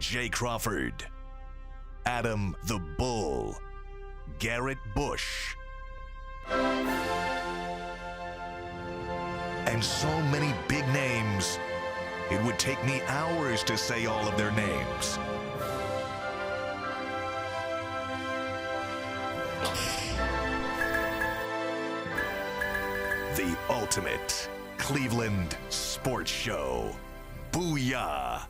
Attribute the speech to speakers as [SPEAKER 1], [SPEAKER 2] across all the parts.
[SPEAKER 1] Jay Crawford, Adam the Bull, Garrett Bush, and so many big names, it would take me hours to say all of their names. The ultimate Cleveland sports show. Booyah!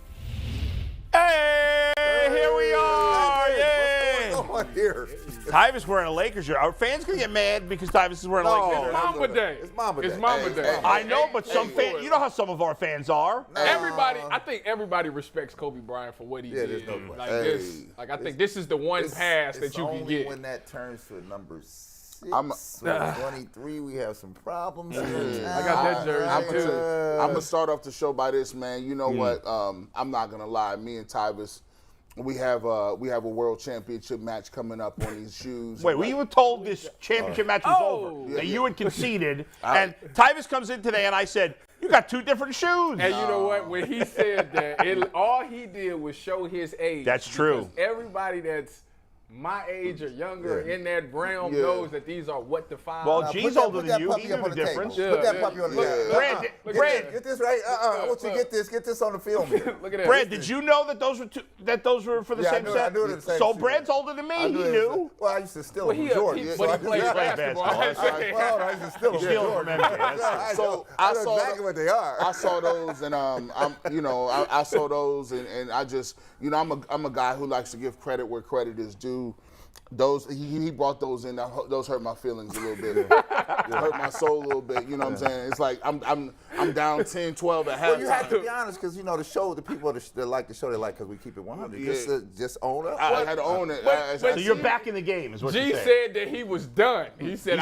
[SPEAKER 2] Hey, here we are! Yay!
[SPEAKER 3] What's going on here?
[SPEAKER 2] Tyvus wearing a Lakers shirt. Our fans gonna get mad because Tyvus is wearing a Lakers shirt.
[SPEAKER 4] Mamba Day.
[SPEAKER 3] It's Mamba Day.
[SPEAKER 4] It's Mamba Day.
[SPEAKER 2] I know, but some fans, you know how some of our fans are.
[SPEAKER 4] I think everybody respects Kobe Bryant for what he did.
[SPEAKER 3] there's no question.
[SPEAKER 4] Like this, I think this is the one pass that you can get.
[SPEAKER 3] When that turns to number 6
[SPEAKER 5] I'm
[SPEAKER 3] or 23, we have some problems.
[SPEAKER 4] I got that jersey too.
[SPEAKER 5] I'm gonna start off the show by this, man. You know what? I'm not gonna lie. Me and Tyvus, we have a world championship match coming up on these shoes.
[SPEAKER 2] Wait, we were told this championship match was over, that you had conceded, and Tyvus comes in today, and I said, you got two different shoes.
[SPEAKER 4] And you know what? When he said that, all he did was show his age.
[SPEAKER 2] That's true.
[SPEAKER 4] Everybody that's my age or younger in that realm knows that these are what define.
[SPEAKER 2] Well, G's older than you. He knew the difference.
[SPEAKER 3] Put that puppy on the table.
[SPEAKER 2] Brad,
[SPEAKER 3] Get this right. I want you to get this on the film here.
[SPEAKER 4] Look at that.
[SPEAKER 2] Brad, did you know that those were for the same set?
[SPEAKER 3] I knew it was the same
[SPEAKER 2] So
[SPEAKER 3] shoe.
[SPEAKER 2] Brad's older than me. He knew.
[SPEAKER 3] Well, I used to steal them from Jordan.
[SPEAKER 4] But he played
[SPEAKER 2] basketball.
[SPEAKER 4] basketball.
[SPEAKER 3] Well, I used to steal them from
[SPEAKER 2] Steal
[SPEAKER 3] Jordan.
[SPEAKER 2] from MJ.
[SPEAKER 5] So
[SPEAKER 3] I know exactly what they are.
[SPEAKER 5] I saw those, and I saw those, and I just, I'm a guy who likes to give credit where credit is due. Those he brought those in. Those hurt my feelings a little bit. It hurt my soul a little bit. You know what I'm saying? It's like I'm down 10, 12 at halftime.
[SPEAKER 3] Well, you have to be honest, because the show, the people that like the show, they like because we keep it 100. Just own up.
[SPEAKER 5] I had to own it.
[SPEAKER 2] So you're back in the game, is what
[SPEAKER 4] G
[SPEAKER 2] you said.
[SPEAKER 4] said that he was done. He said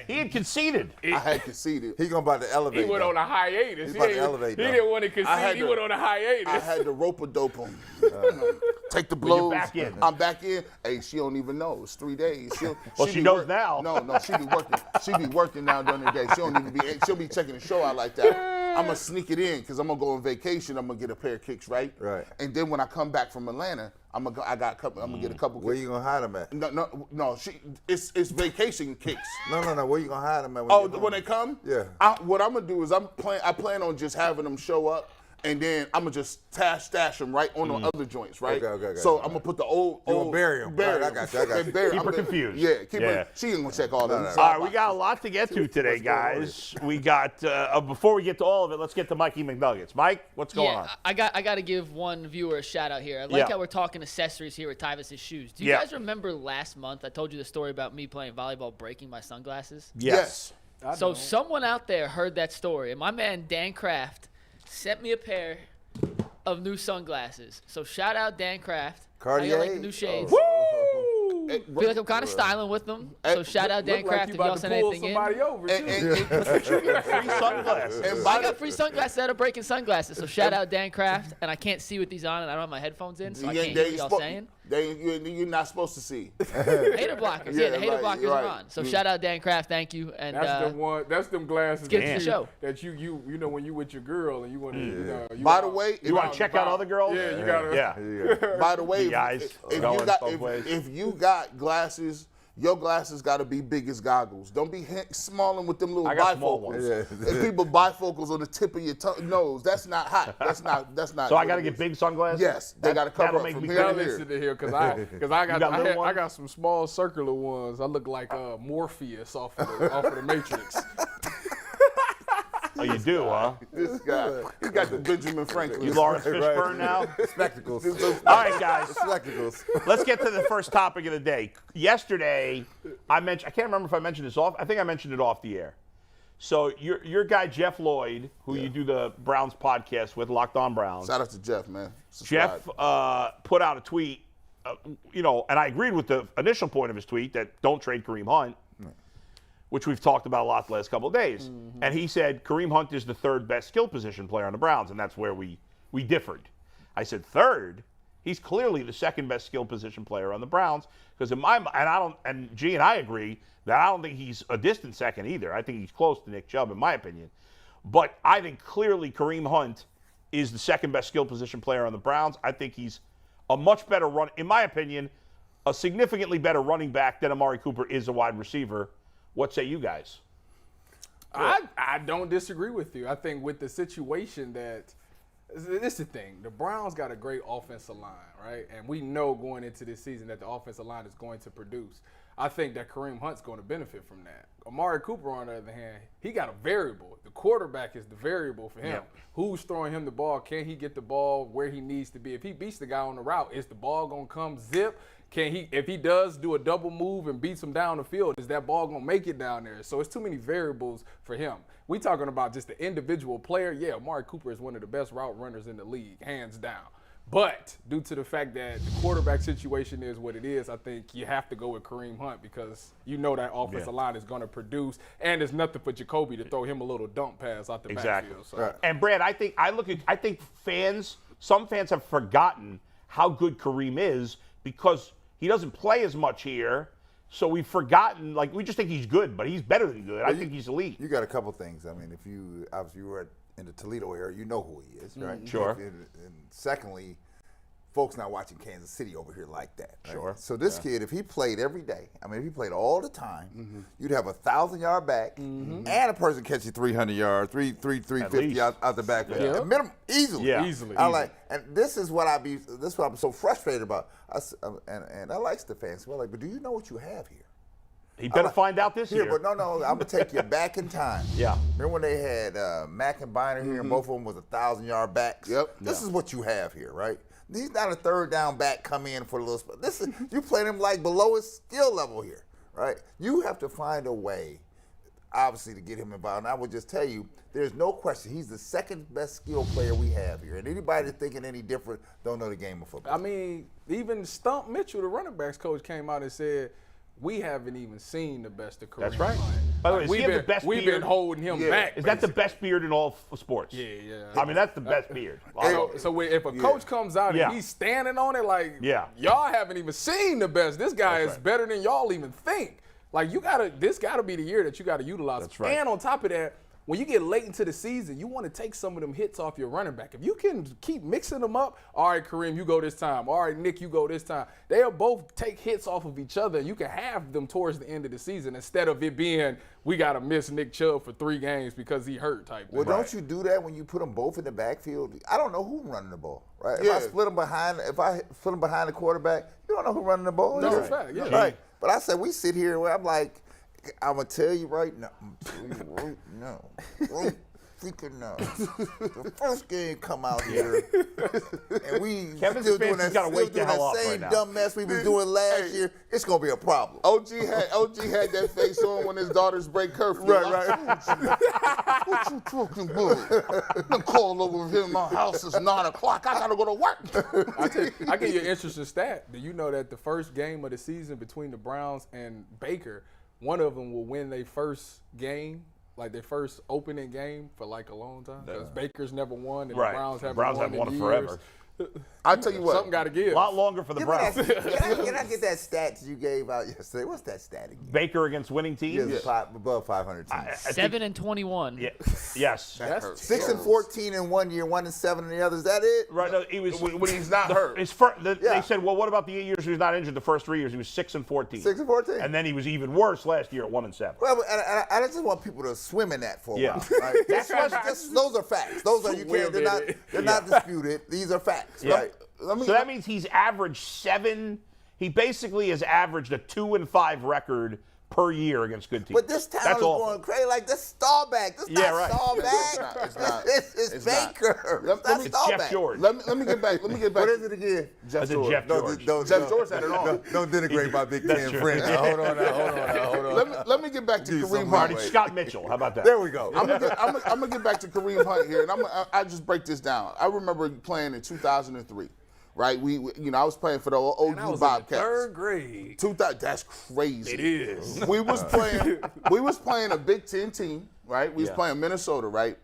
[SPEAKER 2] he had conceded.
[SPEAKER 5] I had conceded.
[SPEAKER 3] He's going to elevate.
[SPEAKER 4] He went on a hiatus.
[SPEAKER 3] He's about to elevate.
[SPEAKER 4] He didn't want to concede. He went on a hiatus.
[SPEAKER 5] I had to rope-a-dope him. Take the blows.
[SPEAKER 2] You're back in.
[SPEAKER 5] I'm back in. Hey, she don't even know. It's 3 days.
[SPEAKER 2] She knows now.
[SPEAKER 5] No, she be working. She be working now during the day. She don't even be. She'll be checking the show out like that. I'm gonna sneak it in because I'm gonna go on vacation. I'm gonna get a pair of kicks, right?
[SPEAKER 3] Right.
[SPEAKER 5] And then when I come back from Atlanta, I'm gonna get a couple.
[SPEAKER 3] Where you gonna hide them at?
[SPEAKER 5] No. It's vacation kicks.
[SPEAKER 3] No. Where you gonna hide them at?
[SPEAKER 5] When they come?
[SPEAKER 3] Yeah.
[SPEAKER 5] What I'm gonna do is I plan on just having them show up. And then I'm going to just stash them right on the other joints, right?
[SPEAKER 3] Okay.
[SPEAKER 5] So I'm going to put the old.
[SPEAKER 3] You gonna bury them.
[SPEAKER 5] Bury
[SPEAKER 3] I got you.
[SPEAKER 2] Keep her confused.
[SPEAKER 5] Yeah, she ain't going to check all that.
[SPEAKER 2] All right, we got a lot to get to today, guys. We got, before we get to all of it, let's get to Mikey McNuggets. Mike, what's going on?
[SPEAKER 6] I got to give one viewer a shout out here. I like how we're talking accessories here with Tyvus' shoes. Do you guys remember last month I told you the story about me playing volleyball breaking my sunglasses?
[SPEAKER 5] Yes.
[SPEAKER 6] So someone out there heard that story, and my man Dan Kraft sent me a pair of new sunglasses. So shout out Dan Kraft.
[SPEAKER 3] Cartier.
[SPEAKER 6] I like the new shades.
[SPEAKER 2] Woo!
[SPEAKER 6] Feel like I'm kind of styling with them. So shout out Dan Kraft if y'all send anything in.
[SPEAKER 4] Over
[SPEAKER 2] Free sunglasses.
[SPEAKER 6] I got free sunglasses that are breaking sunglasses. So shout out Dan Kraft. And I can't see with these on, and I don't have my headphones in, so I can't hear what y'all saying.
[SPEAKER 5] You're not supposed to see.
[SPEAKER 6] Hater blockers. Yeah, the hater blockers are on. So shout out Dan Kraft. Thank you. And
[SPEAKER 4] that's them glasses.
[SPEAKER 6] Get to the show.
[SPEAKER 4] That you when you with your girl and you want to.
[SPEAKER 5] By the way,
[SPEAKER 2] you want to check out other girls?
[SPEAKER 4] Yeah, you gotta.
[SPEAKER 2] Yeah.
[SPEAKER 5] By the way,
[SPEAKER 2] if
[SPEAKER 5] you got glasses, your glasses got to be big as goggles. Don't be smalling with them little bifocals. If people bifocals on the tip of your nose, that's not hot. That's not.
[SPEAKER 2] So I got to get big sunglasses?
[SPEAKER 5] Yes, they got to cover up from here to here.
[SPEAKER 4] Listen to here, because I got some small circular ones. I look like Morpheus off of the Matrix.
[SPEAKER 2] Oh, you do, huh?
[SPEAKER 5] This guy, he got the Benjamin Franklin.
[SPEAKER 2] You Lawrence Fishburne now?
[SPEAKER 3] Spectacles.
[SPEAKER 2] All right, guys.
[SPEAKER 3] Spectacles.
[SPEAKER 2] Let's get to the first topic of the day. Yesterday, I can't remember if I mentioned this off. I think I mentioned it off the air. So your guy, Jeff Lloyd, who you do the Browns podcast with, Locked On Browns.
[SPEAKER 5] Shout out to Jeff, man.
[SPEAKER 2] Jeff put out a tweet, and I agreed with the initial point of his tweet that don't trade Kareem Hunt, which we've talked about a lot the last couple of days. Mm-hmm. And he said Kareem Hunt is the third best skill position player on the Browns, and that's where we differed. I said third? He's clearly the second best skill position player on the Browns, because in my mind, and G and I agree that I don't think he's a distant second either. I think he's close to Nick Chubb, in my opinion. But I think clearly Kareem Hunt is the second best skill position player on the Browns. I think he's a much better in my opinion, a significantly better running back than Amari Cooper is a wide receiver. What say you guys?
[SPEAKER 4] I don't disagree with you. I think with the situation that this is the thing. The Browns got a great offensive line, right? And we know going into this season that the offensive line is going to produce. I think that Kareem Hunt's going to benefit from that. Amari Cooper, on the other hand, he got a variable. The quarterback is the variable for him.
[SPEAKER 2] Yep.
[SPEAKER 4] Who's throwing him the ball? Can he get the ball where he needs to be? If he beats the guy on the route, is the ball going to come zip? Can he, if he does do a double move and beats him down the field, is that ball going to make it down there? So it's too many variables for him. We talking about just the individual player. Yeah, Amari Cooper is one of the best route runners in the league, hands down. But due to the fact that the quarterback situation is what it is, I think you have to go with Kareem Hunt because you know that offensive line is going to produce, and there's nothing for Jacoby to throw him a little dump pass out the backfield. So.
[SPEAKER 2] Right. And Brad, I think some fans have forgotten how good Kareem is because he doesn't play as much here. So we've forgotten, we just think he's good, but he's better than good. I think he's elite.
[SPEAKER 3] You got a couple things. I mean, if you were in the Toledo area, you know who he is, right?
[SPEAKER 2] Sure.
[SPEAKER 3] And secondly, folks not watching Kansas City over here like that. Right?
[SPEAKER 2] Sure.
[SPEAKER 3] So this kid, if he played every day, if he played all the time, you'd have a 1,000-yard back and a person catching 300 yards, 350 out the backfield.
[SPEAKER 4] Yeah.
[SPEAKER 3] Minimum, easily.
[SPEAKER 2] Yeah.
[SPEAKER 4] Easily.
[SPEAKER 3] And this is what I'm so frustrated about. And I like Stefanski. Well, but do you know what you have here?
[SPEAKER 2] He better find out this year.
[SPEAKER 3] But no, I'm going to take you back in time.
[SPEAKER 2] Yeah.
[SPEAKER 3] Remember when they had Mack and Biner here, and both of them was 1,000-yard backs?
[SPEAKER 5] Yep.
[SPEAKER 3] This is what you have here, right? He's not a third down back come in for a little spot. This is you playing him below his skill level here, right? You have to find a way, obviously, to get him involved. And I would just tell you, there's no question he's the second best skill player we have here. And anybody that's thinking any different don't know the game of football.
[SPEAKER 4] I mean, even Stump Mitchell, the running backs coach, came out and said, we haven't even seen the best of Kareem.
[SPEAKER 2] That's right.
[SPEAKER 4] Hunt.
[SPEAKER 2] By the way, we've
[SPEAKER 4] been holding him back.
[SPEAKER 2] Is that the best beard in all sports?
[SPEAKER 4] Yeah.
[SPEAKER 2] I mean, that's the best beard.
[SPEAKER 4] So if a coach comes out and he's standing on it, y'all haven't even seen the best. This guy is better than y'all even think. This gotta be the year that you gotta utilize.
[SPEAKER 2] That's right.
[SPEAKER 4] And on top of that, when you get late into the season, you want to take some of them hits off your running back. If you can keep mixing them up, all right, Kareem, you go this time. All right, Nick, you go this time. They'll both take hits off of each other, and you can have them towards the end of the season instead of it being, we got to miss Nick Chubb for 3 games because he hurt type thing.
[SPEAKER 3] Well, don't you do that when you put them both in the backfield? I don't know who's running the ball, right? If I split them behind the quarterback, you don't know who's running the ball.
[SPEAKER 4] No, that's fact, yeah.
[SPEAKER 3] Right. But I said, we sit here where I'm like, I'm going to tell you right now. No. The first game come out here, and we
[SPEAKER 2] Kevin
[SPEAKER 3] still doing
[SPEAKER 2] Stefanski's gotta wake the hell up
[SPEAKER 3] that same
[SPEAKER 2] right now.
[SPEAKER 3] dumb mess we was doing last year. It's going to be a problem.
[SPEAKER 5] OG had that face on when his daughters break curfew.
[SPEAKER 3] Right.
[SPEAKER 5] What you talking about? I'm call over here in my house. It's 9 o'clock. I gotta go to work.
[SPEAKER 4] I give you an interesting stat. Do you know that the first game of the season between the Browns and Baker, one of them will win their first game, their first opening game for a long time? Because Baker's never won, and the Browns haven't won in years.
[SPEAKER 2] Forever.
[SPEAKER 5] I tell you what,
[SPEAKER 4] something got to give.
[SPEAKER 2] A lot longer for the Browns.
[SPEAKER 3] Can I get that stat you gave out yesterday? What's that stat again?
[SPEAKER 2] Baker against winning teams?
[SPEAKER 3] Above 500 teams.
[SPEAKER 6] 7-21.
[SPEAKER 2] Yeah. Yes.
[SPEAKER 3] 6-14 in 1 year, 1-7 in the other. Is that it?
[SPEAKER 2] Right. No, he was
[SPEAKER 5] when he's not hurt.
[SPEAKER 2] They said, well, what about the 8 years he was not injured? The first 3 years he was 6-14.
[SPEAKER 3] 6-14.
[SPEAKER 2] And then he was even worse last year at 1-7.
[SPEAKER 3] Well, and I just want people to swim in that for a while. Right? Those are facts. Those are they're not disputed. These are facts, right?
[SPEAKER 2] So that means he's averaged 7. He basically has averaged a 2-5 record per year against good teams.
[SPEAKER 3] But this town is going crazy. This Staubach. This not Staubach. It's Baker.
[SPEAKER 2] It's Jeff George.
[SPEAKER 5] Let me get back.
[SPEAKER 3] What is it again?
[SPEAKER 2] Jeff George.
[SPEAKER 5] Jeff George had it on.
[SPEAKER 3] Don't denigrate my Big Ten friend. Hold on.
[SPEAKER 5] Let me get back to Kareem Hunt.
[SPEAKER 2] Scott Mitchell. How about that?
[SPEAKER 3] There we go.
[SPEAKER 5] I'm gonna get back to Kareem Hunt here, and I just break this down. I remember playing in 2003. Right, I was playing for the OU Bobcats.
[SPEAKER 4] Third grade.
[SPEAKER 5] That's crazy.
[SPEAKER 4] It is.
[SPEAKER 5] We was playing a Big Ten team, right? We was playing Minnesota, right?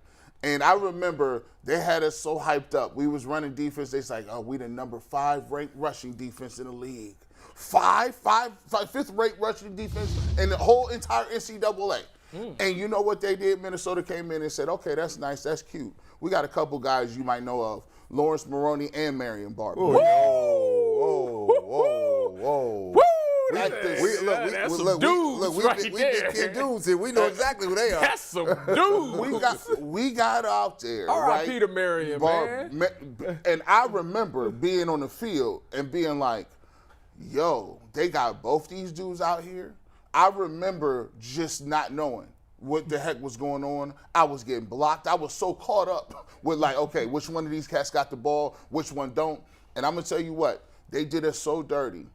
[SPEAKER 5] And I remember they had us so hyped up. We was running defense. They was like, "Oh, we the number 5 ranked rushing defense in the league. 5th ranked rushing defense in the whole entire NCAA." And you know what they did? Minnesota came in and said, okay, that's nice, that's cute. We got a couple guys you might know of, Lawrence Maroney and Marion Barber.
[SPEAKER 3] Whoa, whoa, whoa.
[SPEAKER 4] Woo!
[SPEAKER 3] We get 10 dudes here. We know exactly who they are.
[SPEAKER 4] That's some dudes.
[SPEAKER 5] We got out there,
[SPEAKER 4] R.I.P.
[SPEAKER 5] right?
[SPEAKER 4] to Marion, man.
[SPEAKER 5] And I remember being on the field and being like, yo, they got both these dudes out here. I remember just not knowing what the heck was going on. I was getting blocked. I was so caught up with like, okay, which one of these cats got the ball, which one don't. And I'm going to tell you what, they did us so dirty.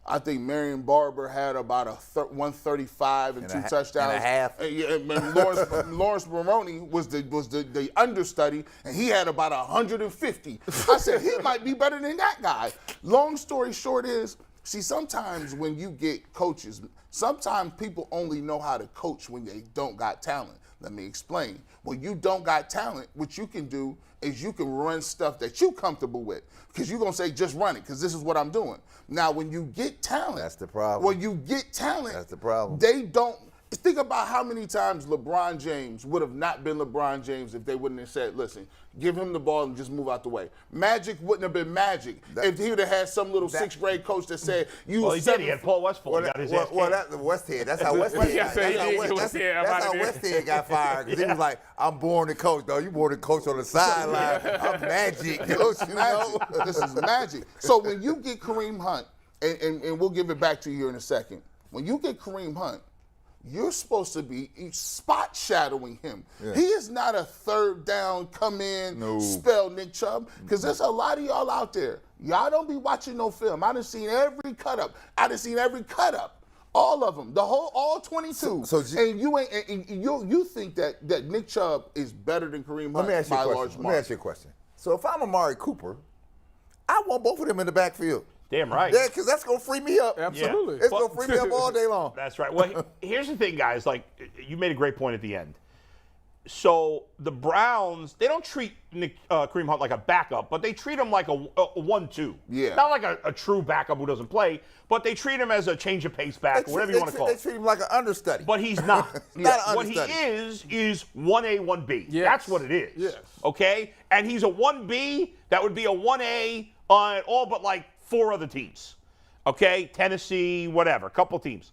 [SPEAKER 5] I think Marion Barber had about a 135 and 2 touchdowns.
[SPEAKER 3] And a half.
[SPEAKER 5] And Lawrence Maroney was the understudy, and he had about 150. I said, he might be better than that guy. Long story short is, see, sometimes when you get coaches, sometimes people only know how to coach when they don't got talent. Let me explain. When you don't got talent, what you can do is you can run stuff that you're comfortable with, because you're going to say, just run it, because this is what I'm doing. Now, when you get talent.
[SPEAKER 3] That's the problem.
[SPEAKER 5] When you get talent.
[SPEAKER 3] That's the problem.
[SPEAKER 5] They don't. Think about how many times LeBron James would have not been LeBron James if they wouldn't have said, listen, give him the ball and just move out the way. Magic wouldn't have been Magic if he would have had some little sixth grade coach that said,
[SPEAKER 2] Well, he did. He had Paul Westphal. Got his ass kicked.
[SPEAKER 3] That's Westhead. That's how Westhead. That's how Westhead got fired. Because he was like, I'm born to coach. No, you born to coach on the sideline. I'm Magic, coach. You know?
[SPEAKER 5] This is Magic. So when you get Kareem Hunt, and we'll give it back to you here in a second. When you get Kareem Hunt, you're supposed to be spot shadowing him. Yeah. He is not a third down, come in, spell Nick Chubb. Because there's a lot of y'all out there. Y'all don't be watching no film. I done seen every cut up. All of them. All 22. And you think that Nick Chubb is better than Kareem Hunt by a large margin.
[SPEAKER 3] Let me ask you a question. So if I'm Amari Cooper, I want both of them in the backfield.
[SPEAKER 2] Damn right.
[SPEAKER 3] Yeah, because that's going to free me up.
[SPEAKER 4] Absolutely.
[SPEAKER 3] It's going to free me up all day long.
[SPEAKER 2] That's right. Well, here's the thing, guys. Like, you made a great point at the end. So the Browns, they don't treat Kareem Hunt like a backup, but they treat him like a 1-2.
[SPEAKER 5] Yeah.
[SPEAKER 2] Not like a true backup who doesn't play, but they treat him as a change of pace back, or whatever you want to call it.
[SPEAKER 3] They treat him like an understudy.
[SPEAKER 2] But he's not.
[SPEAKER 3] Not an
[SPEAKER 2] what
[SPEAKER 3] understudy.
[SPEAKER 2] He is 1A, 1B.
[SPEAKER 4] Yes.
[SPEAKER 2] That's what it is.
[SPEAKER 4] Yes.
[SPEAKER 2] Okay? And he's a 1B that would be a 1A on all but like 4 other teams. Okay? Tennessee, whatever, a couple teams.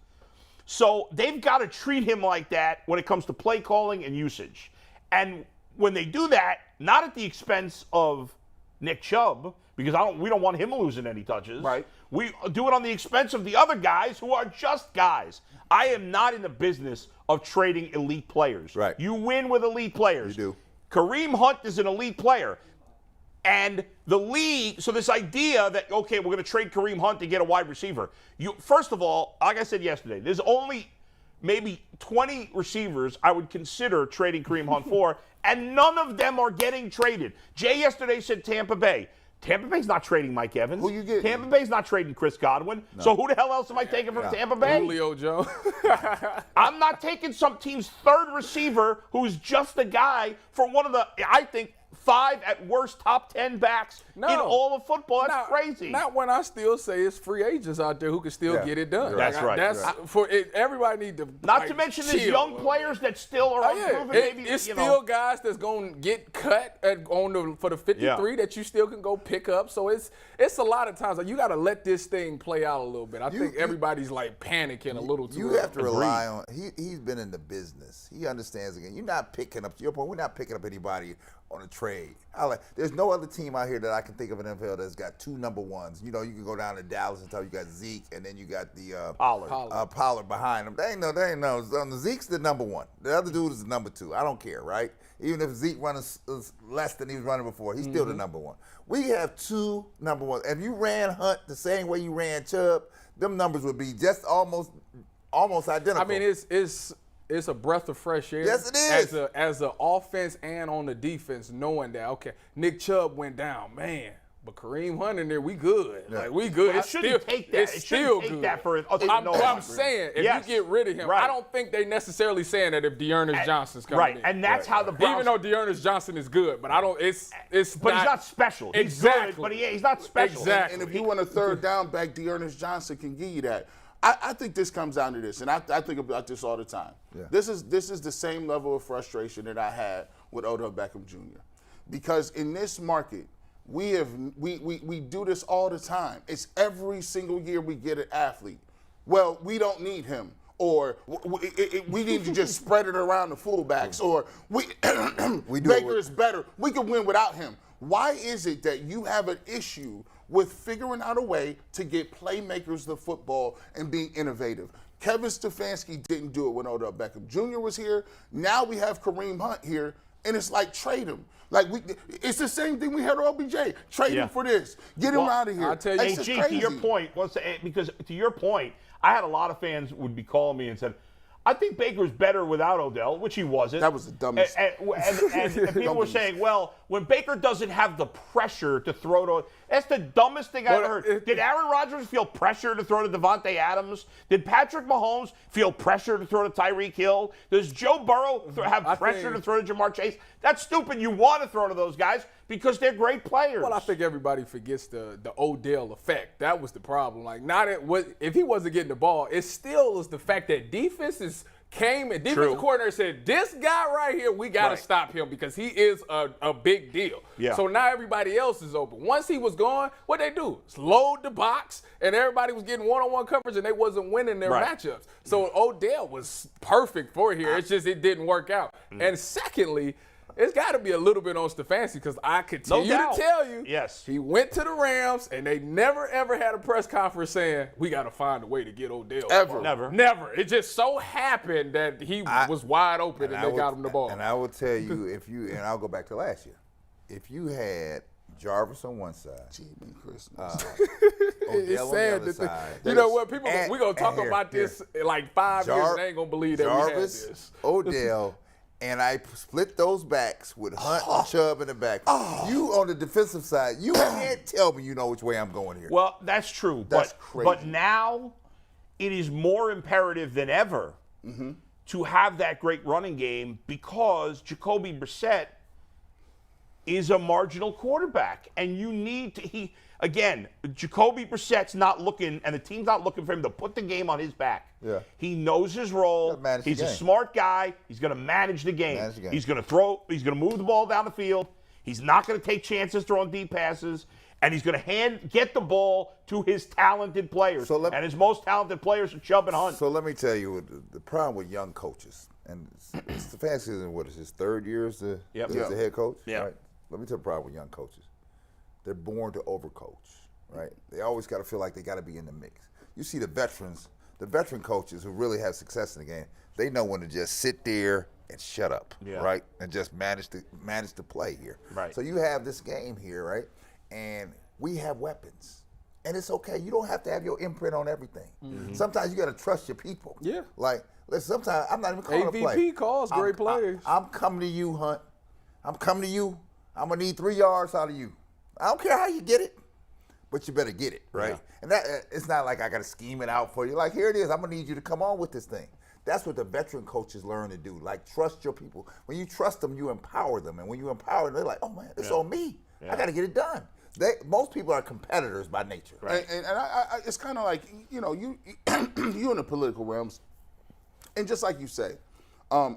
[SPEAKER 2] So they've got to treat him like that when it comes to play calling and usage. And when they do that, not at the expense of Nick Chubb, because we don't want him losing any touches.
[SPEAKER 5] Right.
[SPEAKER 2] We do it on the expense of the other guys who are just guys. I am not in the business of trading elite players.
[SPEAKER 3] Right.
[SPEAKER 2] You win with elite players.
[SPEAKER 3] You do.
[SPEAKER 2] Kareem Hunt is an elite player. And the league, so this idea that, okay, we're going to trade Kareem Hunt to get a wide receiver. First of all, like I said yesterday, there's only maybe 20 receivers I would consider trading Kareem Hunt for, and none of them are getting traded. Jay yesterday said Tampa Bay. Tampa Bay's not trading Mike Evans.
[SPEAKER 5] Who you getting?
[SPEAKER 2] Tampa Bay's not trading Chris Godwin. No. So who the hell else am I taking from Tampa Bay?
[SPEAKER 4] Julio Jones.
[SPEAKER 2] I'm not taking some team's third receiver who's just a guy for one of the, I think, 5 at worst top 10 backs in all of football. That's crazy.
[SPEAKER 4] Not when I still say it's free agents out there who can still get it done.
[SPEAKER 2] That's right.
[SPEAKER 4] Everybody need to.
[SPEAKER 2] Not to mention there's young players that still are unproven.
[SPEAKER 4] It's still guys that's going to get cut for the 53 that you still can go pick up. So it's a lot of times like you got to let this thing play out a little bit. I think everybody's like panicking a little too.
[SPEAKER 3] You have to rely on. He's been in the business. He understands again. You're not picking up. To your point, we're not picking up anybody on a trade. There's no other team out here that I can think of in the NFL that's got 2 number ones. You know, you can go down to Dallas and tell you got Zeke, and then you got the Pollard behind him. They ain't no. Zeke's the number 1. The other dude is the number 2. I don't care, right? Even if Zeke runs less than he was running before, he's still the number 1. We have 2 number 1s. If you ran Hunt the same way you ran Chubb, them numbers would be just almost identical.
[SPEAKER 4] I mean, it's a breath of fresh air.
[SPEAKER 3] Yes, it is.
[SPEAKER 4] As an offense and on the defense, knowing that, okay, Nick Chubb went down, man. But Kareem Hunt in there, we good. Yeah. Like, we good.
[SPEAKER 2] It shouldn't take that.
[SPEAKER 4] It's still good.
[SPEAKER 2] That for
[SPEAKER 4] I'm saying, if you get rid of him, I don't think they necessarily saying that if Dearness Johnson's coming in.
[SPEAKER 2] And that's how the Browns.
[SPEAKER 4] Even though Dearness Johnson is good, but I don't.
[SPEAKER 2] But he's not special. He's
[SPEAKER 4] exactly.
[SPEAKER 2] good, but he's not special.
[SPEAKER 4] Exactly.
[SPEAKER 5] And if you want a third down back, Dearness Johnson can give you that. I think this comes down to this, and I think about this all the time.
[SPEAKER 3] Yeah.
[SPEAKER 5] This is the same level of frustration that I had with Odell Beckham Jr. Because in this market, we do this all the time. It's every single year we get an athlete. Well, we don't need him, or we need to just spread it around the fullbacks, or Baker is better. We can win without him. Why is it that you have an issue with figuring out a way to get playmakers the football and being innovative? Kevin Stefanski didn't do it when Odell Beckham Jr. was here. Now we have Kareem Hunt here, and it's like trade him. It's the same thing we had OBJ. Trade him for this. Get him out of here.
[SPEAKER 4] I'll tell you,
[SPEAKER 2] Hey, G, to your point, because to your point, I had a lot of fans would be calling me and said, I think Baker's better without Odell, which he wasn't.
[SPEAKER 5] That was the dumbest.
[SPEAKER 2] And people were saying, well, when Baker doesn't have the pressure to throw to, that's the dumbest thing I've ever heard. Did Aaron Rodgers feel pressure to throw to Devontae Adams? Did Patrick Mahomes feel pressure to throw to Tyreek Hill? Does Joe Burrow have pressure to throw to Jamar Chase? That's stupid. You want to throw to those guys because they're great players.
[SPEAKER 4] Well, I think everybody forgets the Odell effect. That was the problem. If he wasn't getting the ball, it still is the fact that defenses came and defensive coordinator said, this guy right here, we got to stop him because he is a big deal.
[SPEAKER 2] Yeah.
[SPEAKER 4] So now everybody else is open. Once he was gone, what they do? Is load the box, and everybody was getting one-on-one coverage, and they wasn't winning their matchups. So Odell was perfect for here. It's just it didn't work out. And secondly, it's got to be a little bit on Stefanski because I continue to tell you, he went to the Rams and they never, ever had a press conference saying, we got to find a way to get Odell.
[SPEAKER 5] Ever.
[SPEAKER 4] Never. It just so happened that he was wide open and they got him the ball.
[SPEAKER 3] And I will tell you, and I'll go back to last year, if you had Jarvis on one side, Odell on the other side.
[SPEAKER 4] You know what? We're going to talk about this in like 5 years and they ain't going to believe that we had this.
[SPEAKER 3] Odell, and I split those backs with Hunt and Chubb in the back. You on the defensive side, you can't tell me you know which way I'm going here.
[SPEAKER 2] Well, that's true.
[SPEAKER 3] That's crazy.
[SPEAKER 2] But now it is more imperative than ever to have that great running game because Jacoby Brissett is a marginal quarterback. And you need to, Jacoby Brissett's not looking, and the team's not looking for him to put the game on his back.
[SPEAKER 3] Yeah.
[SPEAKER 2] He knows his role. He's a smart guy. He's going to manage the game. He's going to throw. He's going to move the ball down the field. He's not going to take chances throwing deep passes. And he's going to get the ball to his talented players. And his most talented players are Chubb and Hunt.
[SPEAKER 3] So let me tell you the problem with young coaches. And Stefanski is his third year as the head coach?
[SPEAKER 2] Yeah.
[SPEAKER 3] Right? Let me tell you the problem with young coaches. They're born to overcoach, right? They always got to feel like they got to be in the mix. You see the veteran coaches who really have success in the game, they know when to just sit there and shut up, right? And just manage to play here.
[SPEAKER 2] Right.
[SPEAKER 3] So you have this game here, right? And we have weapons. And it's okay. You don't have to have your imprint on everything. Sometimes you got to trust your people.
[SPEAKER 4] Yeah.
[SPEAKER 3] Like, listen, sometimes I'm not even calling a play.
[SPEAKER 4] AVP calls great players.
[SPEAKER 3] I'm coming to you, Hunt. I'm coming to you. I'm going to need 3 yards out of you. I don't care how you get it, but you better get it, right? Yeah. And that it's not like I got to scheme it out for you. Like, here it is. I'm going to need you to come on with this thing. That's what the veteran coaches learn to do. Like, trust your people. When you trust them, you empower them. And when you empower them, they're like, oh, man, it's on me. I got to get it done. Most people are competitors by nature.
[SPEAKER 5] Right? And I it's kind of like, you in the political realms, and just like you say,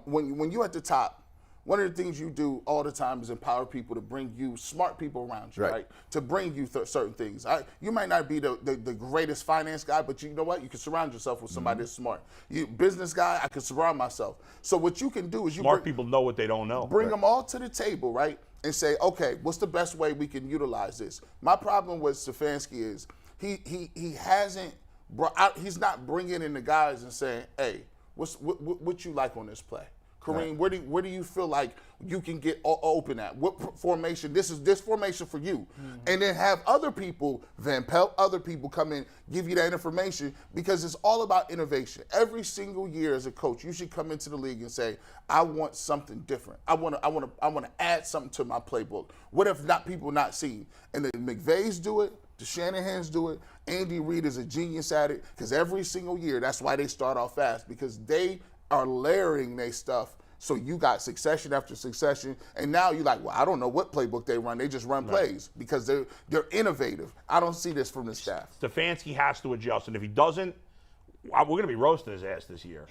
[SPEAKER 5] when you're at the top, one of the things you do all the time is empower people to bring you smart people around you, right? To bring you certain things. You might not be the greatest finance guy, but you know what? You can surround yourself with somebody that's smart. You business guy, I can surround myself. So what you can do is
[SPEAKER 2] smart people know what they don't know.
[SPEAKER 5] Bring them all to the table, right? And say, okay, what's the best way we can utilize this? My problem with Stefanski is he hasn't brought out, he's not bringing in the guys and saying, hey, what you like on this play? Kareem, where do you feel like you can get open at? What formation? This formation for you. And then have other people, Van Pelt, other people come in, give you that information because it's all about innovation. Every single year as a coach, you should come into the league and say, I want something different. I want to add something to my playbook. What if people not seeing? And the McVays do it, the Shanahans do it. Andy Reid is a genius at it because every single year, that's why they start off fast because they are layering their stuff. So you got succession after succession, and now you're like, well, I don't know what playbook they run. They just run plays because they're innovative. I don't see this from the staff.
[SPEAKER 2] Stefanski has to adjust, and if he doesn't, we're going to be roasting his ass this year.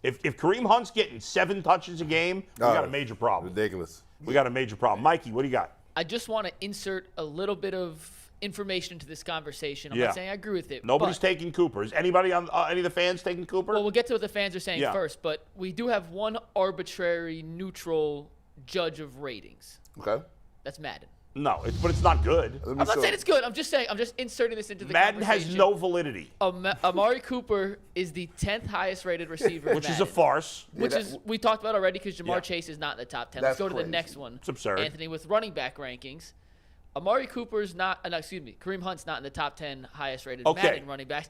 [SPEAKER 2] If Kareem Hunt's getting 7 touches a game, we got a major problem.
[SPEAKER 3] Ridiculous.
[SPEAKER 2] We got a major problem. Mikey, what do you got?
[SPEAKER 6] I just want to insert a little bit of information into this conversation. I'm not saying I agree with it.
[SPEAKER 2] Nobody's taking Cooper. Is anybody on any of the fans taking Cooper?
[SPEAKER 6] Well, we'll get to what the fans are saying first, but we do have one arbitrary, neutral judge of ratings.
[SPEAKER 5] Okay.
[SPEAKER 6] That's Madden.
[SPEAKER 2] No, but it's not good.
[SPEAKER 6] I'm not saying it's good. I'm just inserting this into the
[SPEAKER 2] Madden
[SPEAKER 6] conversation.
[SPEAKER 2] has no validity.
[SPEAKER 6] Amari Cooper is the 10th highest rated receiver.
[SPEAKER 2] Which is a farce.
[SPEAKER 6] We talked about already because Jamar Chase is not in the top 10. Let's go to the next one.
[SPEAKER 2] It's absurd.
[SPEAKER 6] Anthony, with running back rankings, Amari Cooper's not. Kareem Hunt's not in the top 10 highest rated Madden running backs,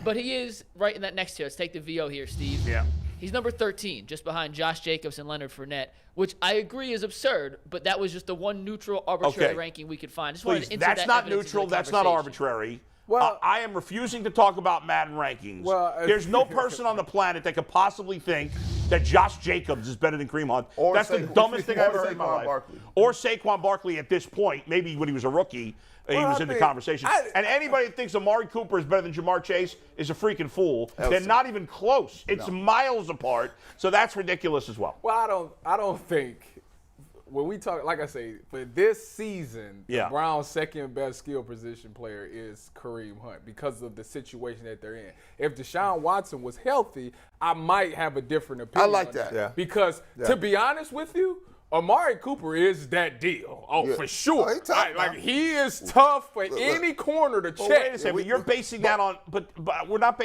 [SPEAKER 6] but he is right in that next tier. Let's take the VO here, Steve.
[SPEAKER 2] Yeah.
[SPEAKER 6] He's number 13, just behind Josh Jacobs and Leonard Fournette, which I agree is absurd, but that was just the one neutral, arbitrary ranking we could find. Just wanted to insert
[SPEAKER 2] that's
[SPEAKER 6] that
[SPEAKER 2] not
[SPEAKER 6] evidence
[SPEAKER 2] neutral.
[SPEAKER 6] into the
[SPEAKER 2] That's not
[SPEAKER 6] conversation.
[SPEAKER 2] arbitrary.
[SPEAKER 4] Well,
[SPEAKER 2] I am refusing to talk about Madden rankings.
[SPEAKER 4] Well,
[SPEAKER 2] there's no person on the planet that could possibly think that Josh Jacobs is better than Kareem Hunt. That's the dumbest thing I've ever heard in my life.
[SPEAKER 5] Barkley.
[SPEAKER 2] Or Saquon Barkley at this point. Maybe when he was a rookie, he was in the conversation. And anybody that thinks Amari Cooper is better than Jamar Chase is a freaking fool. They're not even close. It's miles apart. So that's ridiculous as well.
[SPEAKER 4] Well, I don't think when we talk, like I say, for this season, the Browns' second best skill position player is Kareem Hunt because of the situation that they're in. If Deshaun Watson was healthy, I might have a different opinion.
[SPEAKER 5] I like that.
[SPEAKER 3] Yeah.
[SPEAKER 4] Because to be honest with you, Amari Cooper is that deal. For sure.
[SPEAKER 3] Oh, he tough,
[SPEAKER 4] like he is tough for any corner to check.
[SPEAKER 2] Wait a second, but you're basing that on, but we're not.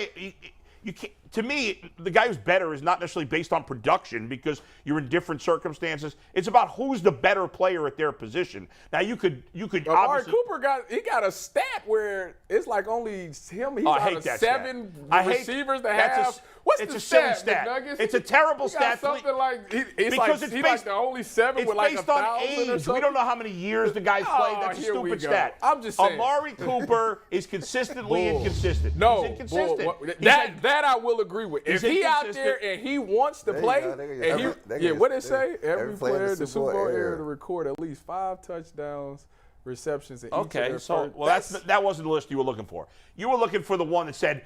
[SPEAKER 2] You can't. To me, the guy who's better is not necessarily based on production because you're in different circumstances. It's about who's the better player at their position. Now you could
[SPEAKER 4] Amari Cooper got a stat where it's like only him. He's out of 7 receivers to have. What's
[SPEAKER 2] it's
[SPEAKER 4] the
[SPEAKER 2] a silly
[SPEAKER 4] stat?
[SPEAKER 2] stat. It's a terrible stat.
[SPEAKER 4] Something like he's
[SPEAKER 2] because
[SPEAKER 4] like,
[SPEAKER 2] it's based,
[SPEAKER 4] the only 7 with like 1,000
[SPEAKER 2] on age.
[SPEAKER 4] or something.
[SPEAKER 2] We don't know how many years the guy's played. That's a stupid stat.
[SPEAKER 4] I'm just saying.
[SPEAKER 2] Amari Cooper is consistently inconsistent.
[SPEAKER 4] No,
[SPEAKER 2] he's inconsistent.
[SPEAKER 4] That I will agree with. If he out there and he wants to play, what they say? Every player in the Super Bowl era to record at least 5 touchdowns, receptions in each of their first.
[SPEAKER 2] That wasn't the list you were looking for. You were looking for the one that said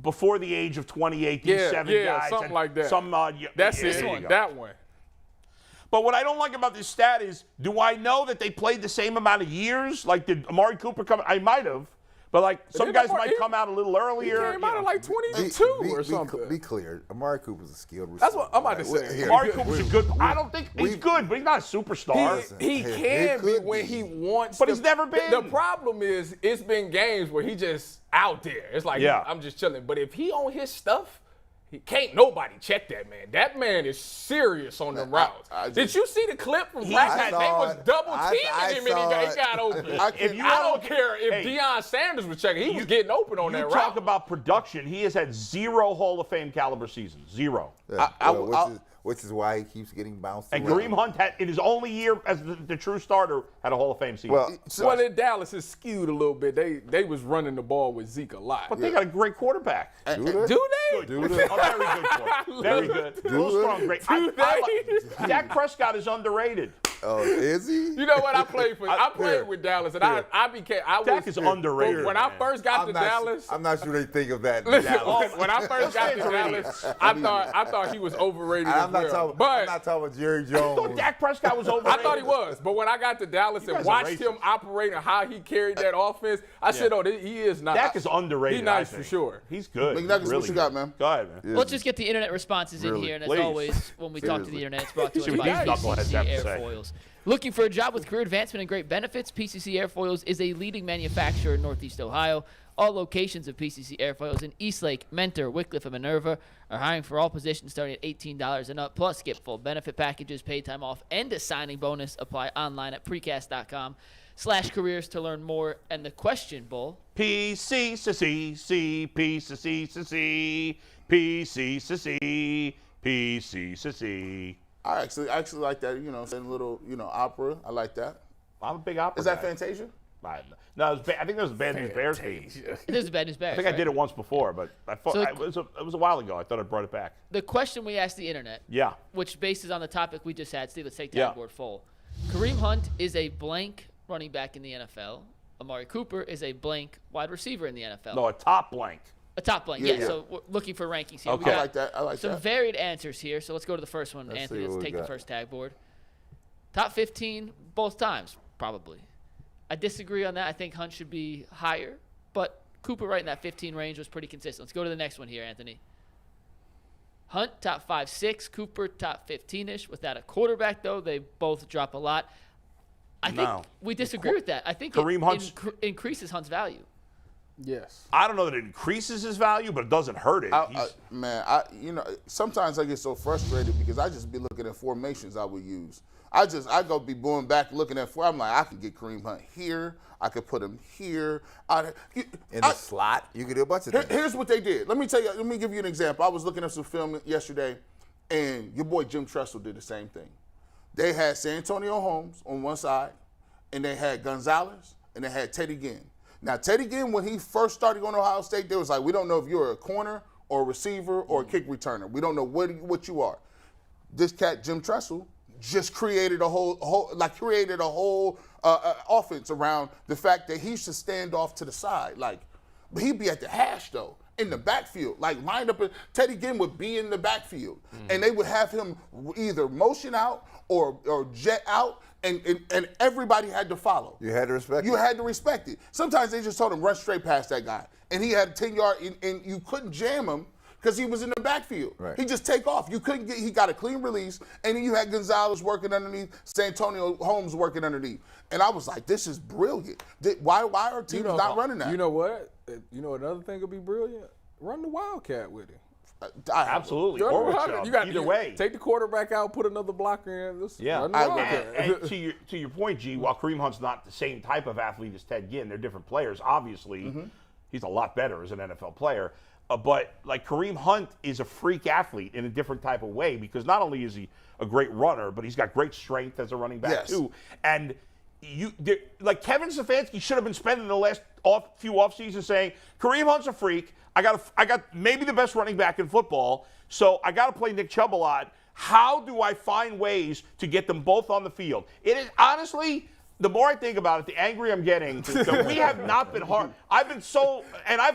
[SPEAKER 2] before the age of 28, these 7 guys.
[SPEAKER 4] Something like that.
[SPEAKER 2] That's
[SPEAKER 4] it. That one.
[SPEAKER 2] But what I don't like about this stat is, do I know that they played the same amount of years? Like, did Amari Cooper come? I might have. But, like, some guys might come out a little earlier.
[SPEAKER 4] He came out at like 22 or something.
[SPEAKER 3] Be clear. Amari Cooper's a skilled receiver.
[SPEAKER 4] That's what I'm about to say.
[SPEAKER 2] Amari Cooper's a good. I don't think he's good, but he's not a superstar.
[SPEAKER 4] He can be when he wants.
[SPEAKER 2] But he's never been.
[SPEAKER 4] The problem is, it's been games where he just out there. It's like I'm just chilling. But if he on his stuff, can't nobody check that man. That man is serious on the routes. Did you see the clip from practice? They was double teaming him and he got open. I don't care if Deion Sanders was checking. He was getting open on that route.
[SPEAKER 2] You talk about production. He has had 0 Hall of Fame caliber seasons. 0.
[SPEAKER 3] Which is why he keeps getting bounced
[SPEAKER 2] and
[SPEAKER 3] around.
[SPEAKER 2] Kareem Hunt, in his only year as the true starter, had a Hall of Fame season.
[SPEAKER 4] Well, in Dallas, it's skewed a little bit. They was running the ball with Zeke a lot.
[SPEAKER 2] But they got a great quarterback.
[SPEAKER 4] Do they?
[SPEAKER 2] Oh, very good quarterback. Very good. A little strong. Great. Dak Prescott is underrated.
[SPEAKER 3] Oh, is he?
[SPEAKER 4] You know what? I played with Dallas, and
[SPEAKER 2] Dak is underrated.
[SPEAKER 4] When I first got to Dallas,
[SPEAKER 3] I'm not sure they think of that.
[SPEAKER 4] Listen, when I first got to Dallas, I thought he was overrated. I'm not talking
[SPEAKER 3] about Jerry Jones.
[SPEAKER 2] I thought Dak Prescott was overrated.
[SPEAKER 4] I thought he was, but when I got to Dallas and watched him operate and how he carried that offense, I said, "Oh, he is not."
[SPEAKER 2] Dak is underrated.
[SPEAKER 4] He's nice for sure.
[SPEAKER 2] He's good.
[SPEAKER 5] McNuggets, what you got, man?
[SPEAKER 2] Go ahead, man.
[SPEAKER 6] Let's just get the internet responses in here, and as always, when we talk to the internet, it's brought to us by PCC Airfoils. Looking for a job with career advancement and great benefits? PCC Airfoils is a leading manufacturer in Northeast Ohio. All locations of PCC Airfoils in Eastlake, Mentor, Wickliffe, and Minerva are hiring for all positions starting at $18 and up, plus get full benefit packages, paid time off, and a signing bonus. Apply online at precast.com/careers to learn more. And the question, Bull.
[SPEAKER 2] PCCC, PCCC, PCCC, PCCC.
[SPEAKER 5] I actually like that, saying a little, opera. I like that.
[SPEAKER 2] I'm a big opera
[SPEAKER 5] Is that
[SPEAKER 2] guy.
[SPEAKER 5] Fantasia?
[SPEAKER 2] No, I think that was a Bad News Bears theme.
[SPEAKER 6] It is a Bad News Bears.
[SPEAKER 2] I think I did it once before, but it was a while ago. I thought I brought it back.
[SPEAKER 6] The question we asked the internet, which bases on the topic we just had. Steve, let's take that board full. Kareem Hunt is a blank running back in the NFL. Amari Cooper is a blank wide receiver in the NFL.
[SPEAKER 2] No, a top blank.
[SPEAKER 6] A top blank, yeah. So we're looking for rankings here.
[SPEAKER 2] Okay.
[SPEAKER 6] We
[SPEAKER 5] I like that. I like
[SPEAKER 6] some
[SPEAKER 5] that.
[SPEAKER 6] varied answers here. So let's go to the first one,
[SPEAKER 3] Let's
[SPEAKER 6] Anthony.
[SPEAKER 3] see what
[SPEAKER 6] Let's
[SPEAKER 3] we
[SPEAKER 6] take the
[SPEAKER 3] got.
[SPEAKER 6] first tag board. Top 15 both times, probably. I disagree on that. I think Hunt should be higher, but Cooper right in that 15 range was pretty consistent. Let's go to the next one here, Anthony. Hunt, top 5-6. Cooper, top 15-ish. Without a quarterback, though, they both drop a lot. I think we disagree with that. I think
[SPEAKER 2] Kareem Hunt's
[SPEAKER 6] increases Hunt's value.
[SPEAKER 4] Yes.
[SPEAKER 2] I don't know that it increases his value, but it doesn't hurt it.
[SPEAKER 5] Sometimes I get so frustrated because I just be looking at formations I would use. I go be going back looking at I'm like, I could get Kareem Hunt here. I could put him here.
[SPEAKER 3] In the slot, you could do a bunch of things.
[SPEAKER 5] Here's what they did. Let me give you an example. I was looking at some film yesterday, and your boy Jim Tressel did the same thing. They had San Antonio Holmes on one side, and they had Gonzalez, and they had Teddy Ginn. Now, Teddy Ginn, when he first started going to Ohio State, they was like, we don't know if you're a corner or a receiver or a kick returner. We don't know what you are. This cat, Jim Tressel, just created a whole offense around the fact that he should stand off to the side. But he'd be at the hash, though, in the backfield. Lined up, Teddy Ginn would be in the backfield. And they would have him either motion out or jet out, and everybody had to follow.
[SPEAKER 3] You had to respect it.
[SPEAKER 5] You had to respect it. Sometimes they just told him, run straight past that guy. And he had a 10-yard, and you couldn't jam him because he was in the backfield.
[SPEAKER 3] Right.
[SPEAKER 5] He just take off. He got a clean release, and then you had Gonzalez working underneath, San Antonio Holmes working underneath. And I was like, this is brilliant. Why are teams not running that?
[SPEAKER 4] You know what? You know another thing would be brilliant? Run the Wildcat with him.
[SPEAKER 2] Absolutely. Or with Chubb. Either way.
[SPEAKER 4] Take the quarterback out, put another blocker in.
[SPEAKER 2] Yeah.
[SPEAKER 4] Run the Wildcat.
[SPEAKER 2] And to your point, G, while Kareem Hunt's not the same type of athlete as Ted Ginn, they're different players. Obviously, he's a lot better as an NFL player. But Kareem Hunt is a freak athlete in a different type of way because not only is he a great runner, but he's got great strength as a running back too. And Kevin Stefanski should have been spending the last few off seasons saying Kareem Hunt's a freak. I got maybe the best running back in football, so I got to play Nick Chubb a lot. How do I find ways to get them both on the field? It is honestly, the more I think about it, the angrier I'm getting. That we have not been hard. I've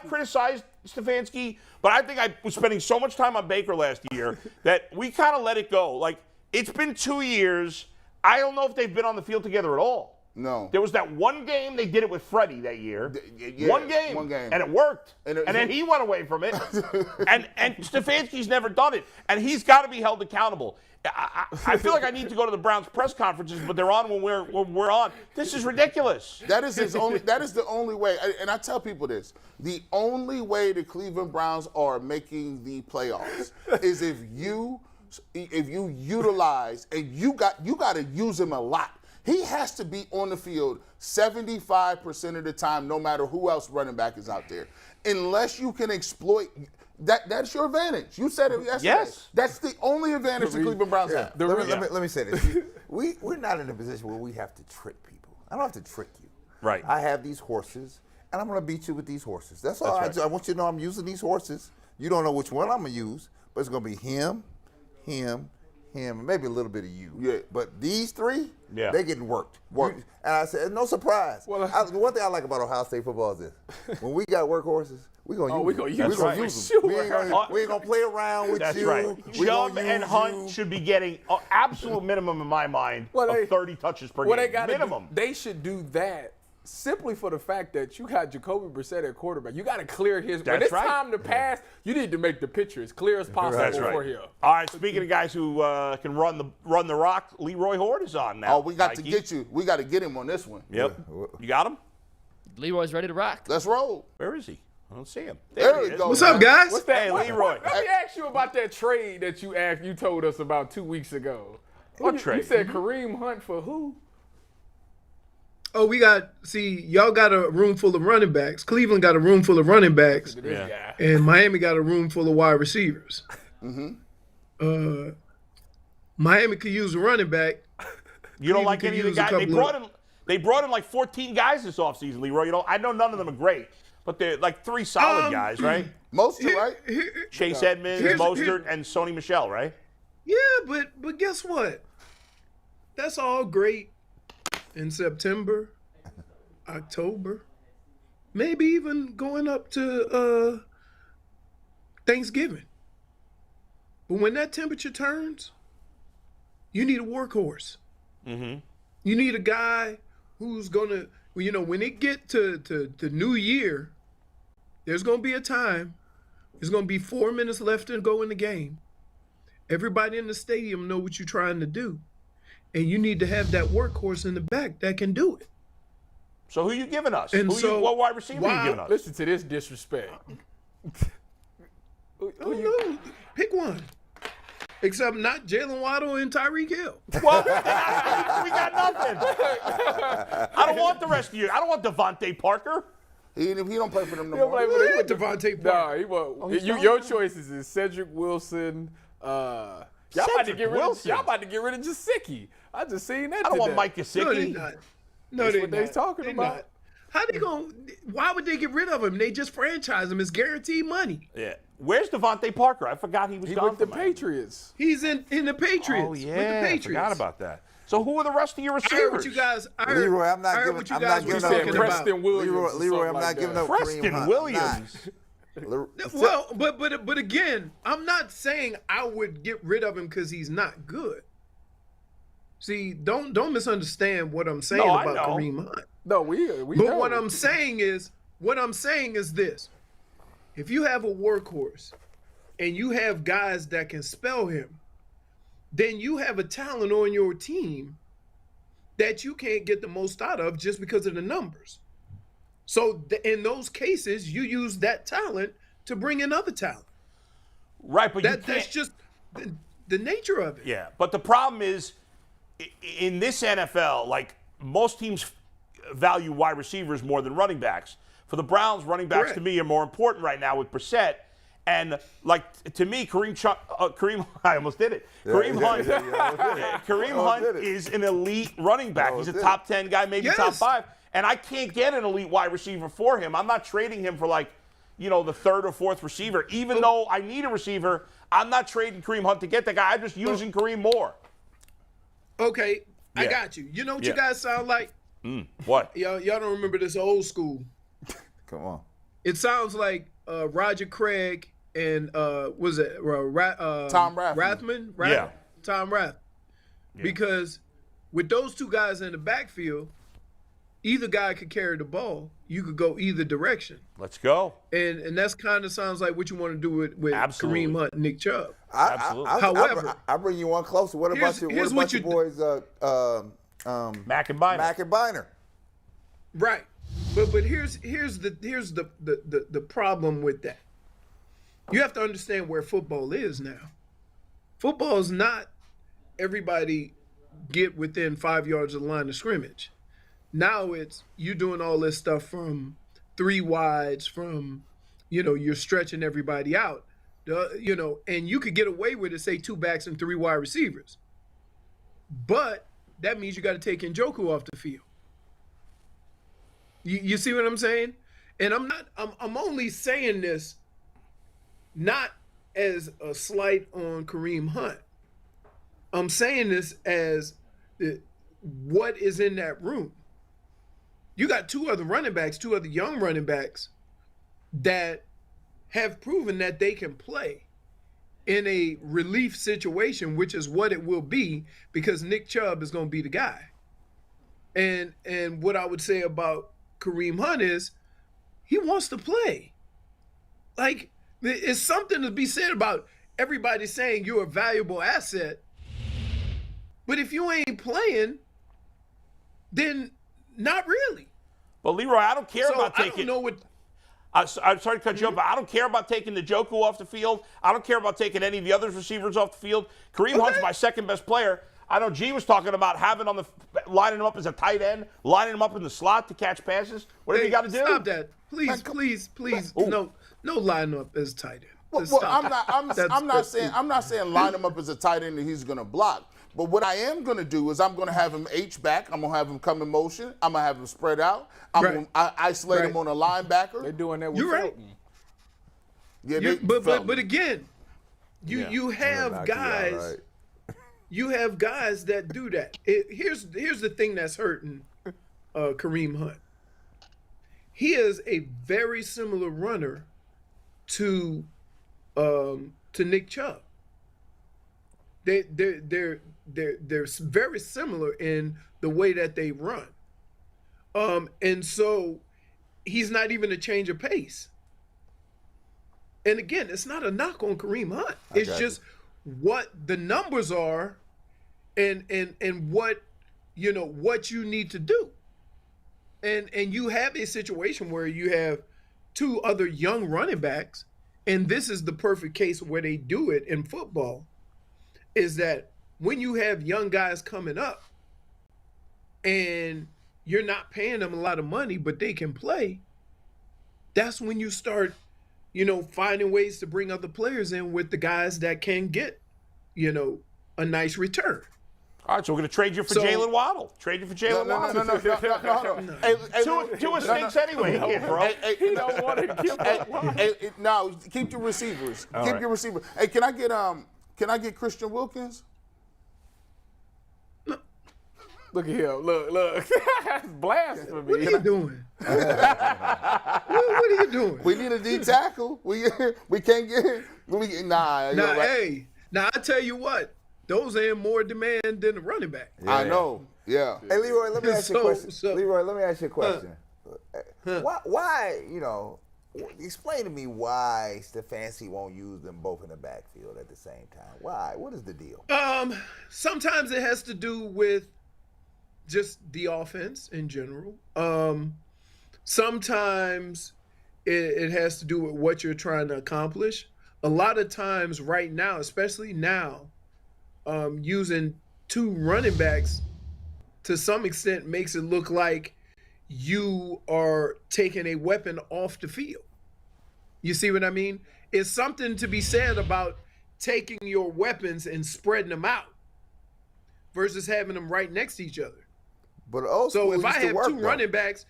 [SPEAKER 2] criticized Stefanski, but I think I was spending so much time on Baker last year that we kind of let it go. It's been 2 years. I don't know if they've been on the field together at all.
[SPEAKER 5] No.
[SPEAKER 2] There was that one game they did it with Freddie that year. One game. And it worked. And then he went away from it. and Stefanski's never done it. And he's got to be held accountable. I feel like I need to go to the Browns press conferences, but they're on when we're on. This is ridiculous.
[SPEAKER 5] That is the only way. And I tell people this. The only way the Cleveland Browns are making the playoffs is if you utilize, and you got to use him a lot. He has to be on the field 75% of the time, no matter who else running back is out there. Unless you can exploit that's your advantage. You said it yesterday.
[SPEAKER 2] Yes.
[SPEAKER 5] That's the only advantage the Cleveland Browns have.
[SPEAKER 3] Let me say this. We're not in a position where we have to trick people. I don't have to trick you.
[SPEAKER 2] Right.
[SPEAKER 3] I have these horses, and I'm going to beat you with these horses. That's all. I want you to know I'm using these horses. You don't know which one I'm going to use, but it's going to be him, and maybe a little bit of you.
[SPEAKER 5] Yeah.
[SPEAKER 3] But these three, they're getting worked. And I said, no surprise. Well, the one thing I like about Ohio State football is this. When we got workhorses, we're going to use them.
[SPEAKER 2] That's
[SPEAKER 3] use them. We ain't going to play around with you.
[SPEAKER 2] That's right. Chubb and Hunt should be getting absolute minimum in my mind of 30 touches per game. Minimum.
[SPEAKER 4] They should do that simply for the fact that you got Jacoby Brissett at quarterback. You got to clear his. When it's time to pass, you need to make the picture as clear as possible for him.
[SPEAKER 2] All right. Speaking of guys who can run the rock, Leroy Hoard is on now.
[SPEAKER 5] Oh, we got to get you. We got to get him on this one.
[SPEAKER 2] Yep. You got him?
[SPEAKER 6] Leroy's ready to rock.
[SPEAKER 5] Let's roll.
[SPEAKER 2] Where is he? I don't see him.
[SPEAKER 5] There he goes.
[SPEAKER 7] What's up, guys?
[SPEAKER 4] What's that?
[SPEAKER 2] Hey, Leroy.
[SPEAKER 4] Let me ask you about that trade that you told us about 2 weeks ago.
[SPEAKER 2] What trade?
[SPEAKER 4] You said Kareem Hunt for who?
[SPEAKER 7] Oh, y'all got a room full of running backs. Cleveland got a room full of running backs.
[SPEAKER 2] Yeah.
[SPEAKER 7] And Miami got a room full of wide receivers. Miami could use a running back.
[SPEAKER 2] You don't like any of the guys? They brought in like 14 guys this offseason, Leroy. I know none of them are great, but they're like 3 solid guys, right?
[SPEAKER 5] Mostert, right?
[SPEAKER 2] Chase Edmonds, Mostert, and Sony Michel, right?
[SPEAKER 7] Yeah, but guess what? That's all great in September, October, maybe even going up to Thanksgiving. But when that temperature turns, you need a workhorse. Mm-hmm. You need a guy who's going to, when it get to New Year, there's going to be a time, there's going to be 4 minutes left to go in the game. Everybody in the stadium know what you're trying to do. And you need to have that workhorse in the back that can do it.
[SPEAKER 2] So who you giving us?
[SPEAKER 7] And
[SPEAKER 2] what wide receiver are you giving us?
[SPEAKER 4] Listen to this disrespect.
[SPEAKER 7] Pick one. Except not Jalen Waddle and Tyreek Hill.
[SPEAKER 2] Well, we got nothing. I don't want the rest of you. I don't want Devontae Parker.
[SPEAKER 5] He don't play for them no
[SPEAKER 4] He'll
[SPEAKER 5] more.
[SPEAKER 4] play for them.
[SPEAKER 7] Devontae Parker.
[SPEAKER 4] Nah, he won't. Your choices is Cedric Wilson. Y'all about to get rid of Gesicki. I just seen that.
[SPEAKER 2] I don't want Mike
[SPEAKER 7] No,
[SPEAKER 2] Gesicki.
[SPEAKER 7] they're not. No,
[SPEAKER 4] That's
[SPEAKER 7] they're
[SPEAKER 4] what
[SPEAKER 7] not.
[SPEAKER 4] they're talking
[SPEAKER 7] They're
[SPEAKER 4] about.
[SPEAKER 7] not. How they going? Why would they get rid of him? They just franchise him. It's guaranteed money.
[SPEAKER 2] Yeah. Where's Devontae Parker? I forgot he was
[SPEAKER 4] He
[SPEAKER 2] gone
[SPEAKER 4] with the
[SPEAKER 2] from Miami.
[SPEAKER 4] Patriots.
[SPEAKER 7] He's in the Patriots.
[SPEAKER 2] Oh yeah,
[SPEAKER 7] with the Patriots.
[SPEAKER 2] I forgot about that. So who are the rest of your
[SPEAKER 7] I
[SPEAKER 2] receivers?
[SPEAKER 7] heard what you guys.
[SPEAKER 3] Leroy, I'm not
[SPEAKER 7] I heard
[SPEAKER 3] giving.
[SPEAKER 7] what you
[SPEAKER 3] I'm
[SPEAKER 7] guys
[SPEAKER 3] not
[SPEAKER 7] were
[SPEAKER 3] giving
[SPEAKER 4] said
[SPEAKER 7] talking
[SPEAKER 3] up.
[SPEAKER 7] about.
[SPEAKER 4] Preston Williams.
[SPEAKER 3] Leroy,
[SPEAKER 4] or something
[SPEAKER 3] I'm
[SPEAKER 4] like
[SPEAKER 3] not giving
[SPEAKER 4] that.
[SPEAKER 3] up
[SPEAKER 2] Preston
[SPEAKER 3] Kareem Hunt.
[SPEAKER 2] Williams.
[SPEAKER 7] Well, but again, I'm not saying I would get rid of him because he's not good. See, don't misunderstand what I'm saying
[SPEAKER 2] No, I
[SPEAKER 7] about
[SPEAKER 2] know.
[SPEAKER 7] Kareem Hunt.
[SPEAKER 4] No, we
[SPEAKER 7] But
[SPEAKER 4] know.
[SPEAKER 7] what I'm saying is this: if you have a workhorse and you have guys that can spell him, then you have a talent on your team that you can't get the most out of just because of the numbers. So in those cases, you use that talent to bring in other talent.
[SPEAKER 2] Right, but
[SPEAKER 7] That's just the nature of it.
[SPEAKER 2] Yeah, but the problem is, in this NFL, like most teams value wide receivers more than running backs. For the Browns, running backs
[SPEAKER 7] Correct.
[SPEAKER 2] to me are more important right now with Brissett. And to me, Kareem, I almost did it. Kareem Hunt is an elite running back. He's a top 10 guy, maybe top 5. And I can't get an elite wide receiver for him. I'm not trading him for the third or fourth receiver. Even though I need a receiver, I'm not trading Kareem Hunt to get the guy. I'm just using Kareem more.
[SPEAKER 7] Okay, I
[SPEAKER 2] Yeah.
[SPEAKER 7] got you. You know what you guys sound like?
[SPEAKER 2] What?
[SPEAKER 7] Y'all don't remember this old school.
[SPEAKER 3] Come on.
[SPEAKER 7] It sounds like Roger Craig and was it
[SPEAKER 5] Tom
[SPEAKER 7] Rathman?
[SPEAKER 2] Yeah.
[SPEAKER 7] Tom Rath.
[SPEAKER 2] Yeah.
[SPEAKER 7] Because with those two guys in the backfield, either guy could carry the ball. You could go either direction.
[SPEAKER 2] Let's go.
[SPEAKER 7] And that's kind of sounds like what you want to do with
[SPEAKER 2] Absolutely.
[SPEAKER 7] Kareem Hunt and Nick Chubb.
[SPEAKER 2] Absolutely.
[SPEAKER 7] However,
[SPEAKER 3] I bring you one closer. What about your boys,
[SPEAKER 2] Mack and Bynum.
[SPEAKER 3] Mack and Bynum?
[SPEAKER 7] Right. But here's the problem with that. You have to understand where football is now. Football is not everybody get within 5 yards of the line of scrimmage. Now it's you doing all this stuff from 3 wides, from you're stretching everybody out. And you could get away with it, say 2 backs and 3 wide receivers. But that means you got to take Njoku off the field. You see what I'm saying? And I'm only saying this not as a slight on Kareem Hunt. I'm saying this as what is in that room. You got 2 other running backs, 2 other young running backs that have proven that they can play in a relief situation, which is what it will be because Nick Chubb is going to be the guy. And what I would say about Kareem Hunt is he wants to play. Like, it's something to be said about everybody saying you're a valuable asset. But if you ain't playing, then not really.
[SPEAKER 2] But Leroy, I don't care about taking.
[SPEAKER 7] I don't know what.
[SPEAKER 2] I'm sorry to cut you off, but I don't care about taking Njoku off the field. I don't care about taking any of the other receivers off the field. Kareem Hunt's my second best player. I know G was talking about lining him up as a tight end, lining him up in the slot to catch passes. Whatever you got to do.
[SPEAKER 7] Stop that, please. No line up as tight end.
[SPEAKER 5] Well, I'm not saying line him up as a tight end that he's going to block. But what I am going to do is I'm going to have him H back. I'm going to have him come in motion. I'm going to have him spread out. I'm going to isolate him on a linebacker.
[SPEAKER 4] They're doing that with
[SPEAKER 7] You're right.
[SPEAKER 4] Felton.
[SPEAKER 5] Yeah,
[SPEAKER 7] but again, you have guys. You have guys that do that. Here's the thing that's hurting Kareem Hunt. He is a very similar runner to Nick Chubb. They're very similar in the way that they run. And so he's not even a change of pace. And again, it's not a knock on Kareem Hunt. It's just what the numbers are and what what you need to do. And you have a situation where you have two other young running backs, and this is the perfect case where they do it in football, is that when you have young guys coming up and you're not paying them a lot of money, but they can play, that's when you start, finding ways to bring other players in with the guys that can get, a nice return.
[SPEAKER 2] All right, so we're going to trade you for Jalen Waddle. Trade you for Jalen Waddle.
[SPEAKER 5] No. Hey,
[SPEAKER 2] two stinks anyway, bro.
[SPEAKER 4] He don't want to give up.
[SPEAKER 5] No, keep your receivers. Keep your receivers. Hey, can I get Christian Wilkins?
[SPEAKER 4] Look at him. Look. That's blasphemy.
[SPEAKER 7] What are you doing? What are you doing?
[SPEAKER 5] We need a D tackle. We can't get.
[SPEAKER 7] Hey, I tell you what. Those are in more demand than the running back.
[SPEAKER 5] Yeah. I know. Yeah.
[SPEAKER 3] Hey, Leroy, let me ask you a question. Leroy, let me ask you a question. Why, explain to me why Stefanski won't use them both in the backfield at the same time. Why? What is the deal?
[SPEAKER 7] Sometimes it has to do with just the offense in general. Sometimes it has to do with what you're trying to accomplish. A lot of times right now, especially now, using two running backs to some extent makes it look like you are taking a weapon off the field. You see what I mean? It's something to be said about taking your weapons and spreading them out versus having them right next to each other.
[SPEAKER 3] But old school
[SPEAKER 7] so if I have
[SPEAKER 3] work,
[SPEAKER 7] two running backs,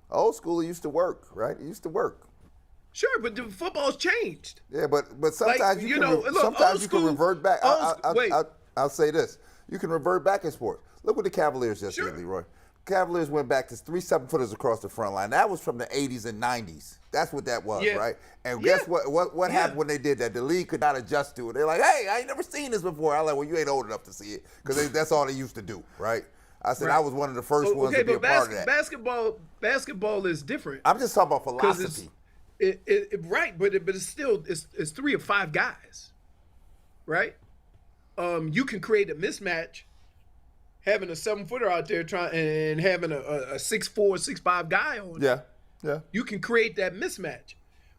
[SPEAKER 3] old school used to work, right? It used to work.
[SPEAKER 7] Sure, but the football's changed.
[SPEAKER 3] Yeah, but sometimes
[SPEAKER 7] like,
[SPEAKER 3] you can revert back. I'll say this: you can revert back in sports. Look what the Cavaliers just did, Leroy. Cavaliers went back to 3 7-footers across the front line. That was from the 80s and 90s. That's what that was, right? And guess what happened when they did that? The league could not adjust to it. They're like, hey, I ain't never seen this before. I'm like, well, you ain't old enough to see it because that's all they used to do, right? I said I was one of the first ones to be a part of that.
[SPEAKER 7] Basketball is different.
[SPEAKER 3] I'm just talking about philosophy.
[SPEAKER 7] Right, but it's still it's 3 or 5 guys, right? You can create a mismatch, having a 7-footer out there and having a 6'4", 6'5" guy on.
[SPEAKER 3] Yeah.
[SPEAKER 7] You can create that mismatch.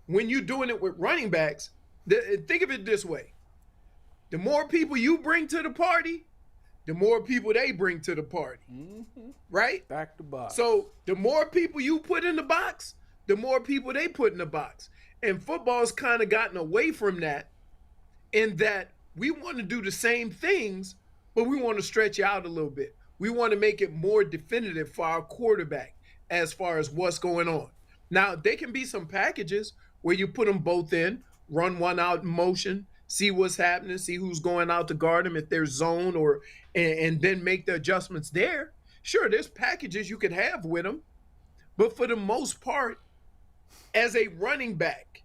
[SPEAKER 7] When you're doing it with running backs, think of it this way: the more people you bring to the party, the more people they bring to the party, right?
[SPEAKER 4] Back to box.
[SPEAKER 7] So the more people you put in the box, the more people they put in the box. And football's kind of gotten away from that, in that we want to do the same things, but we want to stretch out a little bit. We want to make it more definitive for our quarterback as far as what's going on. Now, there can be some packages where you put them both in, run one out in motion, see what's happening, see who's going out to guard them if there's zone, and then make the adjustments there. Sure, there's packages you could have with them, but for the most part, as a running back,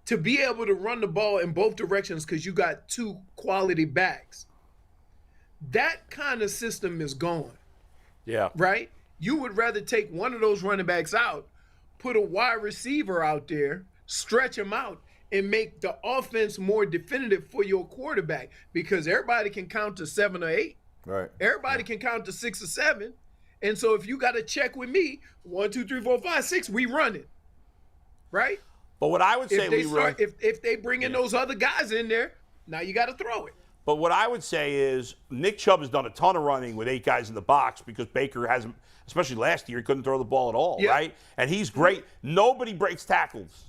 [SPEAKER 7] to be able to run the ball in both directions because you got two quality backs, that kind of system is gone.
[SPEAKER 2] Yeah.
[SPEAKER 7] Right? You would rather take one of those running backs out, put a wide receiver out there, stretch him out, and make the offense more definitive for your quarterback, because everybody can count to 7 or 8.
[SPEAKER 3] Right.
[SPEAKER 7] Everybody can count to 6 or 7. And so if you got to check with me, 1, 2, 3, 4, 5, 6, we run it. Right?
[SPEAKER 2] But what I would say,
[SPEAKER 7] if they bring in those other guys in there, now you got to throw it.
[SPEAKER 2] But what I would say is Nick Chubb has done a ton of running with 8 guys in the box because Baker hasn't, especially last year, he couldn't throw the ball at all, right? And he's great. Nobody breaks tackles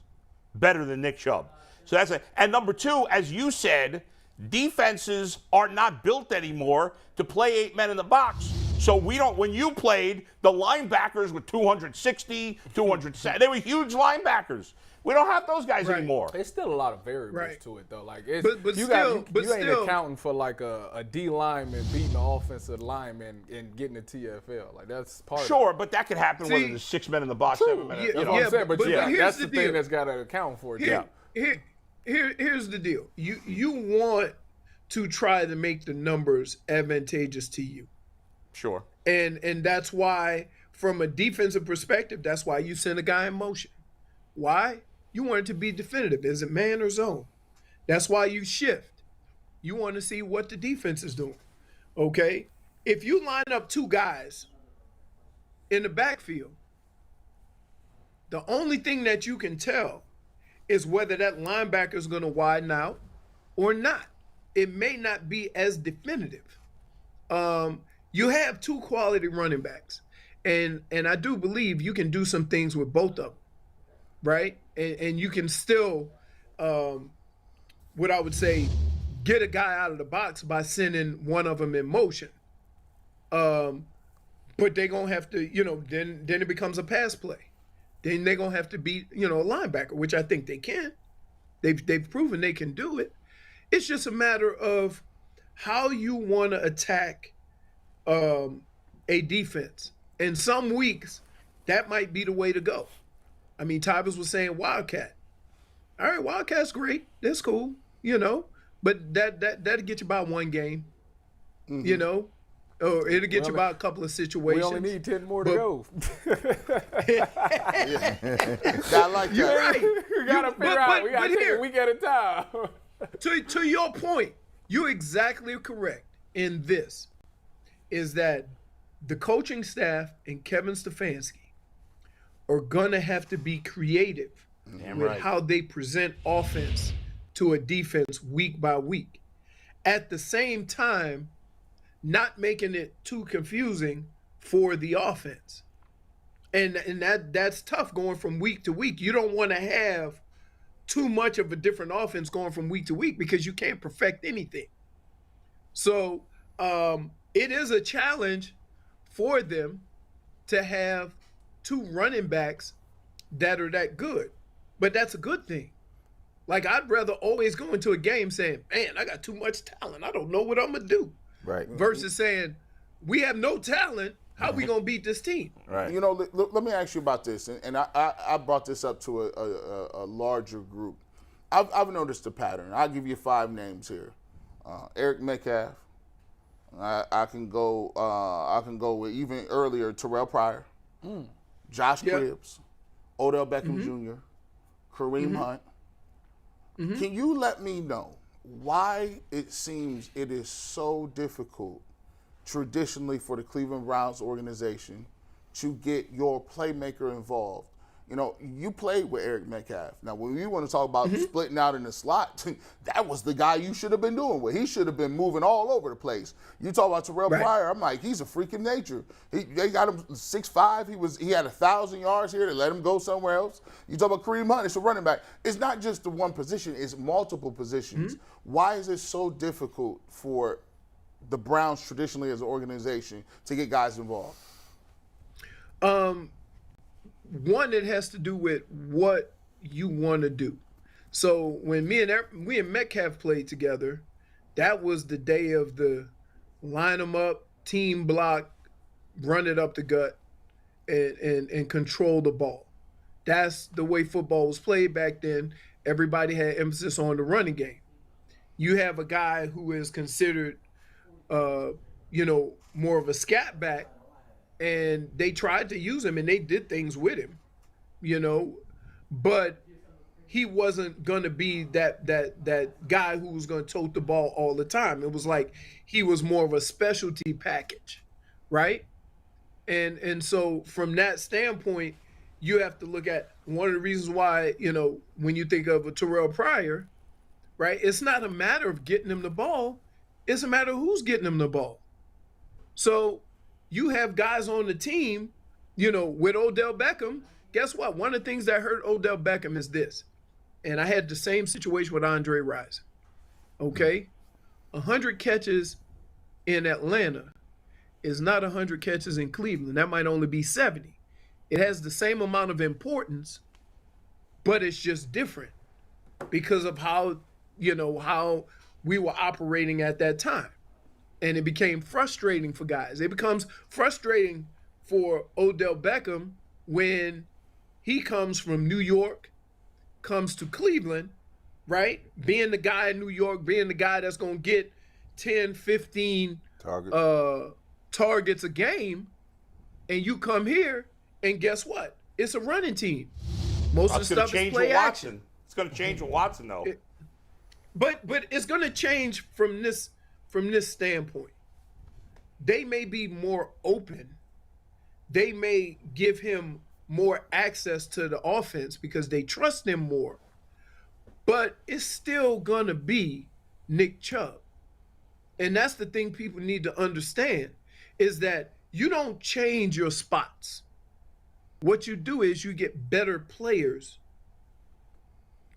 [SPEAKER 2] better than Nick Chubb. So that's it. And number 2, as you said, defenses are not built anymore to play 8 men in the box. So when you played, the linebackers were 260, 270. They were huge linebackers. We don't have those guys anymore.
[SPEAKER 4] There's still a lot of variables to it, though. Like, it's,
[SPEAKER 7] but
[SPEAKER 4] you ain't accounting for like a D lineman beating an offensive lineman and getting the TFL. Like, that's part of it.
[SPEAKER 2] Sure, but that could happen when there's 6 men in the box, 7 men.
[SPEAKER 4] That's what I'm saying. But that's the thing that's got to account for it.
[SPEAKER 7] here's the deal. You want to try to make the numbers advantageous to you.
[SPEAKER 2] Sure.
[SPEAKER 7] And that's why, from a defensive perspective, that's why you send a guy in motion. Why? You want it to be definitive. Is it man or zone? That's why you shift. You want to see what the defense is doing. Okay? If you line up two guys in the backfield, the only thing that you can tell is whether that linebacker is going to widen out or not. It may not be as definitive. You have two quality running backs, and I do believe you can do some things with both of them, right? And you can still, what I would say, get a guy out of the box by sending one of them in motion. But they're going to have to, then it becomes a pass play. Then they're going to have to be, a linebacker, which I think they can. They've proven they can do it. It's just a matter of how you want to attack a defense. And some weeks, that might be the way to go. I mean, Tybus was saying Wildcat. All right, Wildcat's great. That's cool, But that'll get you about one game, Or it'll get you about a couple of situations.
[SPEAKER 4] We only need 10 more to go.
[SPEAKER 5] I like that.
[SPEAKER 7] You're right.
[SPEAKER 4] We got to figure out. We got to take a week at a time.
[SPEAKER 7] To your point, you're exactly correct in this, is that the coaching staff and Kevin Stefanski are going to have to be creative with how they present offense to a defense week by week. At the same time, not making it too confusing for the offense. And that's tough going from week to week. You don't want to have too much of a different offense going from week to week because you can't perfect anything. So it is a challenge for them to have two running backs that are that good. But that's a good thing. Like, I'd rather always go into a game saying, man, I got too much talent. I don't know what I'm going to do.
[SPEAKER 3] Right.
[SPEAKER 7] Versus saying, we have no talent. How we going to beat this team?
[SPEAKER 3] Right.
[SPEAKER 5] Let me ask you about this. And I brought this up to a larger group. I've noticed a pattern. I'll give you 5 names here. Eric Metcalf. I can go with even earlier, Terrell Pryor. Josh Cribbs. Odell Beckham Jr. Kareem Hunt. Can you let me know why it seems it is so difficult traditionally for the Cleveland Browns organization to get your playmaker involved? You played with Eric Metcalf. Now, when you want to talk about splitting out in the slot, that was the guy you should have been doing with. He should have been moving all over the place. You talk about Terrell Pryor, I'm like, he's a freak of nature. They got him 6'5". He had 1,000 yards here. They let him go somewhere else. You talk about Kareem Hunt, it's a running back. It's not just the one position, it's multiple positions. Why is it so difficult for the Browns traditionally as an organization to get guys involved?
[SPEAKER 7] One, it has to do with what you want to do. So when we and Metcalf played together, that was the day of the line them up, team block, run it up the gut, and control the ball. That's the way football was played back then. Everybody had emphasis on the running game. You have a guy who is considered, more of a scat back, and they tried to use him and they did things with him, but he wasn't going to be that guy who was going to tote the ball all the time. It was like he was more of a specialty package, right? And so from that standpoint, you have to look at one of the reasons why, when you think of a Terrell Pryor, right, it's not a matter of getting him the ball. It's a matter of who's getting him the ball. So you have guys on the team, with Odell Beckham. Guess what? One of the things that hurt Odell Beckham is this. And I had the same situation with Andre Rison. Okay? 100 catches in Atlanta is not 100 catches in Cleveland. That might only be 70. It has the same amount of importance, but it's just different because of how we were operating at that time. And it became frustrating for guys. It becomes frustrating for Odell Beckham when he comes from New York, comes to Cleveland, right? Being the guy in New York, being the guy that's going to get 10, 15 targets a game, and you come here, and guess what? It's a running team. Most of the stuff is play action.
[SPEAKER 2] It's going to change with Watson, though.
[SPEAKER 7] But it's going to change from this standpoint. They may be more open. They may give him more access to the offense because they trust him more. But it's still going to be Nick Chubb. And that's the thing people need to understand is that you don't change your spots. What you do is you get better players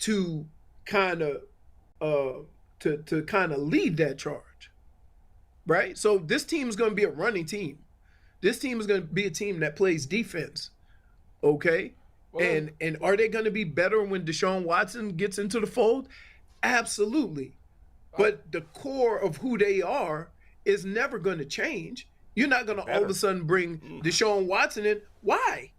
[SPEAKER 7] to kind of lead that charge, right? So this team is going to be a running team. This team is going to be a team that plays defense, okay? Well, and are they going to be better when Deshaun Watson gets into the fold? Absolutely. But the core of who they are is never going to change. You're not going to all of a sudden bring Deshaun Watson in. Why?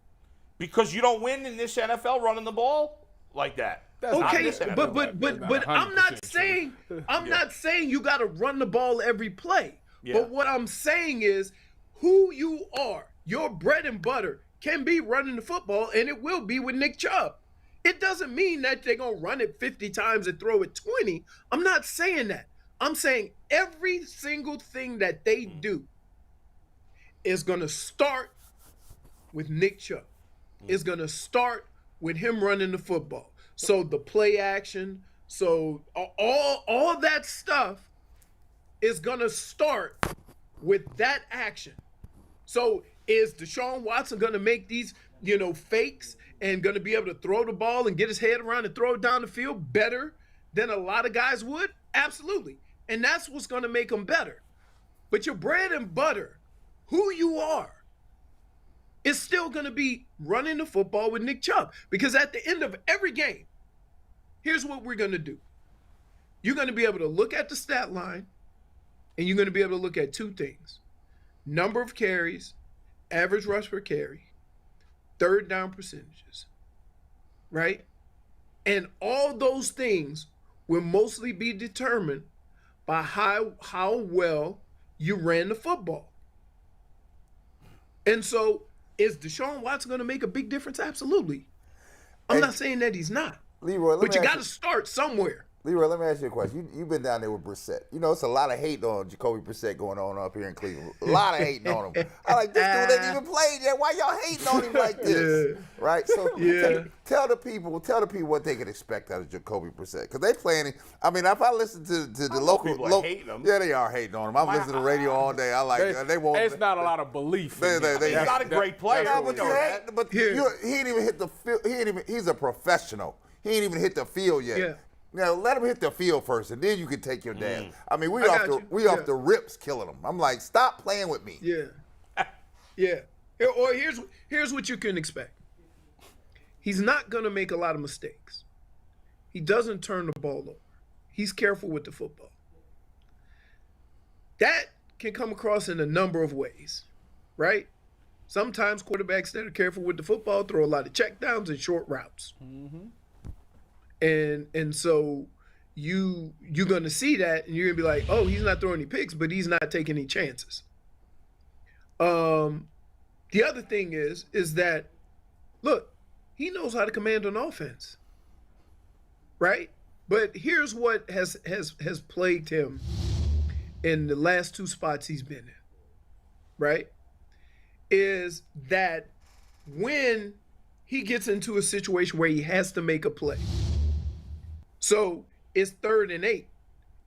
[SPEAKER 2] Because you don't win in this NFL running the ball like that.
[SPEAKER 7] Okay, but I'm not saying you got to run the ball every play. Yeah. But what I'm saying is who you are, your bread and butter can be running the football, and it will be with Nick Chubb. It doesn't mean that they're going to run it 50 times and throw it 20. I'm not saying that. I'm saying every single thing that they do is going to start with Nick Chubb. It's going to start with him running the football. So the play action, so all that stuff is going to start with that action. So is Deshaun Watson going to make these, fakes and going to be able to throw the ball and get his head around and throw it down the field better than a lot of guys would? Absolutely. And that's what's going to make him better. But your bread and butter, who you are, is still going to be running the football with Nick Chubb. Because at the end of every game, here's what we're going to do. You're going to be able to look at the stat line, and you're going to be able to look at two things. Number of carries, average rush per carry, third down percentages, right? And all those things will mostly be determined by how well you ran the football. And so is Deshaun Watson going to make a big difference? Absolutely. I'm not saying that he's not.
[SPEAKER 3] Leroy,
[SPEAKER 7] but you got to start somewhere.
[SPEAKER 3] Leroy, let me ask you a question. You've been down there with Brissett. It's a lot of hate on Jacoby Brissett going on up here in Cleveland. A lot of hating on him. I like, this dude ain't even played yet. Why y'all hating on him like this? Yeah. Right? So tell the people what they can expect out of Jacoby Brissett. Because they playing him. I mean, if I listen to the local people hating him. Yeah, they are hating on him. I'm listening to the radio all day. I like they won't.
[SPEAKER 4] It's not a lot of belief.
[SPEAKER 2] He's not a great player.
[SPEAKER 3] But he ain't even hit the field. He's a professional. He ain't even hit the field yet. Yeah. Now let him hit the field first, and then you can take your dance. I mean, we off the rips killing him. I'm like, stop playing with me.
[SPEAKER 7] Yeah, yeah. Or here's what you can expect. He's not gonna make a lot of mistakes. He doesn't turn the ball over. He's careful with the football. That can come across in a number of ways, right? Sometimes quarterbacks that are careful with the football throw a lot of checkdowns and short routes. Mm-hmm. And so you're going to see that, and you're going to be like, oh, he's not throwing any picks, but he's not taking any chances. The other thing is that, look, he knows how to command an offense, right? But here's what has plagued him in the last two spots he's been in, right? Is that when he gets into a situation where he has to make a play. So it's 3rd and 8,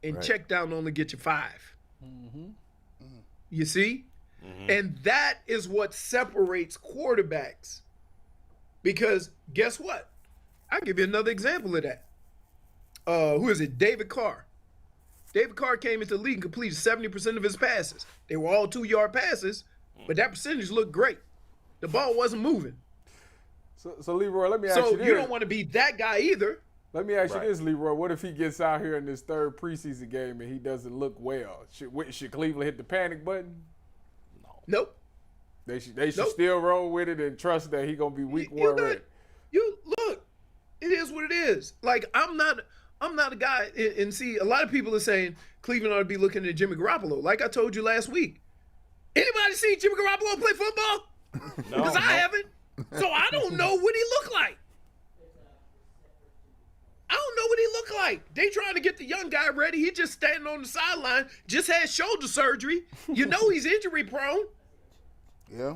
[SPEAKER 7] and check down only get you 5. Mm-hmm. Mm-hmm. You see? Mm-hmm. And that is what separates quarterbacks. Because guess what? I'll give you another example of that. Who is it? David Carr. David Carr came into the league and completed 70% of his passes. They were all 2-yard passes, but that percentage looked great. The ball wasn't moving.
[SPEAKER 4] So Leroy, let me ask you this.
[SPEAKER 7] So you don't want to be that guy either.
[SPEAKER 4] Let me ask you this, Leroy. What if he gets out here in this 3rd preseason game and he doesn't look well? Should Cleveland hit the panic button?
[SPEAKER 7] Nope.
[SPEAKER 4] They should still roll with it and trust that he's gonna be week 1 ready.
[SPEAKER 7] You look, it is what it is. Like I'm I'm not a guy, and see, a lot of people are saying Cleveland ought to be looking at Jimmy Garoppolo. Like I told you last week, anybody seen Jimmy Garoppolo play football? Because I haven't. So I don't know what he looked like. I don't know what he looked like. They trying to get the young guy ready. He just standing on the sideline, just had shoulder surgery. You know he's injury prone.
[SPEAKER 5] Yeah.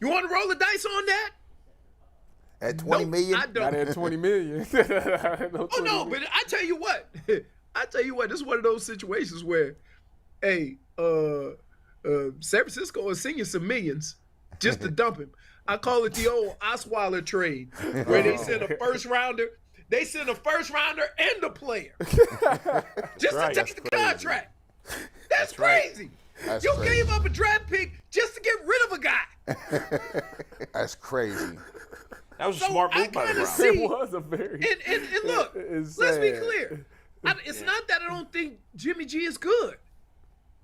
[SPEAKER 7] You want to roll the dice on that?
[SPEAKER 3] At 20 million?
[SPEAKER 7] I don't.
[SPEAKER 4] Not at 20 million.
[SPEAKER 7] No, but I tell you what. This is one of those situations where, hey, San Francisco is sending some millions just to dump him. I call it the old Osweiler trade, where they send a first rounder. They send a first rounder and a player just to take the contract. That's crazy.
[SPEAKER 5] That's
[SPEAKER 7] you
[SPEAKER 5] crazy.
[SPEAKER 7] gave up a draft pick just to get rid of a guy.
[SPEAKER 5] That's crazy.
[SPEAKER 2] That was a smart move by the Browns.
[SPEAKER 4] It was a very.
[SPEAKER 7] And look, let's be clear. It's not that I don't think Jimmy G is good.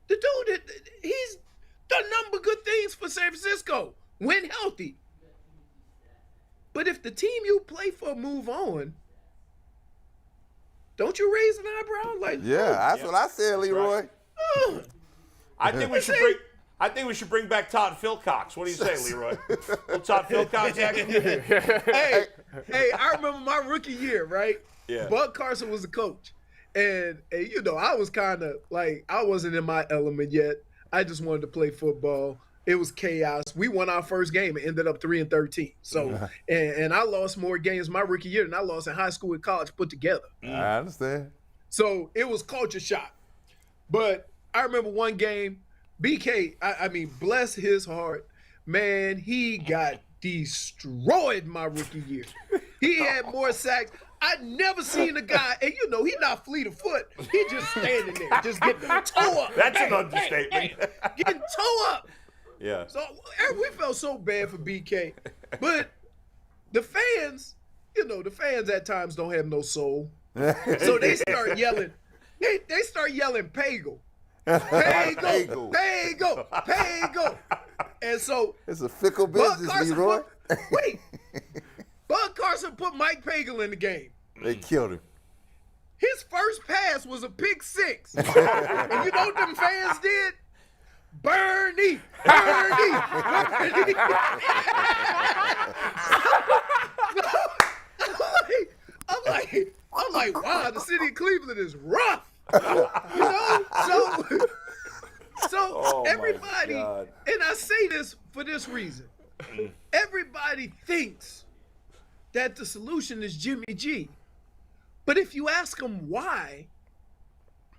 [SPEAKER 7] The dude, he's done nothing but good things for San Francisco when healthy. But if the team you play for move on, don't you raise an eyebrow? Like,
[SPEAKER 3] Yeah, that's what I said, Leroy.
[SPEAKER 7] oh,
[SPEAKER 2] I think we should bring back Todd Philcox. What do you say, Leroy? Little Todd Philcox action?
[SPEAKER 7] hey, I remember my rookie year, right?
[SPEAKER 2] Yeah.
[SPEAKER 7] Bud Carson was the coach. And you know, I was kind of like, I wasn't in my element yet. I just wanted to play football. It was chaos. We won our first game and ended up 3-13. So, and I lost more games my rookie year than I lost in high school and college put together.
[SPEAKER 3] I understand.
[SPEAKER 7] So it was culture shock. But I remember one game, BK, I mean, bless his heart, man, he got destroyed my rookie year. He had more sacks. I'd never seen a guy, and you know, he's not fleet of foot. He just standing there, just getting toe up.
[SPEAKER 2] That's an understatement.
[SPEAKER 7] Getting toe up.
[SPEAKER 2] Yeah.
[SPEAKER 7] So we felt so bad for BK. But the fans, you know, the fans at times don't have no soul. So they start yelling. They start yelling Pagel. Pagel. Pagel. Pagel. And so
[SPEAKER 3] It's a fickle business, Leroy.
[SPEAKER 7] Bud Carson put Mike Pagel in the game.
[SPEAKER 3] They killed him.
[SPEAKER 7] His first pass was a pick six. And you know what them fans did? Bernie! Bernie! Bernie! I'm like, wow, the city of Cleveland is rough. You know? So everybody, and I say this for this reason. Everybody thinks that the solution is Jimmy G. But if you ask them why,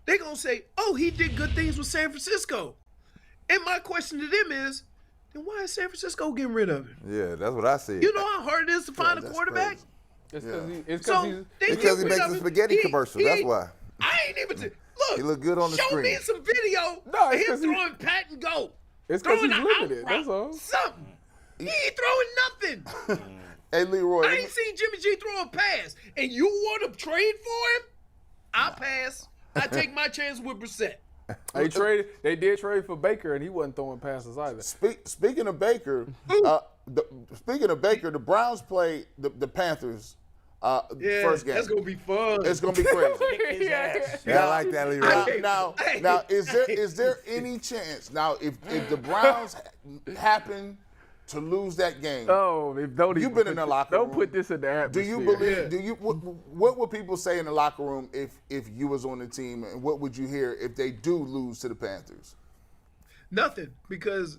[SPEAKER 7] they're going to say, oh, he did good things with San Francisco. And my question to them is, then why is San Francisco getting rid of him?
[SPEAKER 3] Yeah, that's what I said.
[SPEAKER 7] You know how hard it is to find a quarterback?
[SPEAKER 4] It's
[SPEAKER 3] because he makes a spaghetti commercial. That's why.
[SPEAKER 7] I ain't even look.
[SPEAKER 3] He look good on the
[SPEAKER 7] show
[SPEAKER 3] screen.
[SPEAKER 7] Me some video
[SPEAKER 4] No,
[SPEAKER 7] of
[SPEAKER 4] it's
[SPEAKER 7] him
[SPEAKER 4] 'cause he-
[SPEAKER 7] throwing pat and go.
[SPEAKER 4] It's because
[SPEAKER 7] Throwing
[SPEAKER 4] he's
[SPEAKER 7] an
[SPEAKER 4] limited.
[SPEAKER 7] out
[SPEAKER 4] That's
[SPEAKER 7] route,
[SPEAKER 4] all.
[SPEAKER 7] something. He ain't throwing nothing.
[SPEAKER 5] Hey, Leroy.
[SPEAKER 7] I ain't seen Jimmy G throw a pass. And you want to trade for him? I'll pass. I take my chance with Brissett.
[SPEAKER 4] They did trade for Baker, and he wasn't throwing passes either.
[SPEAKER 5] Speaking of Baker, the Browns played the Panthers
[SPEAKER 7] Yeah,
[SPEAKER 5] first game.
[SPEAKER 7] that's gonna be fun.
[SPEAKER 5] It's gonna be crazy.
[SPEAKER 2] Yeah.
[SPEAKER 3] Yeah, I like that, Leroy.
[SPEAKER 5] Now, is there any chance now if the Browns happen to lose that game?
[SPEAKER 4] Oh,
[SPEAKER 5] You've been in the locker room.
[SPEAKER 4] Don't put this in the
[SPEAKER 5] Do
[SPEAKER 4] atmosphere.
[SPEAKER 5] you believe? Do you? What would people say in the locker room if you was on the team, and what would you hear if they do lose to the Panthers?
[SPEAKER 7] Nothing, because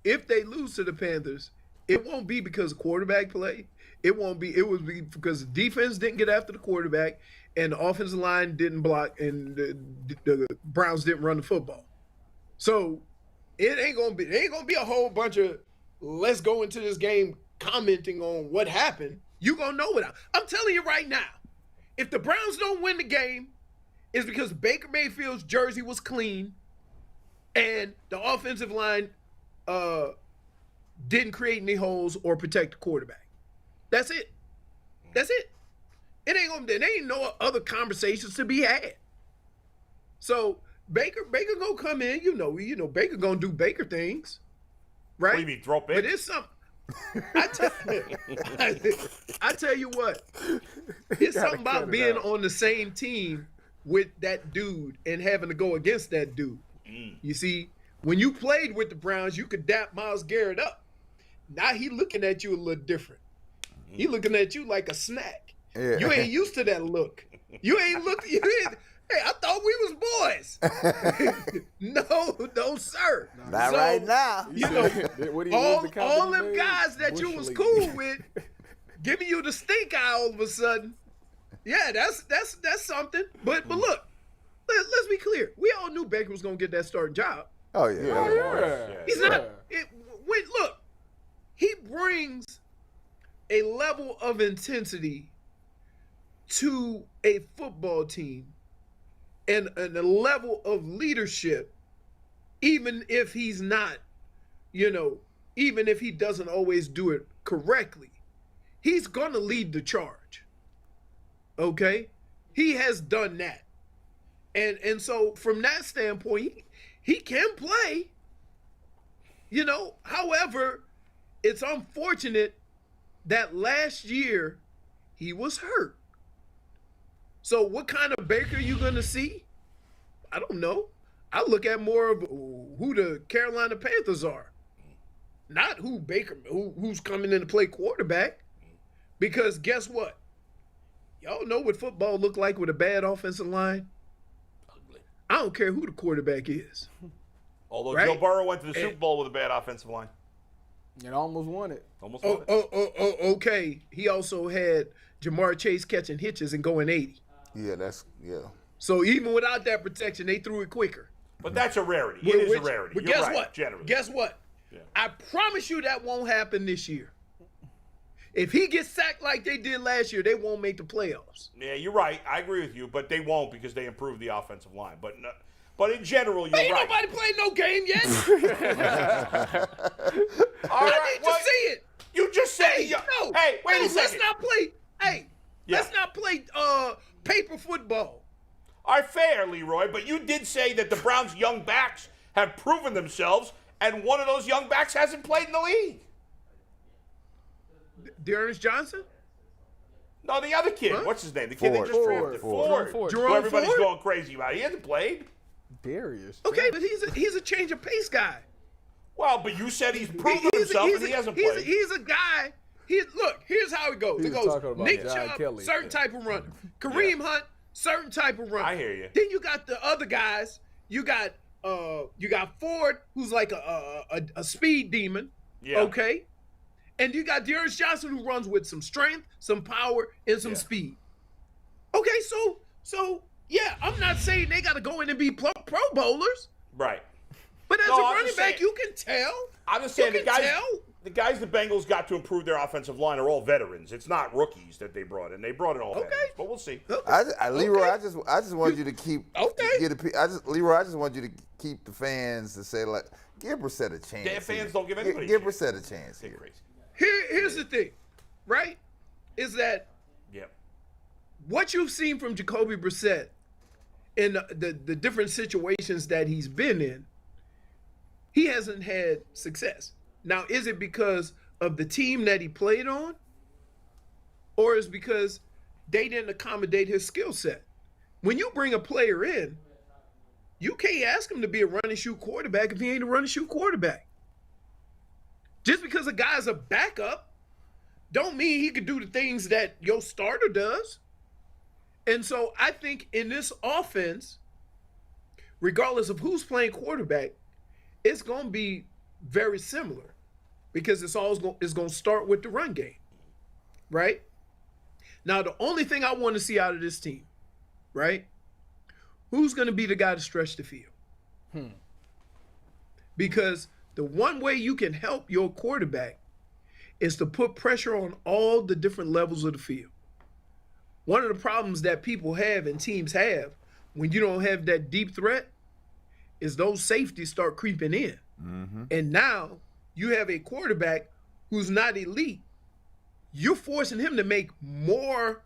[SPEAKER 7] if they lose to the Panthers, it won't be because of quarterback play. It won't be. It would be because the defense didn't get after the quarterback, and the offensive line didn't block, and the Browns didn't run the football. So it ain't gonna be a whole bunch of let's go into this game commenting on what happened. You gonna know it. I'm telling you right now, if the Browns don't win the game, it's because Baker Mayfield's jersey was clean, and the offensive line didn't create any holes or protect the quarterback. That's it. That's it. There ain't no other conversations to be had. So Baker gonna come in. You know, Baker gonna do Baker things, right?
[SPEAKER 2] What do you mean, throw picks?
[SPEAKER 7] But it's something. I tell you what, it's something about being on the same team with that dude and having to go against that dude. You see, when you played with the Browns, you could dap Myles Garrett up. Now he looking at you a little different. He looking at you like a snack. Yeah. You ain't used to that look. You ain't looked. Hey, I thought we was boys. No, sir.
[SPEAKER 3] Not right now.
[SPEAKER 7] You know, all them guys that you was cool with, giving you the stink eye all of a sudden. Yeah, that's something. But look, let's be clear. We all knew Baker was gonna get that starting job.
[SPEAKER 3] Oh yeah.
[SPEAKER 7] He's not. Look, he brings a level of intensity to a football team. And a level of leadership, even if he's not, even if he doesn't always do it correctly, he's going to lead the charge. Okay? He has done that. And so from that standpoint, he can play. However, it's unfortunate that last year he was hurt. So what kind of Baker are you going to see? I don't know. I look at more of who the Carolina Panthers are, not who Baker, who's coming in to play quarterback. Because guess what? Y'all know what football look like with a bad offensive line? Ugly. I don't care who the quarterback is.
[SPEAKER 2] Although Joe Burrow went to the Super Bowl with a bad offensive line.
[SPEAKER 4] And almost won it.
[SPEAKER 7] Okay. He also had Jamar Chase catching hitches and going 80.
[SPEAKER 5] Yeah.
[SPEAKER 7] So even without that protection, they threw it quicker.
[SPEAKER 2] But that's a rarity. It is a rarity.
[SPEAKER 7] But guess what? Generally. Guess what? Yeah. I promise you that won't happen this year. If he gets sacked like they did last year, they won't make the playoffs.
[SPEAKER 2] Yeah, you're right. I agree with you, but they won't because they improved the offensive line. But in general, you're right.
[SPEAKER 7] Ain't nobody played no game yet.
[SPEAKER 2] All right,
[SPEAKER 7] I need to see it.
[SPEAKER 2] You just said
[SPEAKER 7] wait a second. Let's not play. Let's not play paper football.
[SPEAKER 2] All right, fair, Leroy, but you did say that the Browns' young backs have proven themselves, and one of those young backs hasn't played in the league.
[SPEAKER 7] D'Ernest Johnson?
[SPEAKER 2] No, the other kid. Huh? What's his name? The kid they just drafted. Ford.
[SPEAKER 7] Jerome
[SPEAKER 2] everybody's
[SPEAKER 7] Ford?
[SPEAKER 2] going crazy about. He hasn't played.
[SPEAKER 4] Darius.
[SPEAKER 7] Okay, but he's a change of pace guy.
[SPEAKER 2] Well, but you said he's proven himself and he hasn't played.
[SPEAKER 7] He's a guy. Look, here's how it goes. It goes Nick Chubb, certain type of runner. Kareem Hunt, certain type of runner.
[SPEAKER 2] I hear you.
[SPEAKER 7] Then you got the other guys. You got Ford, who's like a speed demon. Yeah. Okay. And you got D'Ernest Johnson, who runs with some strength, some power, and some speed. Okay, so yeah, I'm not saying they got to go in and be pro bowlers.
[SPEAKER 2] Right.
[SPEAKER 7] But as a running back, you can tell.
[SPEAKER 2] I'm just saying the guys the Bengals got to improve their offensive line are all veterans. It's not rookies that they brought in. They brought in all veterans, but we'll see.
[SPEAKER 3] Leroy, I just want you to keep Leroy, I just want you to keep the fans to say, like, give Brissett a chance.
[SPEAKER 2] Yeah, fans don't give anybody
[SPEAKER 3] give Brissett a chance.
[SPEAKER 7] Here's the thing, right? Is that what you've seen from Jacoby Brissett in the different situations that he's been in, he hasn't had success. Now, is it because of the team that he played on? Or is it because they didn't accommodate his skill set? When you bring a player in, you can't ask him to be a run and shoot quarterback if he ain't a run and shoot quarterback. Just because a guy's a backup don't mean he could do the things that your starter does. And so I think in this offense, regardless of who's playing quarterback, it's going to be very similar because it's going to start with the run game, right? Now, the only thing I want to see out of this team, right, who's going to be the guy to stretch the field? Because the one way you can help your quarterback is to put pressure on all the different levels of the field. One of the problems that people have and teams have when you don't have that deep threat is those safeties start creeping in. Mm-hmm. And now you have a quarterback who's not elite. You're forcing him to make more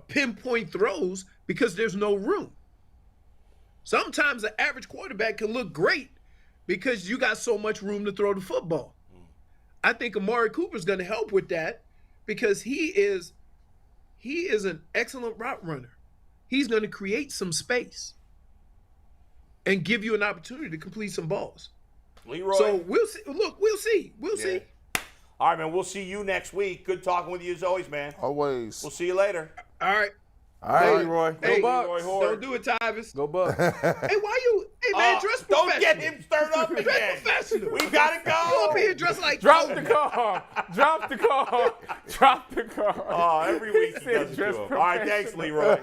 [SPEAKER 7] pinpoint throws because there's no room. Sometimes an average quarterback can look great because you got so much room to throw the football. I think Amari Cooper is going to help with that because he is an excellent route runner. He's going to create some space and give you an opportunity to complete some balls.
[SPEAKER 2] Leroy.
[SPEAKER 7] So we'll see. Look, we'll see. We'll see.
[SPEAKER 2] All right, man. We'll see you next week. Good talking with you as always, man.
[SPEAKER 5] Always.
[SPEAKER 2] We'll see you later.
[SPEAKER 7] All right.
[SPEAKER 3] All right, Leroy.
[SPEAKER 7] Hey,
[SPEAKER 2] Leroy Hoard.
[SPEAKER 7] don't do it, Tyvis.
[SPEAKER 4] Go Bucks.
[SPEAKER 7] Hey, why you? Hey, man, dress professional.
[SPEAKER 2] Don't get him stirred up again.
[SPEAKER 7] Dress professional.
[SPEAKER 2] We gotta go.
[SPEAKER 7] You up here dressed like
[SPEAKER 4] Drop the car. Drop the car. Drop the car.
[SPEAKER 2] Oh, every week he does it to him. All right, thanks, Leroy.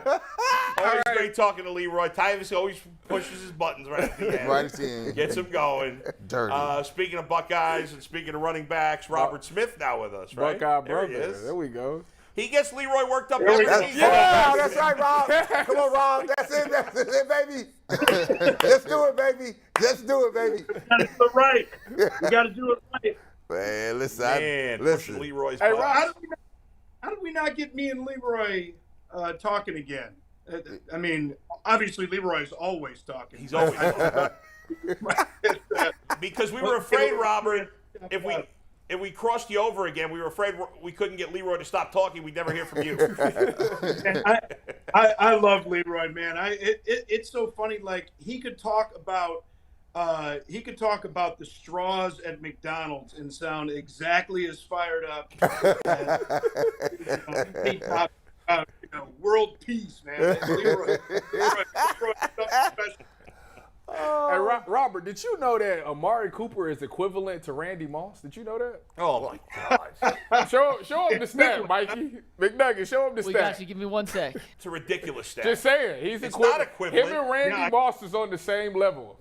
[SPEAKER 2] Always great talking to Leroy. Tyvis always pushes his buttons right at the end.
[SPEAKER 5] Right at the end.
[SPEAKER 2] Gets him going.
[SPEAKER 5] Dirty.
[SPEAKER 2] Speaking of Buckeyes and speaking of running backs, Robert Smith now with us, right?
[SPEAKER 4] Buckeye
[SPEAKER 2] There
[SPEAKER 4] brother.
[SPEAKER 2] he is.
[SPEAKER 4] There we go.
[SPEAKER 2] He gets Leroy worked up every season.
[SPEAKER 3] Yeah, that's right, Rob. Come on, Rob. That's it, baby. Let's do it, baby. Let's do it, baby.
[SPEAKER 8] Gotta do it right. You got to do it right.
[SPEAKER 3] Man, listen.
[SPEAKER 2] Man,
[SPEAKER 3] listen.
[SPEAKER 2] pushing Leroy's
[SPEAKER 4] Hey,
[SPEAKER 2] buttons.
[SPEAKER 8] How did we not get me and Leroy talking again? I mean, obviously Leroy's always talking.
[SPEAKER 2] He's always because we were afraid, Robert, if we crossed you over again, we were afraid we couldn't get Leroy to stop talking. We'd never hear from you.
[SPEAKER 8] I love Leroy, man. It's so funny. Like he could talk about the straws at McDonald's and sound exactly as fired up. He talked about, world peace, man. Leroy, special.
[SPEAKER 4] Hey, Robert, did you know that Amari Cooper is equivalent to Randy Moss? Did you know that?
[SPEAKER 2] Oh, my God.
[SPEAKER 4] Show him the stat, Mikey. McNugget, show him the
[SPEAKER 6] We
[SPEAKER 4] stat.
[SPEAKER 6] got you. Give me 1 sec.
[SPEAKER 2] It's a ridiculous stat.
[SPEAKER 4] Just saying. He's
[SPEAKER 2] It's
[SPEAKER 4] equivalent.
[SPEAKER 2] not equivalent.
[SPEAKER 4] Him and Randy Moss is on the same level.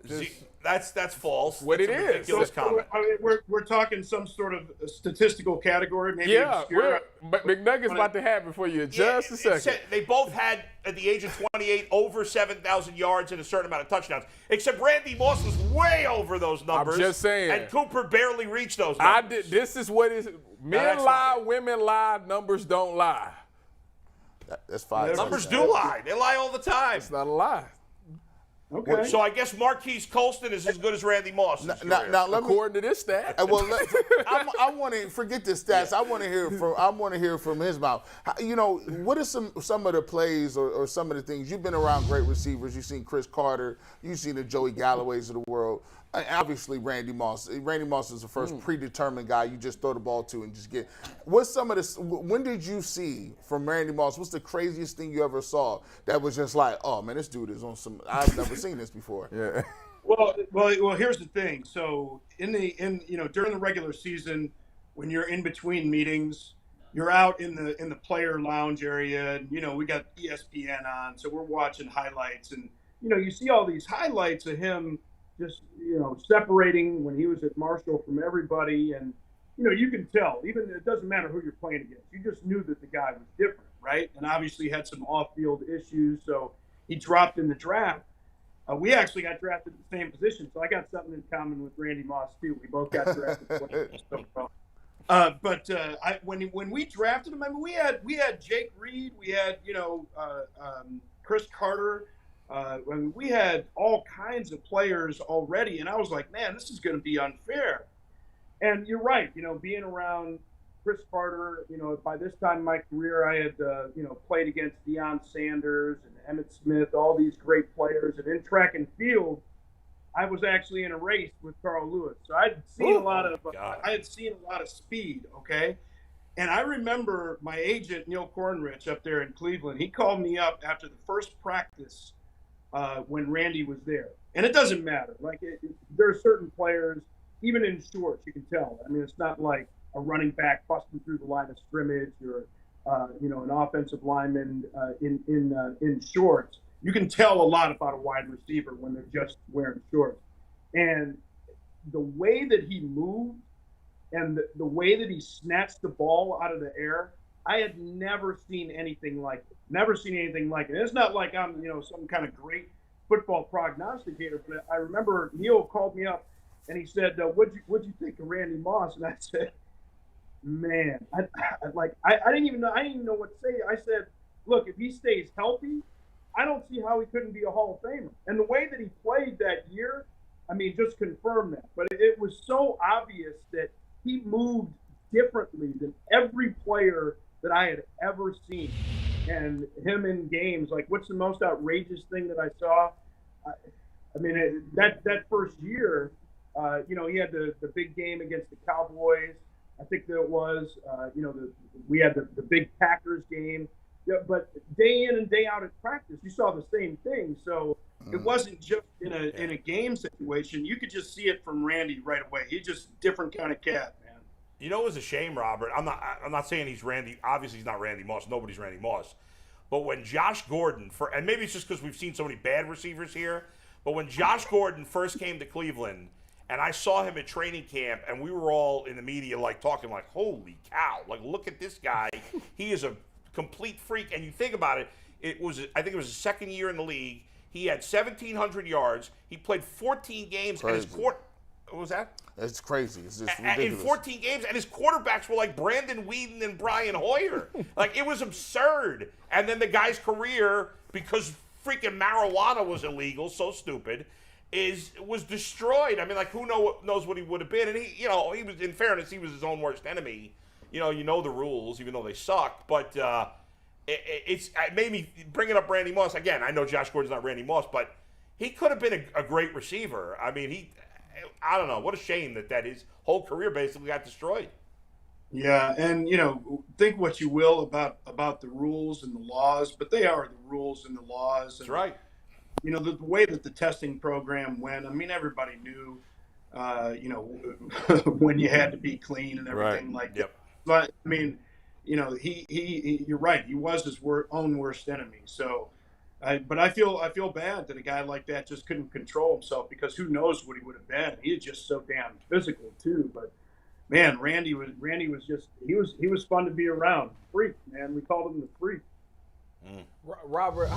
[SPEAKER 2] That's false.
[SPEAKER 4] What
[SPEAKER 2] That's
[SPEAKER 4] it
[SPEAKER 2] a
[SPEAKER 4] is.
[SPEAKER 2] ridiculous comment.
[SPEAKER 8] I mean, we're talking some sort of statistical category, maybe obscure.
[SPEAKER 4] But McNugget's about to have it for you in just a second.
[SPEAKER 2] They both had, at the age of 28, over 7,000 yards and a certain amount of touchdowns. Except Randy Moss was way over those numbers.
[SPEAKER 4] I'm just saying.
[SPEAKER 2] And Cooper barely reached those numbers.
[SPEAKER 4] This is what is. Men
[SPEAKER 2] that's
[SPEAKER 4] lie,
[SPEAKER 2] not it.
[SPEAKER 4] women lie, numbers don't lie.
[SPEAKER 5] That's fine.
[SPEAKER 2] Numbers do lie. They lie all the time.
[SPEAKER 4] It's not a lie.
[SPEAKER 8] Okay.
[SPEAKER 2] So I guess Marquise Colston is as good as Randy Moss.
[SPEAKER 5] Now let me.
[SPEAKER 4] According to this stat.
[SPEAKER 5] Well, I want to forget the stats. I want to hear from his mouth. What are some of the plays or some of the things you've been around? Great receivers. You've seen Chris Carter. You've seen the Joey Galloways of the world. Obviously, Randy Moss. Randy Moss is the first predetermined guy you just throw the ball to and just get. What's some of this? When did you see from Randy Moss? What's the craziest thing you ever saw that was just like, oh man, this dude is on some. I've never seen this before.
[SPEAKER 3] Yeah.
[SPEAKER 8] Well. Here's the thing. So during the regular season, when you're in between meetings, you're out in the player lounge area, and we got ESPN on, so we're watching highlights, and you see all these highlights of him just separating when he was at Marshall from everybody, and you can tell. Even it doesn't matter who you're playing against. You just knew that the guy was different, right? And obviously had some off-field issues, so he dropped in the draft. We actually got drafted at the same position, so I got something in common with Randy Moss too. We both got drafted. When we drafted him, I mean, we had Jake Reed, we had Chris Carter. We had all kinds of players already, and I was like, man, this is going to be unfair. And you're right, being around Chris Carter, by this time in my career, I had, played against Deion Sanders and Emmitt Smith, all these great players. And in track and field, I was actually in a race with Carl Lewis. So I had seen a lot of speed, okay? And I remember my agent, Neil Cornrich, up there in Cleveland, he called me up after the first practice when Randy was there. And it doesn't matter. There are certain players, even in shorts, you can tell. I mean, it's not like a running back busting through the line of scrimmage or, an offensive lineman in shorts. You can tell a lot about a wide receiver when they're just wearing shorts. And the way that he moved and the way that he snatched the ball out of the air, I had never seen anything like it. Never seen anything like it. It's not like I'm, some kind of great football prognosticator, but I remember Neil called me up and he said, what'd you think of Randy Moss? And I said, man, I didn't even know what to say. I said, look, if he stays healthy, I don't see how he couldn't be a Hall of Famer. And the way that he played that year, I mean, just confirmed that. But it was so obvious that he moved differently than every player that I had ever seen. And him in games, like, what's the most outrageous thing that I saw? I mean, that first year, he had the big game against the Cowboys. I think that it was, we had the big Packers game. Yeah, but day in and day out at practice, you saw the same thing. So it wasn't just in a game situation. You could just see it from Randy right away. He's just a different kind of cat, man.
[SPEAKER 2] You know, it was a shame, Robert. I'm not saying he's Randy. Obviously, he's not Randy Moss. Nobody's Randy Moss. But when Josh Gordon, and maybe it's just because we've seen so many bad receivers here, but when Josh Gordon first came to Cleveland, and I saw him at training camp, and we were all in the media talking holy cow, look at this guy. He is a complete freak. And you think about it, I think it was his second year in the league. He had 1,700 yards. He played 14 games,
[SPEAKER 5] crazy.
[SPEAKER 2] And his what was that?
[SPEAKER 5] It's crazy. It's just ridiculous.
[SPEAKER 2] In 14 games, and his quarterbacks were like Brandon Whedon and Brian Hoyer. It was absurd. And then the guy's career, because freaking marijuana was illegal, so stupid, was destroyed. I mean, who knows what he would have been? And he was, in fairness, he was his own worst enemy. You know the rules, even though they suck. But it made me bringing up Randy Moss again. I know Josh Gordon's not Randy Moss, but he could have been a great receiver. I mean, I don't know. What a shame that his whole career basically got destroyed.
[SPEAKER 8] Yeah, and think what you will about the rules and the laws, but they are the rules and the laws. And,
[SPEAKER 2] that's right.
[SPEAKER 8] The way that the testing program went, I mean, everybody knew, when you had to be clean and everything like that. But I mean, he you're right. He was his own worst enemy. So, but I feel bad that a guy like that just couldn't control himself, because who knows what he would have been. He is just so damn physical too. But man, Randy was just he was fun to be around. Freak, man. We called him the Freak.
[SPEAKER 4] Robert,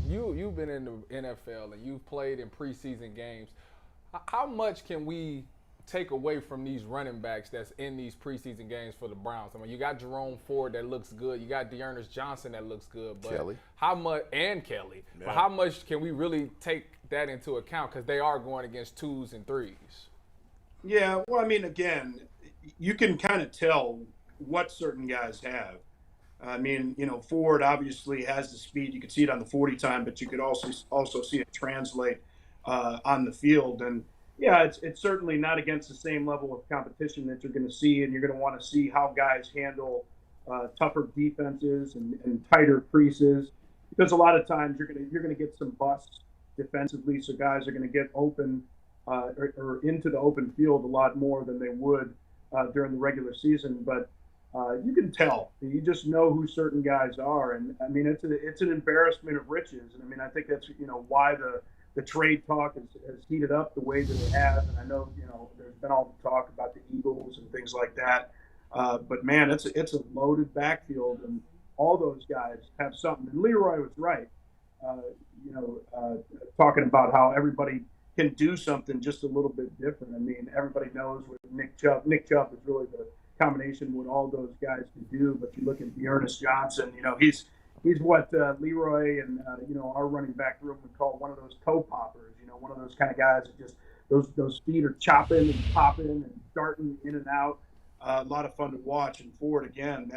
[SPEAKER 4] you've been in the NFL and you've played in preseason games. How much can we take away from these running backs that's in these preseason games for the Browns? I mean, you got Jerome Ford that looks good. You got Dearness Johnson that looks good. But
[SPEAKER 5] Kelly.
[SPEAKER 4] How much? And Kelly. Yeah. But how much can we really take that into account? Because they are going against 2s and 3s.
[SPEAKER 8] Yeah, well, I mean, again, you can kind of tell what certain guys have. I mean, Ford obviously has the speed. You could see it on the 40 time, but you could also see it translate on the field. And yeah, it's certainly not against the same level of competition that you're going to see, and you're going to want to see how guys handle tougher defenses and tighter creases, because a lot of times you're going to get some busts defensively, so guys are going to get open or into the open field a lot more than they would during the regular season. But you can tell. You just know who certain guys are, and I mean it's an embarrassment of riches, and I mean I think that's why the trade talk has heated up the way that it has. And I know, there's been all the talk about the Eagles and things like that. But man, it's a loaded backfield, and all those guys have something. And Leroy was right, talking about how everybody can do something just a little bit different. I mean, everybody knows what Nick Chubb is really the combination what all those guys can do. But you look at Dearness Johnson, he's what Leroy and our running back room would call one of those toe poppers. One of those kind of guys that just those feet are chopping and popping and darting in and out. A lot of fun to watch. And Ford again,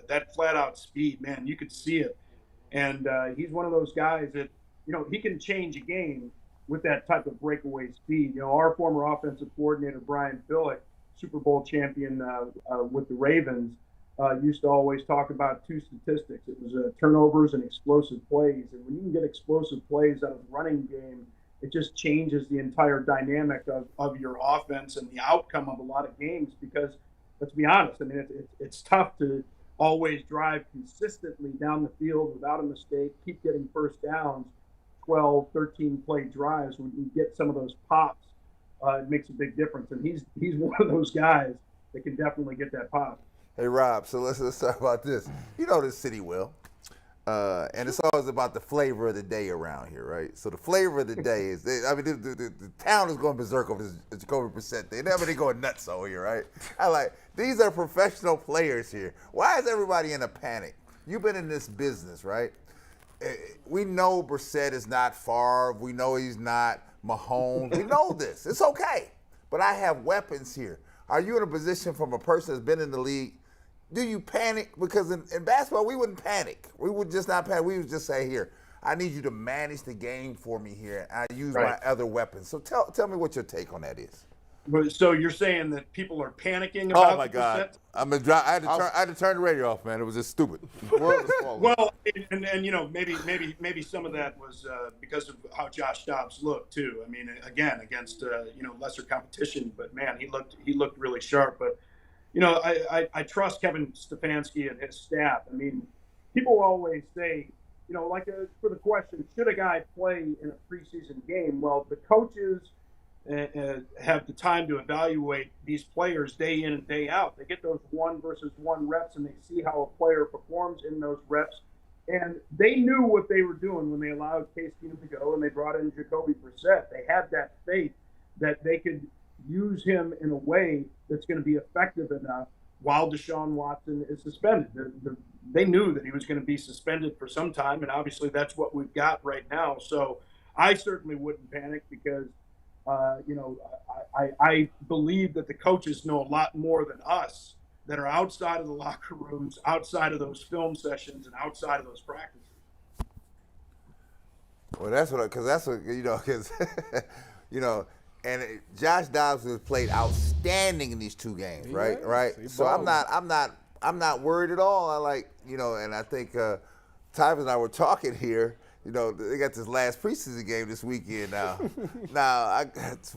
[SPEAKER 8] that flat out speed, man, you could see it. And he's one of those guys that he can change a game with that type of breakaway speed. Our former offensive coordinator Brian Billick, Super Bowl champion with the Ravens, used to always talk about two statistics. It was turnovers and explosive plays. And when you can get explosive plays out of the running game, it just changes the entire dynamic of your offense and the outcome of a lot of games. Because let's be honest, I mean, it's tough to always drive consistently down the field without a mistake, keep getting first downs, 12, 13 play drives. When you get some of those pops, it makes a big difference. And he's one of those guys that can definitely get that pop.
[SPEAKER 3] Hey, Rob, so let's talk about this. You know this city well. And it's always about the flavor of the day around here, right? So the flavor of the day is, the town is going berserk over this Jacoby Brissett thing. They going nuts over here, right? These are professional players here. Why is everybody in a panic? You've been in this business, right? We know Brissett is not Favre. We know he's not Mahomes. We know this. It's okay. But I have weapons here. are you in a position from a person that's been in the league? Do you panic? Because in basketball, we wouldn't panic. We would just not panic. We would just say, here, I need you to manage the game for me here. I use my other weapons. So tell me what your take on that is.
[SPEAKER 8] So you're saying that people are panicking about
[SPEAKER 3] Oh my God! I had to turn the radio off, man. It was just stupid.
[SPEAKER 8] Well, and maybe some of that was because of how Josh Dobbs looked too. I mean, again, against lesser competition, but man, he looked really sharp. But I trust Kevin Stefanski and his staff. I mean, people always say, for the question, should a guy play in a preseason game? Well, the coaches have the time to evaluate these players day in and day out. They get those 1-versus-1 reps, and they see how a player performs in those reps. And they knew what they were doing when they allowed Case Keenum to go and they brought in Jacoby Brissett. They had that faith that they could use him in a way that's going to be effective enough while Deshaun Watson is suspended. They knew that he was going to be suspended for some time, and obviously that's what we've got right now. So I certainly wouldn't panic because I believe that the coaches know a lot more than us that are outside of the locker rooms, outside of those film sessions, and outside of those practices.
[SPEAKER 3] Well, and Josh Dobbs has played outstanding in these two games, right?
[SPEAKER 4] Yeah,
[SPEAKER 3] right. So I'm not worried at all. And I think Tyvus and I were talking here. They got this last preseason game this weekend now.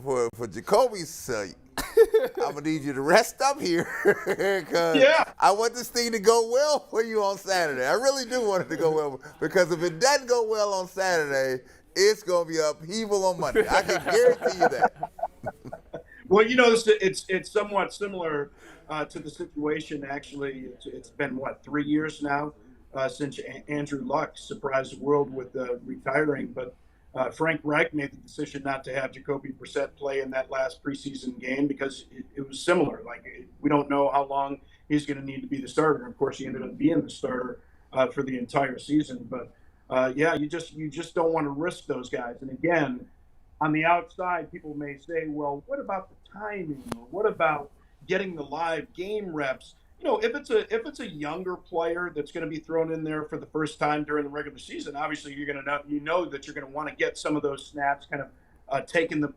[SPEAKER 3] For Jacoby's sake, I'm gonna need you to rest up here because I want this thing to go well for you on Saturday. I really do want it to go well because if it doesn't go well on Saturday, it's gonna be upheaval on Monday. I can guarantee you that.
[SPEAKER 8] Well, it's somewhat similar to the situation. Actually, it's been 3 years now. Since Andrew Luck surprised the world with retiring. But Frank Reich made the decision not to have Jacoby Brissett play in that last preseason game because it was similar. We don't know how long he's going to need to be the starter. Of course, he ended up being the starter for the entire season. But, you just don't want to risk those guys. And, again, on the outside, people may say, well, what about the timing? Or what about getting the live game reps? If it's a younger player that's going to be thrown in there for the first time during the regular season, obviously you're going to know that you're going to want to get some of those snaps, kind of taking the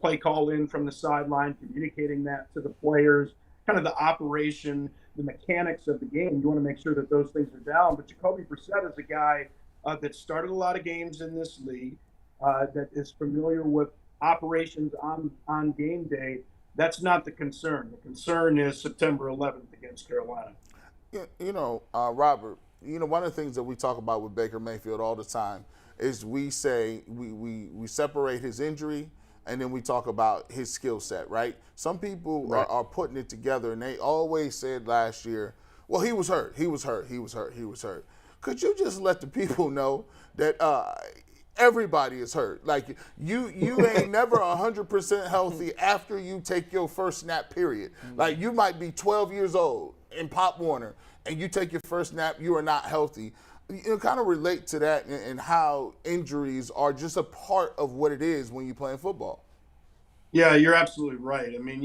[SPEAKER 8] play call in from the sideline, communicating that to the players, kind of the operation, the mechanics of the game. You want to make sure that those things are down. But Jacoby Brissett is a guy that started a lot of games in this league, that is familiar with operations on game day. That's not the concern. The concern is September 11th against Carolina.
[SPEAKER 5] Robert, one of the things that we talk about with Baker Mayfield all the time is we say we separate his injury and then we talk about his skill set, right? Some people are putting it together, and they always said last year, well, he was hurt. Could you just let the people know that everybody is hurt? Like, you ain't never 100% healthy after you take your first snap, period. Like, you might be 12 years old in Pop Warner, and you take your first snap, you are not healthy. Kind of relate to that and how injuries are just a part of what it is when you're playing football.
[SPEAKER 8] Yeah, you're absolutely right. I mean,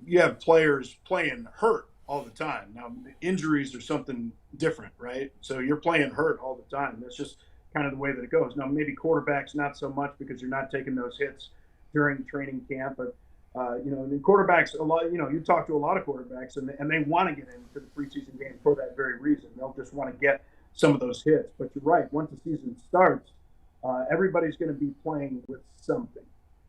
[SPEAKER 8] you have players playing hurt all the time. Now, injuries are something different, right? So you're playing hurt all the time. That's just kind of the way that it goes. Now, maybe quarterbacks not so much because you're not taking those hits during training camp, but and quarterbacks, a lot. You talk to a lot of quarterbacks, and they want to get into the preseason game for that very reason. They'll just want to get some of those hits. But you're right. Once the season starts, everybody's going to be playing with something.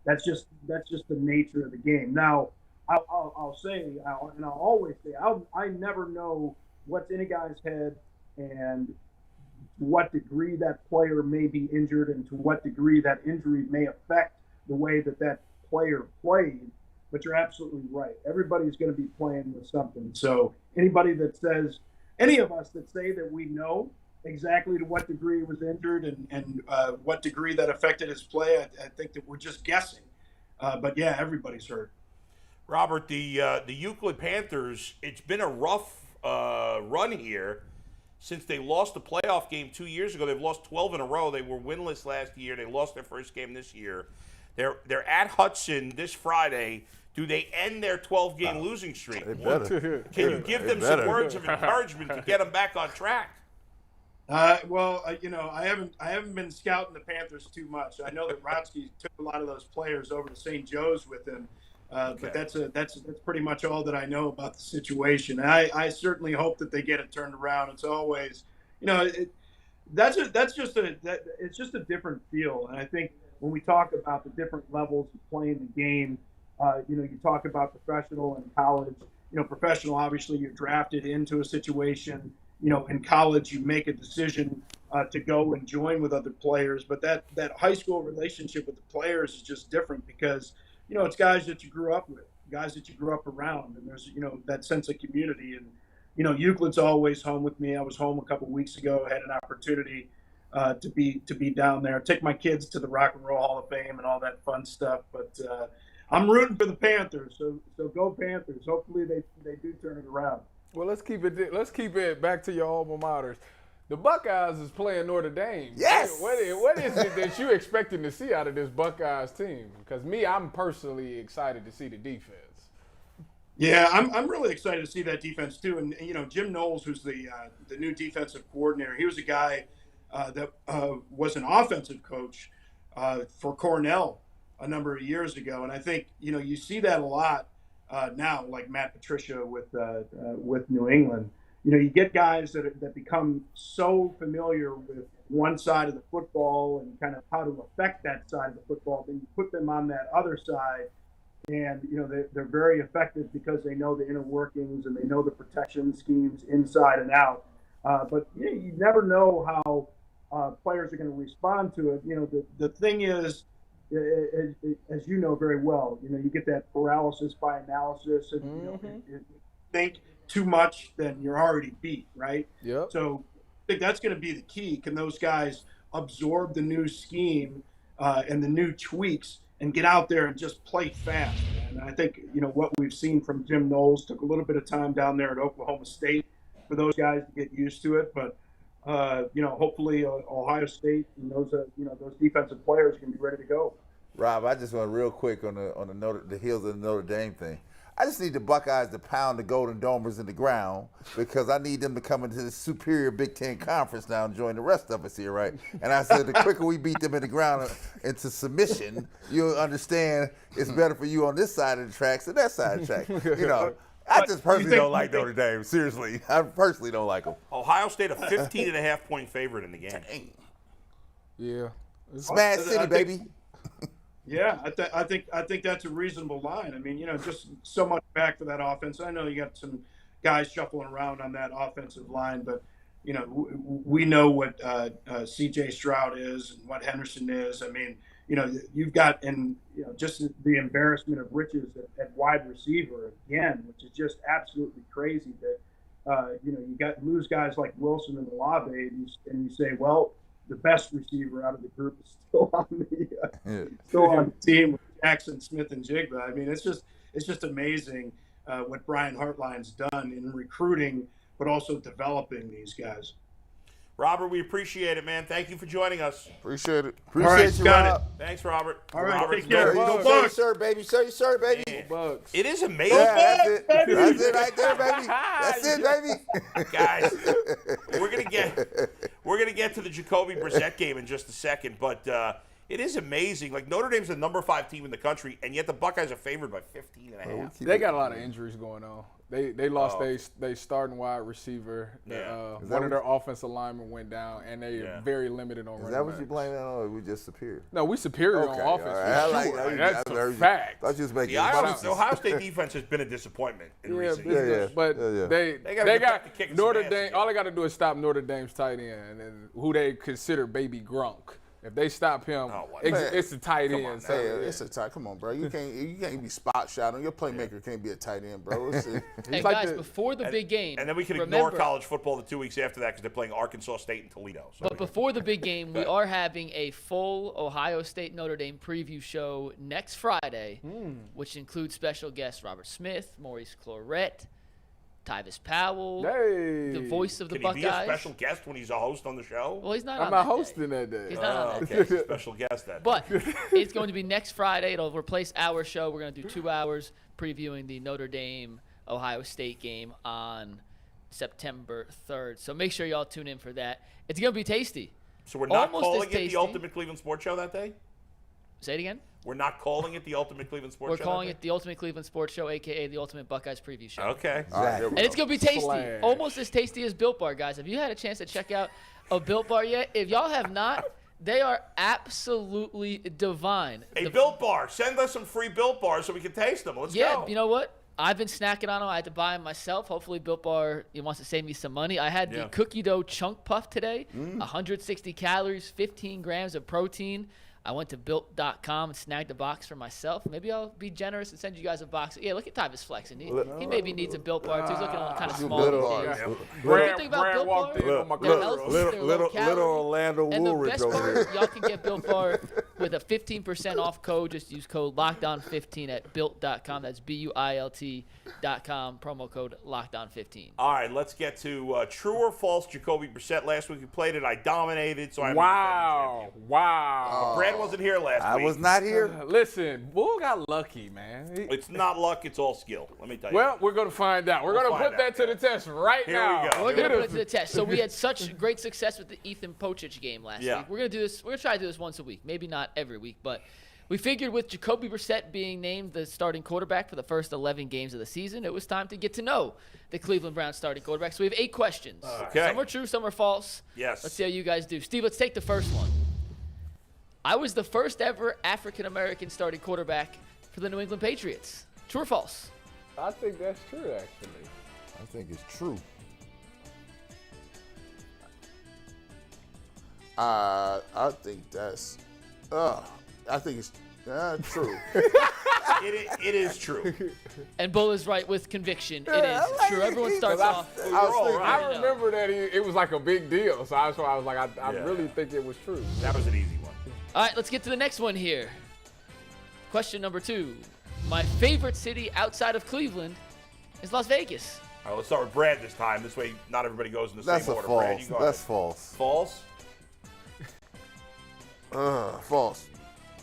[SPEAKER 8] That's just the nature of the game. Now, I'll always say, I never know what's in a guy's head and to what degree that player may be injured and to what degree that injury may affect the way that player played. But you're absolutely right. Everybody's going to be playing with something. So anybody that says, any of us that say that we know exactly to what degree he was injured and what degree that affected his play, I think that we're just guessing. But yeah, everybody's hurt.
[SPEAKER 2] Robert, the Euclid Panthers, it's been a rough run here since they lost the playoff game 2 years ago. They've lost 12 in a row. They were winless last year. They lost their first game this year. They're at Hudson this Friday. Do they end their 12-game losing streak?
[SPEAKER 3] They better.
[SPEAKER 2] Can you give them some words of encouragement to get them back on track?
[SPEAKER 8] You know, I haven't been scouting the Panthers too much. I know that Rotsky took a lot of those players over to St. Joe's with him, but that's pretty much all that I know about the situation. And I certainly hope that they get it turned around. It's always, you know, it's just a different feel. And I think when we talk about the different levels of playing the game, you know, you talk about professional and college. You know, professional, obviously, you're drafted into a situation. You know, in college, you make a decision to go and join with other players. But that high school relationship with the players is just different because, you know, it's guys that you grew up with, guys that you grew up around. And there's, you know, that sense of community. And, you know, Euclid's always home with me. I was home a couple of weeks ago. I had an opportunity to be down there, take my kids to the Rock and Roll Hall of Fame and all that fun stuff. But I'm rooting for the Panthers. So go Panthers. Hopefully they do turn it around.
[SPEAKER 4] Well, let's keep it back to your alma maters. The Buckeyes is playing Notre Dame.
[SPEAKER 3] Yes.
[SPEAKER 4] What is it that you expecting to see out of this Buckeyes team? Because I'm personally excited to see the defense.
[SPEAKER 8] Yeah, I'm really excited to see that defense too. And you know, Jim Knowles, who's the new defensive coordinator, he was a guy that was an offensive coach for Cornell a number of years ago, and I think, you know, you see that a lot. Now, like Matt Patricia with New England, you know, you get guys that become so familiar with one side of the football and kind of how to affect that side of the football. Then you put them on that other side, and you know they're very effective because they know the inner workings and they know the protection schemes inside and out. But you know, you never know how players are going to respond to it. You know, the thing is, as you know very well, you know, you get that paralysis by analysis, and you know, if you think too much, then you're already beat, right?
[SPEAKER 4] Yep.
[SPEAKER 8] So I think that's going to be the key. Can those guys absorb the new scheme and the new tweaks and get out there and just play fast? And I think, you know, what we've seen from Jim Knowles took a little bit of time down there at Oklahoma State for those guys to get used to it, but you know, hopefully Ohio State and those those defensive players can be ready to go.
[SPEAKER 3] Rob, I just want real quick on the heels of the Notre Dame thing. I just need the Buckeyes to pound the Golden Domers in the ground because I need them to come into the superior Big Ten Conference now and join the rest of us here, right? And I said the quicker we beat them in the ground into submission, you'll understand it's better for you on this side of the tracks than that side of the track. You know, I just personally don't like Notre Dame. Seriously, I personally don't like them.
[SPEAKER 2] Ohio State a 15.5-point favorite in the game.
[SPEAKER 3] Dang.
[SPEAKER 4] Yeah.
[SPEAKER 3] Smash City, baby.
[SPEAKER 8] Yeah, I think that's a reasonable line. I mean, you know, just so much back for that offense. I know you got some guys shuffling around on that offensive line, but you know, we know what C.J. Stroud is and what Henderson is. I mean, you know, you've got, and you know, just the embarrassment of riches at wide receiver again, which is just absolutely crazy. That you know, you lose guys like Wilson and Olave, and you say, well, the best receiver out of the group is still on the team with Jackson, Smith, and Jigba. I mean, it's just amazing what Brian Hartline's done in recruiting, but also developing these guys.
[SPEAKER 2] Robert, we appreciate it, man. Thank you for joining us.
[SPEAKER 5] Appreciate it.
[SPEAKER 3] Appreciate you, Rob.
[SPEAKER 2] Thanks, Robert.
[SPEAKER 8] All right,
[SPEAKER 2] Robert,
[SPEAKER 8] take care.
[SPEAKER 3] Go Bucks. Show your shirt, baby. Show your shirt, baby.
[SPEAKER 2] Man, it is amazing.
[SPEAKER 3] Yeah, that's it. That's it right there, baby. That's it, baby.
[SPEAKER 2] Guys, we're gonna get to the Jacoby Brissett game in just a second, but it is amazing. Like, Notre Dame's the number 5 team in the country, and yet the Buckeyes are favored by 15.5.
[SPEAKER 4] They got a lot of injuries going on. They lost they starting wide receiver.
[SPEAKER 2] Yeah.
[SPEAKER 4] One of their offensive linemen went down, and they are very limited on running
[SPEAKER 3] Is that what
[SPEAKER 4] backs.
[SPEAKER 3] you blaming on, or we just superior?
[SPEAKER 4] No, we superior on offense.
[SPEAKER 3] All right.
[SPEAKER 4] For sure. That's a fact.
[SPEAKER 3] Thought you was making
[SPEAKER 2] The Ohio State defense has been a disappointment in recent years.
[SPEAKER 4] But
[SPEAKER 2] They
[SPEAKER 4] they
[SPEAKER 2] gotta
[SPEAKER 4] got
[SPEAKER 2] get kicking
[SPEAKER 4] Notre
[SPEAKER 2] some ass
[SPEAKER 4] Dame.
[SPEAKER 2] again.
[SPEAKER 4] All they got to do is stop Notre Dame's tight end, and who they consider Baby Gronk. If they stop him, it's a tight end. So,
[SPEAKER 5] It's a tight. Come on, bro. You can't be spot shotting. Your playmaker can't be a tight end, bro.
[SPEAKER 6] And guys, before the big game,
[SPEAKER 2] And then we can ignore college football the 2 weeks after that because they're playing Arkansas State and Toledo. So
[SPEAKER 6] But before the big game, we are having a full Ohio State Notre Dame preview show next Friday, which includes special guests Robert Smith, Maurice Clarett, Tyvis Powell,
[SPEAKER 4] Hey.
[SPEAKER 6] the voice of the
[SPEAKER 2] Can he be a
[SPEAKER 6] Buckeyes.
[SPEAKER 2] special guest when he's a host on the show?
[SPEAKER 6] Well, he's not
[SPEAKER 4] I'm
[SPEAKER 6] on
[SPEAKER 4] not
[SPEAKER 6] that
[SPEAKER 4] hosting
[SPEAKER 6] day.
[SPEAKER 4] that day.
[SPEAKER 6] He's not on that
[SPEAKER 2] Okay,
[SPEAKER 6] day.
[SPEAKER 2] special guest then.
[SPEAKER 6] But it's going to be next Friday. It'll replace our show. We're going to do 2 hours previewing the Notre Dame Ohio State game on September 3rd. So make sure y'all tune in for that. It's going to be tasty.
[SPEAKER 2] So we're not
[SPEAKER 6] Almost
[SPEAKER 2] calling
[SPEAKER 6] as
[SPEAKER 2] it
[SPEAKER 6] tasty.
[SPEAKER 2] the Ultimate Cleveland Sports Show that day?
[SPEAKER 6] Say it again.
[SPEAKER 2] We're not calling it the Ultimate Cleveland Sports
[SPEAKER 6] We're
[SPEAKER 2] Show?
[SPEAKER 6] calling
[SPEAKER 2] that
[SPEAKER 6] it the Ultimate Cleveland Sports Show, a.k.a. the Ultimate Buckeyes Preview Show.
[SPEAKER 2] day? Okay.
[SPEAKER 5] All right, here we
[SPEAKER 6] And it's
[SPEAKER 5] go.
[SPEAKER 6] going to be tasty.
[SPEAKER 4] Slash.
[SPEAKER 6] Almost as tasty as Built Bar, guys. Have you had a chance to check out a Built Bar yet? If y'all have not, they are absolutely divine.
[SPEAKER 2] Hey, Built Bar, send us some free Built Bars so we can taste them. Let's
[SPEAKER 6] Yeah,
[SPEAKER 2] go.
[SPEAKER 6] you know what? I've been snacking on them. I had to buy them myself. Hopefully, Built Bar wants to save me some money. I had the cookie dough chunk puff today. 160 calories, 15 grams of protein. I went to Built.com and snagged a box for myself. Maybe I'll be generous and send you guys a box. Yeah, look at Tyvis flexing. He maybe needs a Built Bar, too. He's looking kind of small.
[SPEAKER 3] Built
[SPEAKER 6] these
[SPEAKER 3] Bars.
[SPEAKER 6] days.
[SPEAKER 4] Brand,
[SPEAKER 6] Good thing about
[SPEAKER 4] Brand
[SPEAKER 6] Built
[SPEAKER 4] walked
[SPEAKER 6] Bar,
[SPEAKER 4] in on my
[SPEAKER 6] they're
[SPEAKER 4] girl.
[SPEAKER 6] healthy, they're low calorie.
[SPEAKER 9] little Orlando
[SPEAKER 6] And the
[SPEAKER 9] Woolridge
[SPEAKER 6] best
[SPEAKER 9] over
[SPEAKER 6] part,
[SPEAKER 9] here.
[SPEAKER 6] y'all can get Built Bar with a 15% off code. Just use code LOCKDOWN15 at Built.com. That's BUILT.com. Promo code LOCKDOWN15.
[SPEAKER 2] All right, let's get to true or false Jacoby Brissett. Last week we played it. I dominated, so I'm
[SPEAKER 4] Wow. Wow.
[SPEAKER 2] Brad wasn't here last
[SPEAKER 3] I
[SPEAKER 2] week.
[SPEAKER 3] was not here.
[SPEAKER 4] Listen, Bull got lucky, man.
[SPEAKER 2] It's not luck, it's all skill. Let me tell you.
[SPEAKER 4] Well, we're going to find out. We're
[SPEAKER 2] We'll
[SPEAKER 4] going to
[SPEAKER 2] find
[SPEAKER 4] put
[SPEAKER 2] out,
[SPEAKER 4] that to the test right
[SPEAKER 2] Here
[SPEAKER 4] now.
[SPEAKER 2] we go.
[SPEAKER 6] We're going to
[SPEAKER 2] Hit
[SPEAKER 6] put it to the test. So we had such great success with the Ethan Pochich game last
[SPEAKER 2] Yeah.
[SPEAKER 6] week. We're going to do this. We're going to try to do this once a week. Maybe not every week, but we figured with Jacoby Brissett being named the starting quarterback for the first 11 games of the season, it was time to get to know the Cleveland Browns starting quarterback. So we have 8 questions.
[SPEAKER 2] Okay.
[SPEAKER 6] Some are true, some are false.
[SPEAKER 2] Yes.
[SPEAKER 6] Let's see how you guys do. Steve, let's take the first one. I was the first ever African-American starting quarterback for the New England Patriots. True or false?
[SPEAKER 4] I think that's true, actually.
[SPEAKER 3] I think it's true. I think that's. I think it's true.
[SPEAKER 2] It is true.
[SPEAKER 6] And Bull is right with conviction. It is true. Everyone starts off.
[SPEAKER 4] I remember that it was like a big deal, so that's why I was like, I
[SPEAKER 2] Yeah.
[SPEAKER 4] really think it was true.
[SPEAKER 2] That was an easy one.
[SPEAKER 6] All right, let's get to the next one here. Question number 2. My favorite city outside of Cleveland is Las Vegas.
[SPEAKER 2] All right, let's start with Brad this time. This way, not everybody goes in the
[SPEAKER 3] That's
[SPEAKER 2] same
[SPEAKER 3] a
[SPEAKER 2] order. Brad,
[SPEAKER 3] false.
[SPEAKER 2] you go
[SPEAKER 3] That's
[SPEAKER 2] ahead.
[SPEAKER 3] false.
[SPEAKER 2] False.
[SPEAKER 3] False.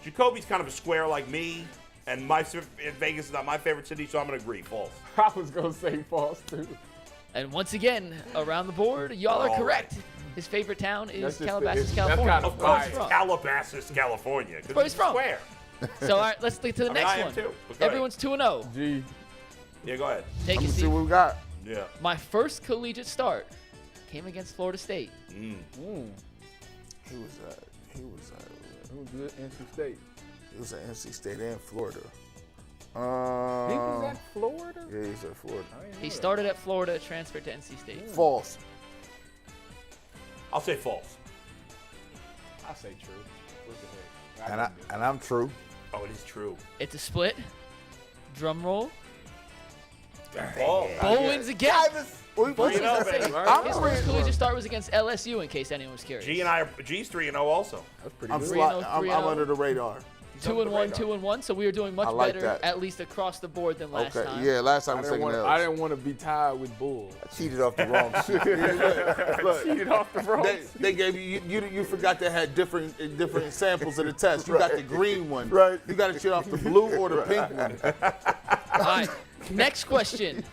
[SPEAKER 2] Jacoby's kind of a square like me, and Vegas is not my favorite city, so I'm going to agree. False.
[SPEAKER 4] I was going to say false, too.
[SPEAKER 6] And once again, around the board, y'all are
[SPEAKER 2] All
[SPEAKER 6] correct. His favorite town is
[SPEAKER 4] That's just
[SPEAKER 6] Calabasas,
[SPEAKER 4] that's
[SPEAKER 6] California.
[SPEAKER 4] kind
[SPEAKER 2] Of course, it's
[SPEAKER 6] from.
[SPEAKER 2] Calabasas, California. 'cause
[SPEAKER 6] Where he's
[SPEAKER 2] it's
[SPEAKER 6] from.
[SPEAKER 2] Square.
[SPEAKER 6] So, all right, let's get to the next
[SPEAKER 2] I am
[SPEAKER 6] one.
[SPEAKER 2] too. But go
[SPEAKER 6] Everyone's 2-0.
[SPEAKER 4] G.
[SPEAKER 2] Yeah, go ahead.
[SPEAKER 6] Take
[SPEAKER 3] Let
[SPEAKER 6] a
[SPEAKER 3] me see
[SPEAKER 6] seat.
[SPEAKER 3] what we got.
[SPEAKER 2] Yeah.
[SPEAKER 6] My first collegiate start came against Florida State.
[SPEAKER 3] He was at
[SPEAKER 4] Who's good? NC State.
[SPEAKER 3] NC State and Florida.
[SPEAKER 4] He was at Florida?
[SPEAKER 3] Yeah, he's at Florida.
[SPEAKER 6] He started at Florida, transferred to NC State.
[SPEAKER 3] False.
[SPEAKER 2] I'll say false.
[SPEAKER 4] I say true. What the heck?
[SPEAKER 3] And I'm true.
[SPEAKER 2] Oh, it is true.
[SPEAKER 6] It's a split. Drum roll.
[SPEAKER 2] False.
[SPEAKER 6] Bull wins again. Bull
[SPEAKER 2] Three
[SPEAKER 6] wins
[SPEAKER 2] and oh,
[SPEAKER 6] again.
[SPEAKER 2] baby.
[SPEAKER 6] His first collegiate start was against LSU, in case anyone was curious.
[SPEAKER 2] G's 3-0 also.
[SPEAKER 4] That's pretty
[SPEAKER 3] I'm,
[SPEAKER 4] good.
[SPEAKER 6] 3-0,
[SPEAKER 3] I'm
[SPEAKER 6] 3-0.
[SPEAKER 3] under the radar.
[SPEAKER 6] 2-1, 2-1. So we are doing much
[SPEAKER 3] I like
[SPEAKER 6] better,
[SPEAKER 3] that.
[SPEAKER 6] at least across the board, than last
[SPEAKER 3] Okay.
[SPEAKER 6] time.
[SPEAKER 3] Yeah, last time
[SPEAKER 4] I
[SPEAKER 3] was
[SPEAKER 4] didn't,
[SPEAKER 3] taking
[SPEAKER 4] want,
[SPEAKER 3] L's.
[SPEAKER 4] I didn't want to be tied with Bull.
[SPEAKER 3] I cheated off the wrong shit. Look,
[SPEAKER 4] Cheated off the road.
[SPEAKER 3] they gave you forgot they had different samples of the test. You got the green one. Right. You got to cheat off the blue or the pink one.
[SPEAKER 6] All right. Next question.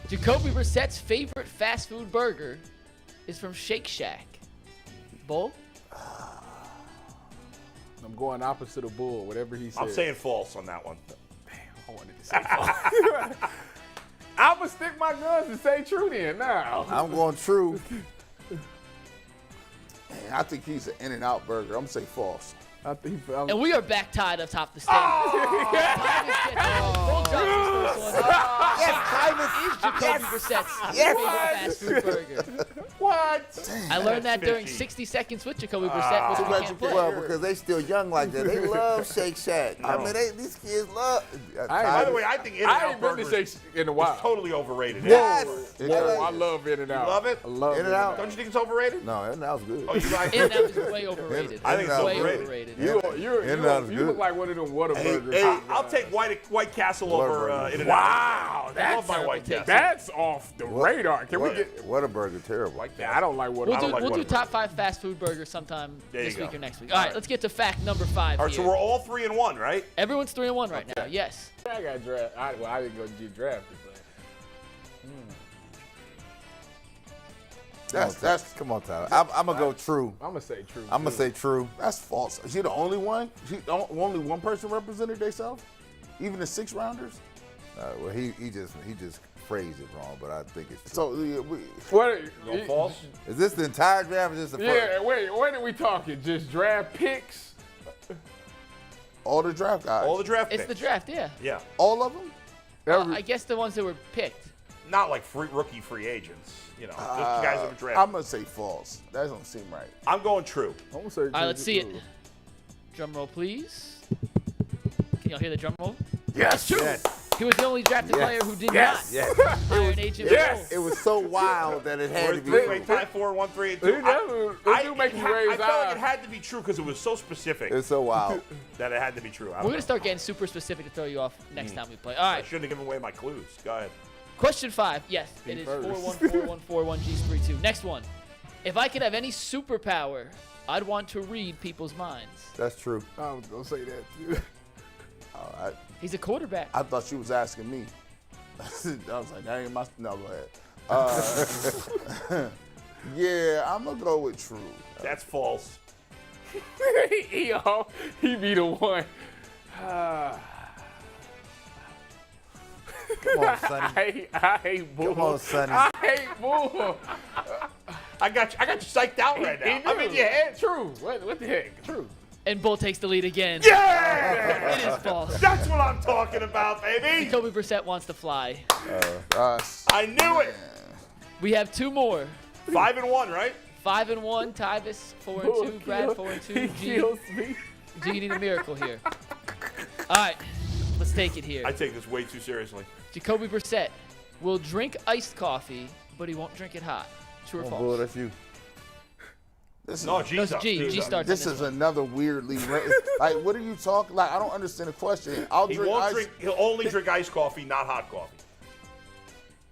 [SPEAKER 6] Jacoby Brissett's favorite fast food burger is from Shake Shack. Bull?
[SPEAKER 4] I'm going opposite of Bull, whatever he said.
[SPEAKER 2] I'm saying false on that one.
[SPEAKER 4] I wanted to say false. I'm going to stick my guns and say true then now.
[SPEAKER 3] I'm going true. Man, I think he's an In-N-Out burger. I'm going to say false.
[SPEAKER 4] I think
[SPEAKER 6] And we are back tied atop the standings. Bull drops his first one.
[SPEAKER 3] Yes, Tyvis.
[SPEAKER 6] Is Jacoby Brissett's favorite fast food burger?
[SPEAKER 4] What?
[SPEAKER 6] I learned that during
[SPEAKER 2] 50.
[SPEAKER 6] 60 seconds with Jacoby Brissett, which we can't play.
[SPEAKER 3] Well, because they still young like that. They love Shake Shack. I mean, these kids love.
[SPEAKER 2] By the way, I think
[SPEAKER 4] I
[SPEAKER 2] In-N-Out
[SPEAKER 4] ain't been to
[SPEAKER 2] Burgers
[SPEAKER 4] Shake in a while.
[SPEAKER 2] is totally overrated.
[SPEAKER 3] Yes.
[SPEAKER 4] Whoa, I love In-N-Out.
[SPEAKER 2] You love it?
[SPEAKER 4] I love
[SPEAKER 3] In-N-Out?
[SPEAKER 2] Don't you think it's overrated?
[SPEAKER 3] No, that was good.
[SPEAKER 2] Oh, you like
[SPEAKER 6] And that was way overrated.
[SPEAKER 2] I think it's
[SPEAKER 6] way
[SPEAKER 2] overrated.
[SPEAKER 3] In-N-Out's
[SPEAKER 4] You
[SPEAKER 3] good.
[SPEAKER 4] look like one of them Whataburgers.
[SPEAKER 2] Hey, I'll take White Castle over
[SPEAKER 3] Whataburger.
[SPEAKER 2] In-N-Out.
[SPEAKER 4] Wow,
[SPEAKER 2] I love my White Castle.
[SPEAKER 4] That's off the radar. Can we get?
[SPEAKER 3] What a burger, terrible.
[SPEAKER 4] Yeah, I don't like
[SPEAKER 6] We'll
[SPEAKER 4] Whataburger.
[SPEAKER 6] do top 5 fast food burgers sometime
[SPEAKER 2] There you
[SPEAKER 6] this week
[SPEAKER 2] go.
[SPEAKER 6] or next week. All right, let's get to fact number 5
[SPEAKER 2] All right, so
[SPEAKER 6] here.
[SPEAKER 2] we're all 3-1, right?
[SPEAKER 6] Everyone's 3-1 right now. Yes.
[SPEAKER 4] I got drafted. I didn't go get drafted, but
[SPEAKER 3] That's come on, Tyler. I'm gonna go true.
[SPEAKER 4] I'm gonna say true.
[SPEAKER 3] I'm gonna say true.
[SPEAKER 5] That's false. Is he the only one? Only one person represented themselves? Even the 6 rounders?
[SPEAKER 3] Well, he just phrased it wrong, but I think it's true.
[SPEAKER 5] So
[SPEAKER 4] What?
[SPEAKER 2] Going false?
[SPEAKER 3] Is this the entire draft or just the first?
[SPEAKER 4] Yeah, wait. When are we talking? Just draft picks?
[SPEAKER 5] all the draft guys.
[SPEAKER 2] All the draft
[SPEAKER 6] It's
[SPEAKER 2] picks.
[SPEAKER 6] the draft, yeah.
[SPEAKER 2] Yeah.
[SPEAKER 5] All of them?
[SPEAKER 6] I guess the ones that were picked.
[SPEAKER 2] Not like rookie free agents. You know, just guys that were drafted.
[SPEAKER 5] I'm gonna say false. That don't seem right.
[SPEAKER 2] I'm going true.
[SPEAKER 4] I'm gonna say
[SPEAKER 6] All right, let's see it. Drum roll, please. Can y'all hear the drum roll?
[SPEAKER 4] Yes, true.
[SPEAKER 6] He was the only drafted player who did
[SPEAKER 4] Yes.
[SPEAKER 6] not
[SPEAKER 3] Yes.
[SPEAKER 6] hire an agent.
[SPEAKER 4] Yes.
[SPEAKER 3] It was so wild that it had to be
[SPEAKER 2] Wait,
[SPEAKER 3] true.
[SPEAKER 2] 5, 4, 1, 3, and 2.
[SPEAKER 4] They do make you raise
[SPEAKER 2] I felt like
[SPEAKER 4] eyes.
[SPEAKER 2] it had to be true because it was so specific
[SPEAKER 3] It's so wild.
[SPEAKER 2] that it had to be true. I
[SPEAKER 6] We're
[SPEAKER 2] don't
[SPEAKER 6] going to
[SPEAKER 2] know.
[SPEAKER 6] start getting super specific to throw you off next time we play. All
[SPEAKER 2] I
[SPEAKER 6] right,
[SPEAKER 2] shouldn't have given away my clues. Go ahead.
[SPEAKER 6] question 5. Yes, it is
[SPEAKER 4] first.
[SPEAKER 6] 4141441G32. Next one. If I could have any superpower, I'd want to read people's minds.
[SPEAKER 3] That's true.
[SPEAKER 4] I was gonna say that too.
[SPEAKER 6] He's a quarterback.
[SPEAKER 5] I thought she was asking me. I was like, that ain't my. No, go ahead. Yeah, I'm gonna go with true.
[SPEAKER 2] That's false.
[SPEAKER 4] he be the one.
[SPEAKER 3] Come on, Sonny.
[SPEAKER 4] I hate Bull.
[SPEAKER 3] Come on, Sonny.
[SPEAKER 4] I hate Bull.
[SPEAKER 2] I got you psyched out right now. I mean, yeah.
[SPEAKER 4] True. What the heck? True.
[SPEAKER 6] And Bull takes the lead again.
[SPEAKER 2] Yeah!
[SPEAKER 6] It is false.
[SPEAKER 2] That's what I'm talking about, baby.
[SPEAKER 6] Jacoby Brissett wants to fly.
[SPEAKER 2] I knew it.
[SPEAKER 6] We have 2 more.
[SPEAKER 2] 5-1, right?
[SPEAKER 6] 5-1, Tyvis 4-2, Brad 4-2, G.
[SPEAKER 4] kills me.
[SPEAKER 6] G, you need a miracle here. All right, let's take it here.
[SPEAKER 2] I take this way too seriously.
[SPEAKER 6] Jacoby Brissett will drink iced coffee, but he won't drink it hot. True or
[SPEAKER 3] Come on,
[SPEAKER 6] false?
[SPEAKER 3] Bull, that's you.
[SPEAKER 2] No, G's
[SPEAKER 6] No, it's
[SPEAKER 2] up.
[SPEAKER 6] G.
[SPEAKER 2] G's
[SPEAKER 6] G
[SPEAKER 2] up.
[SPEAKER 6] starts
[SPEAKER 5] This
[SPEAKER 6] on
[SPEAKER 5] is
[SPEAKER 6] this one.
[SPEAKER 5] another weirdly like. What are you talking? Like, I don't understand the question. I'll
[SPEAKER 2] He
[SPEAKER 5] drink
[SPEAKER 2] won't
[SPEAKER 5] ice.
[SPEAKER 2] drink. He'll only drink iced coffee, not hot coffee.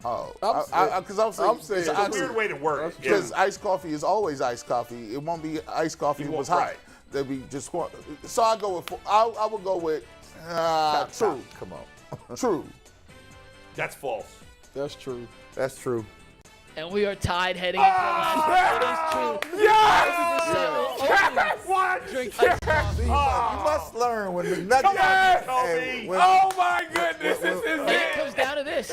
[SPEAKER 5] Oh,
[SPEAKER 4] I'm
[SPEAKER 5] because I'm saying
[SPEAKER 4] saying-
[SPEAKER 2] It's a weird way to word it. Yeah.
[SPEAKER 5] because iced coffee is always iced coffee. It won't be iced coffee
[SPEAKER 2] You
[SPEAKER 5] was
[SPEAKER 2] won't-
[SPEAKER 5] hot.
[SPEAKER 2] right.
[SPEAKER 5] They'd be just. So I go with. I would go with true.
[SPEAKER 3] Come on.
[SPEAKER 5] True.
[SPEAKER 2] That's false.
[SPEAKER 4] That's true.
[SPEAKER 3] That's true.
[SPEAKER 6] And we are tied heading into the last one. It is true. Jacoby Brissett will only drink iced coffee.
[SPEAKER 3] You must learn when McNuggets.
[SPEAKER 2] Come on,
[SPEAKER 3] Hey,
[SPEAKER 2] Jacoby.
[SPEAKER 3] when-
[SPEAKER 4] Oh my goodness, this is
[SPEAKER 6] And it
[SPEAKER 4] it.
[SPEAKER 6] comes down to this.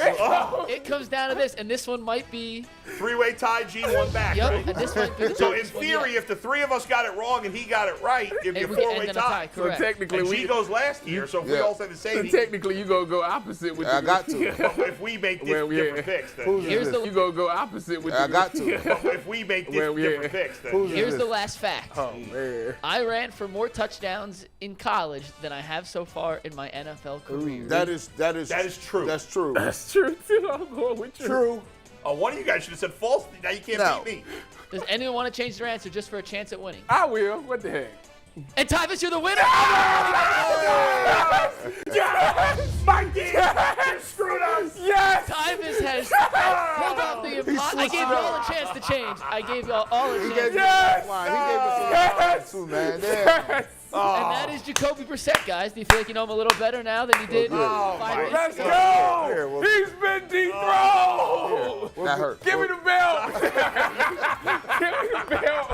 [SPEAKER 6] It comes down to this, and this one might be.
[SPEAKER 2] 3-way tie, G, 1 back.
[SPEAKER 6] Yep,
[SPEAKER 2] Right?
[SPEAKER 6] and this might be the
[SPEAKER 2] So in
[SPEAKER 6] toughest one
[SPEAKER 2] theory,
[SPEAKER 6] yet.
[SPEAKER 2] if the 3 of us got it wrong and he got it right, it'd be a
[SPEAKER 6] And we can
[SPEAKER 2] 4-way
[SPEAKER 6] end in a tie,
[SPEAKER 2] tie.
[SPEAKER 4] So
[SPEAKER 6] correct.
[SPEAKER 4] technically,
[SPEAKER 2] And G
[SPEAKER 4] we
[SPEAKER 2] goes last year, so if we
[SPEAKER 5] Yeah.
[SPEAKER 2] all say the
[SPEAKER 4] so
[SPEAKER 2] same,
[SPEAKER 4] technically you go opposite with
[SPEAKER 5] I
[SPEAKER 4] the,
[SPEAKER 5] got to.
[SPEAKER 2] if we make
[SPEAKER 4] Well, yeah.
[SPEAKER 2] different picks, then
[SPEAKER 6] Here's the
[SPEAKER 4] you go opposite with
[SPEAKER 5] I
[SPEAKER 4] the,
[SPEAKER 5] got to.
[SPEAKER 2] if we make
[SPEAKER 4] Well, yeah.
[SPEAKER 2] different picks, then
[SPEAKER 6] Here's the last fact.
[SPEAKER 4] Oh man.
[SPEAKER 6] I ran for more touchdowns in college than I have so far in my NFL career.
[SPEAKER 5] That is
[SPEAKER 2] That is true.
[SPEAKER 5] That's true.
[SPEAKER 4] That's true too. I'm going with you.
[SPEAKER 5] true.
[SPEAKER 2] Oh, one of you guys should have said false. Now you can't
[SPEAKER 5] No.
[SPEAKER 2] beat me.
[SPEAKER 6] Does anyone want to change their answer just for a chance at winning?
[SPEAKER 4] I will. What the heck?
[SPEAKER 6] And Tyvis, you're the winner.
[SPEAKER 2] My you screwed us.
[SPEAKER 4] Yes.
[SPEAKER 6] Tyvis has pulled off the impossible. I gave you all a chance to change. I gave y'all all a chance.
[SPEAKER 4] Yes.
[SPEAKER 5] He gave us a too, man. Damn.
[SPEAKER 6] And that is Jacoby Brissett, guys. Do you feel like you know him a little better now than you did
[SPEAKER 2] Oh,
[SPEAKER 6] 5 minutes
[SPEAKER 4] Let's
[SPEAKER 6] ago?
[SPEAKER 4] go.
[SPEAKER 3] Here, well-
[SPEAKER 4] He's been dethroned.
[SPEAKER 5] That hurt.
[SPEAKER 4] Give me the belt. Give me the belt.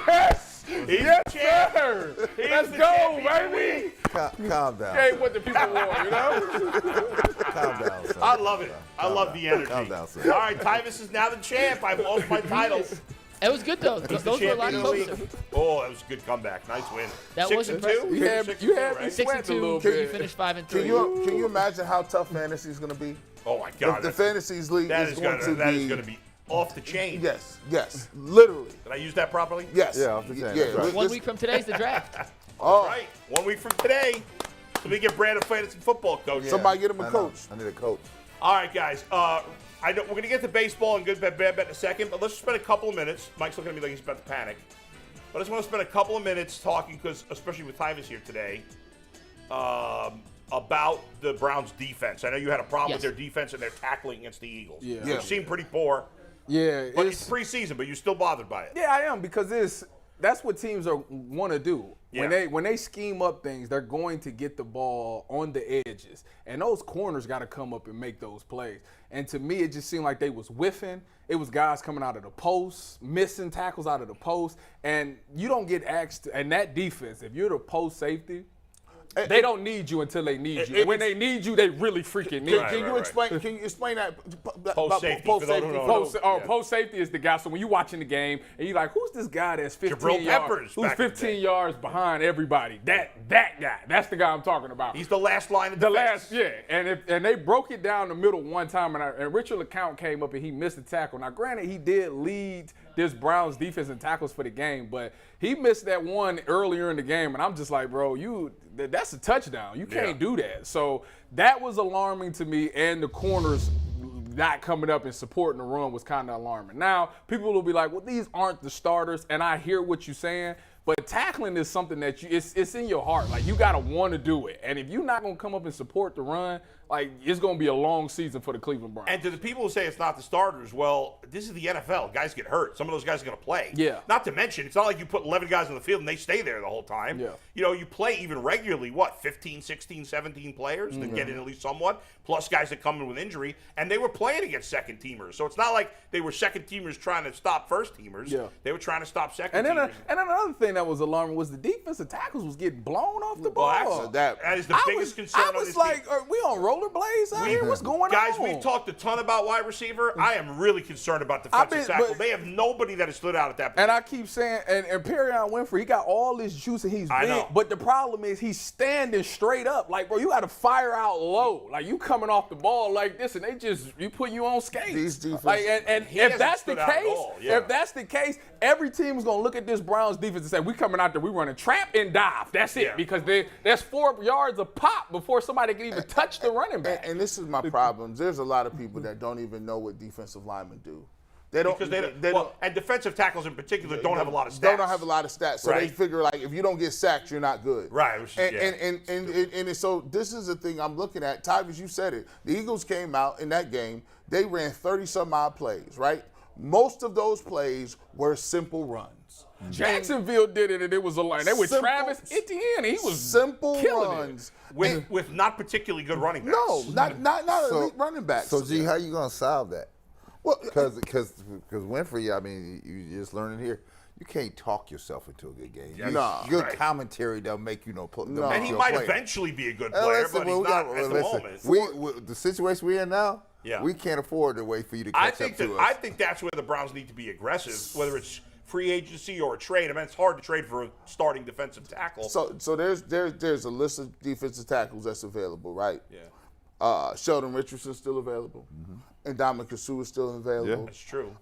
[SPEAKER 4] Yes.
[SPEAKER 2] He's
[SPEAKER 4] Yes,
[SPEAKER 2] the champ.
[SPEAKER 4] sir.
[SPEAKER 2] He's
[SPEAKER 4] Let's
[SPEAKER 2] the
[SPEAKER 4] go,
[SPEAKER 2] champion.
[SPEAKER 4] baby.
[SPEAKER 3] Calm down.
[SPEAKER 4] Hey, what the people want, you know?
[SPEAKER 3] Calm down, son.
[SPEAKER 2] I love it. I love the energy.
[SPEAKER 3] Calm down, son.
[SPEAKER 2] All right, Tyvis is now the champ. I've lost my titles.
[SPEAKER 6] It was good, though.
[SPEAKER 2] He's the
[SPEAKER 6] Those were a lot
[SPEAKER 2] champion of the
[SPEAKER 6] closer.
[SPEAKER 2] league. Oh, that was a good comeback. Nice win.
[SPEAKER 6] That
[SPEAKER 2] 6
[SPEAKER 6] was
[SPEAKER 2] and
[SPEAKER 6] impressive.
[SPEAKER 2] 2?
[SPEAKER 4] You had
[SPEAKER 2] 6
[SPEAKER 4] me
[SPEAKER 2] and 2, right?
[SPEAKER 4] sweating a
[SPEAKER 6] 6-2.
[SPEAKER 4] little
[SPEAKER 6] You
[SPEAKER 4] bit.
[SPEAKER 6] finished 5-3.
[SPEAKER 5] Can you imagine how tough fantasy is going to be?
[SPEAKER 2] Oh my God.
[SPEAKER 5] The fantasy league
[SPEAKER 2] That
[SPEAKER 5] is
[SPEAKER 2] is
[SPEAKER 5] going
[SPEAKER 2] gonna
[SPEAKER 5] to
[SPEAKER 2] that
[SPEAKER 5] be.
[SPEAKER 2] is gonna be off the chain.
[SPEAKER 5] Yes, literally.
[SPEAKER 2] Did I use that properly?
[SPEAKER 5] Yes.
[SPEAKER 3] Yeah, off the chain.
[SPEAKER 5] Yeah.
[SPEAKER 3] That's right.
[SPEAKER 6] 1 week from today's the draft.
[SPEAKER 5] Oh,
[SPEAKER 2] Right. 1 week from today. So we get Brandon fantasy football coach.
[SPEAKER 5] Somebody get him a coach.
[SPEAKER 3] I need a coach.
[SPEAKER 2] All right, guys. I know we're going to get to baseball and good bet, bad bet in a second, but let's spend a couple of minutes. Mike's looking at me like he's about to panic. But I just want to spend a couple of minutes talking, because especially with Tyvus here today, about the Browns' defense. I know you had a problem with their defense and their tackling against the Eagles.
[SPEAKER 4] Yeah.
[SPEAKER 2] It seemed pretty poor.
[SPEAKER 4] Yeah,
[SPEAKER 2] But it's preseason, but you're still bothered by it.
[SPEAKER 4] Yeah, I am, because that's what teams want to do. When they scheme up things, they're going to get the ball on the edges, and those corners got to come up and make those plays. And to me, it just seemed like they was whiffing. It was guys coming out of the post, missing tackles out of the post, and you don't get asked. And that defense, if you're the post safety, they don't need you until they need you. When they need you, they really freaking need you.
[SPEAKER 5] Can you explain that?
[SPEAKER 2] Post safety.
[SPEAKER 5] Post safety.
[SPEAKER 4] Post safety is the guy. So when you're watching the game and you're like, who's this guy that's 15
[SPEAKER 2] Jabril
[SPEAKER 4] yards,
[SPEAKER 2] Peppers
[SPEAKER 4] who's
[SPEAKER 2] back in the
[SPEAKER 4] 15
[SPEAKER 2] day.
[SPEAKER 4] yards behind everybody? That guy. That's the guy I'm talking about.
[SPEAKER 2] He's the last line of
[SPEAKER 4] The
[SPEAKER 2] defense.
[SPEAKER 4] and they broke it down the middle one time, and Richard LeCount came up and he missed the tackle. Now, granted, he did lead this Browns defense in tackles for the game, but he missed that one earlier in the game, and I'm just like, bro, that's a touchdown. You can't do that. So that was alarming to me, and the corners not coming up and supporting the run was kind of alarming. Now, people will be like, well, these aren't the starters, and I hear what you're saying, but tackling is something that it's in your heart. Like, you got to want to do it. And if you're not going to come up and support the run, like, it's going to be a long season for the Cleveland Browns.
[SPEAKER 2] And to the people who say it's not the starters, well, this is the NFL. Guys get hurt. Some of those guys are going to play.
[SPEAKER 4] Yeah.
[SPEAKER 2] Not to mention, it's not like you put 11 guys on the field and they stay there the whole time.
[SPEAKER 4] Yeah.
[SPEAKER 2] You know, you play even regularly, 15, 16, 17 players that get in at least somewhat, plus guys that come in with injury. And they were playing against second teamers. So it's not like they were second teamers trying to stop first teamers.
[SPEAKER 4] Yeah.
[SPEAKER 2] They were trying to stop second
[SPEAKER 4] And then,
[SPEAKER 2] teamers.
[SPEAKER 4] and then another thing that was alarming was the defensive tackles was getting blown off the ball.
[SPEAKER 2] That is the biggest concern
[SPEAKER 4] I
[SPEAKER 2] on
[SPEAKER 4] was
[SPEAKER 2] this
[SPEAKER 4] like,
[SPEAKER 2] team.
[SPEAKER 4] are we on rollerblades out here? What's going
[SPEAKER 2] Guys,
[SPEAKER 4] on?
[SPEAKER 2] we've talked a ton about wide receiver. I am really concerned about defensive tackle. They have nobody that has stood out at that point.
[SPEAKER 4] And I keep saying, and Perion Winfrey, he got all this juice and he's
[SPEAKER 2] I
[SPEAKER 4] big,
[SPEAKER 2] know.
[SPEAKER 4] but the problem is he's standing straight up. Like, bro, you got to fire out low. Like, you coming off the ball like this, and you put you on skates.
[SPEAKER 5] These defenses-
[SPEAKER 4] Like, and
[SPEAKER 2] He
[SPEAKER 4] if
[SPEAKER 2] hasn't
[SPEAKER 4] that's the
[SPEAKER 2] stood out at
[SPEAKER 4] case,
[SPEAKER 2] all, yeah.
[SPEAKER 4] if that's the case, every team is gonna look at this Browns defense and say, we coming out there, we running trap and dive. That's it,
[SPEAKER 2] Yeah.
[SPEAKER 4] because that's 4 yards of pop before somebody can even touch the running back.
[SPEAKER 5] And this is my problem. There's a lot of people that don't even know what defensive linemen do. They don't.
[SPEAKER 2] Because they
[SPEAKER 5] don't.
[SPEAKER 2] don't, and defensive tackles in particular don't have a lot of stats.
[SPEAKER 5] Don't have a lot of stats, so they
[SPEAKER 2] Right.
[SPEAKER 5] figure like if you don't get sacked, you're not good.
[SPEAKER 2] Right.
[SPEAKER 5] And so this is the thing I'm looking at. Tyvus, you said it. The Eagles came out in that game. They ran 30-some odd plays, right? Most of those plays were simple runs.
[SPEAKER 4] Jacksonville did it, and it was a line. They were
[SPEAKER 5] Simple-
[SPEAKER 4] Travis Etienne, and he was
[SPEAKER 5] simple
[SPEAKER 4] killing
[SPEAKER 5] runs.
[SPEAKER 2] with not particularly good running backs.
[SPEAKER 5] No, not elite running backs.
[SPEAKER 3] So, G, how you gonna solve that?
[SPEAKER 5] Well,
[SPEAKER 3] Because Winfrey, I mean, you just learning here. You can't talk yourself into a good game.
[SPEAKER 5] Nah.
[SPEAKER 3] Good
[SPEAKER 2] Right.
[SPEAKER 3] commentary don't make you no play.
[SPEAKER 5] No.
[SPEAKER 2] And he might eventually be a good player, but he's not at the moment.
[SPEAKER 3] We the situation we're in now.
[SPEAKER 2] Yeah.
[SPEAKER 3] We can't afford to wait for you to
[SPEAKER 2] I
[SPEAKER 3] catch
[SPEAKER 2] think
[SPEAKER 3] up to
[SPEAKER 2] that
[SPEAKER 3] us.
[SPEAKER 2] I think that's where the Browns need to be aggressive, whether it's free agency or a trade. I mean, it's hard to trade for a starting defensive tackle.
[SPEAKER 5] So there's a list of defensive tackles that's available, right?
[SPEAKER 2] Yeah.
[SPEAKER 5] Sheldon Richardson's still available. And Ndamukong Suh is still available.
[SPEAKER 2] That's true.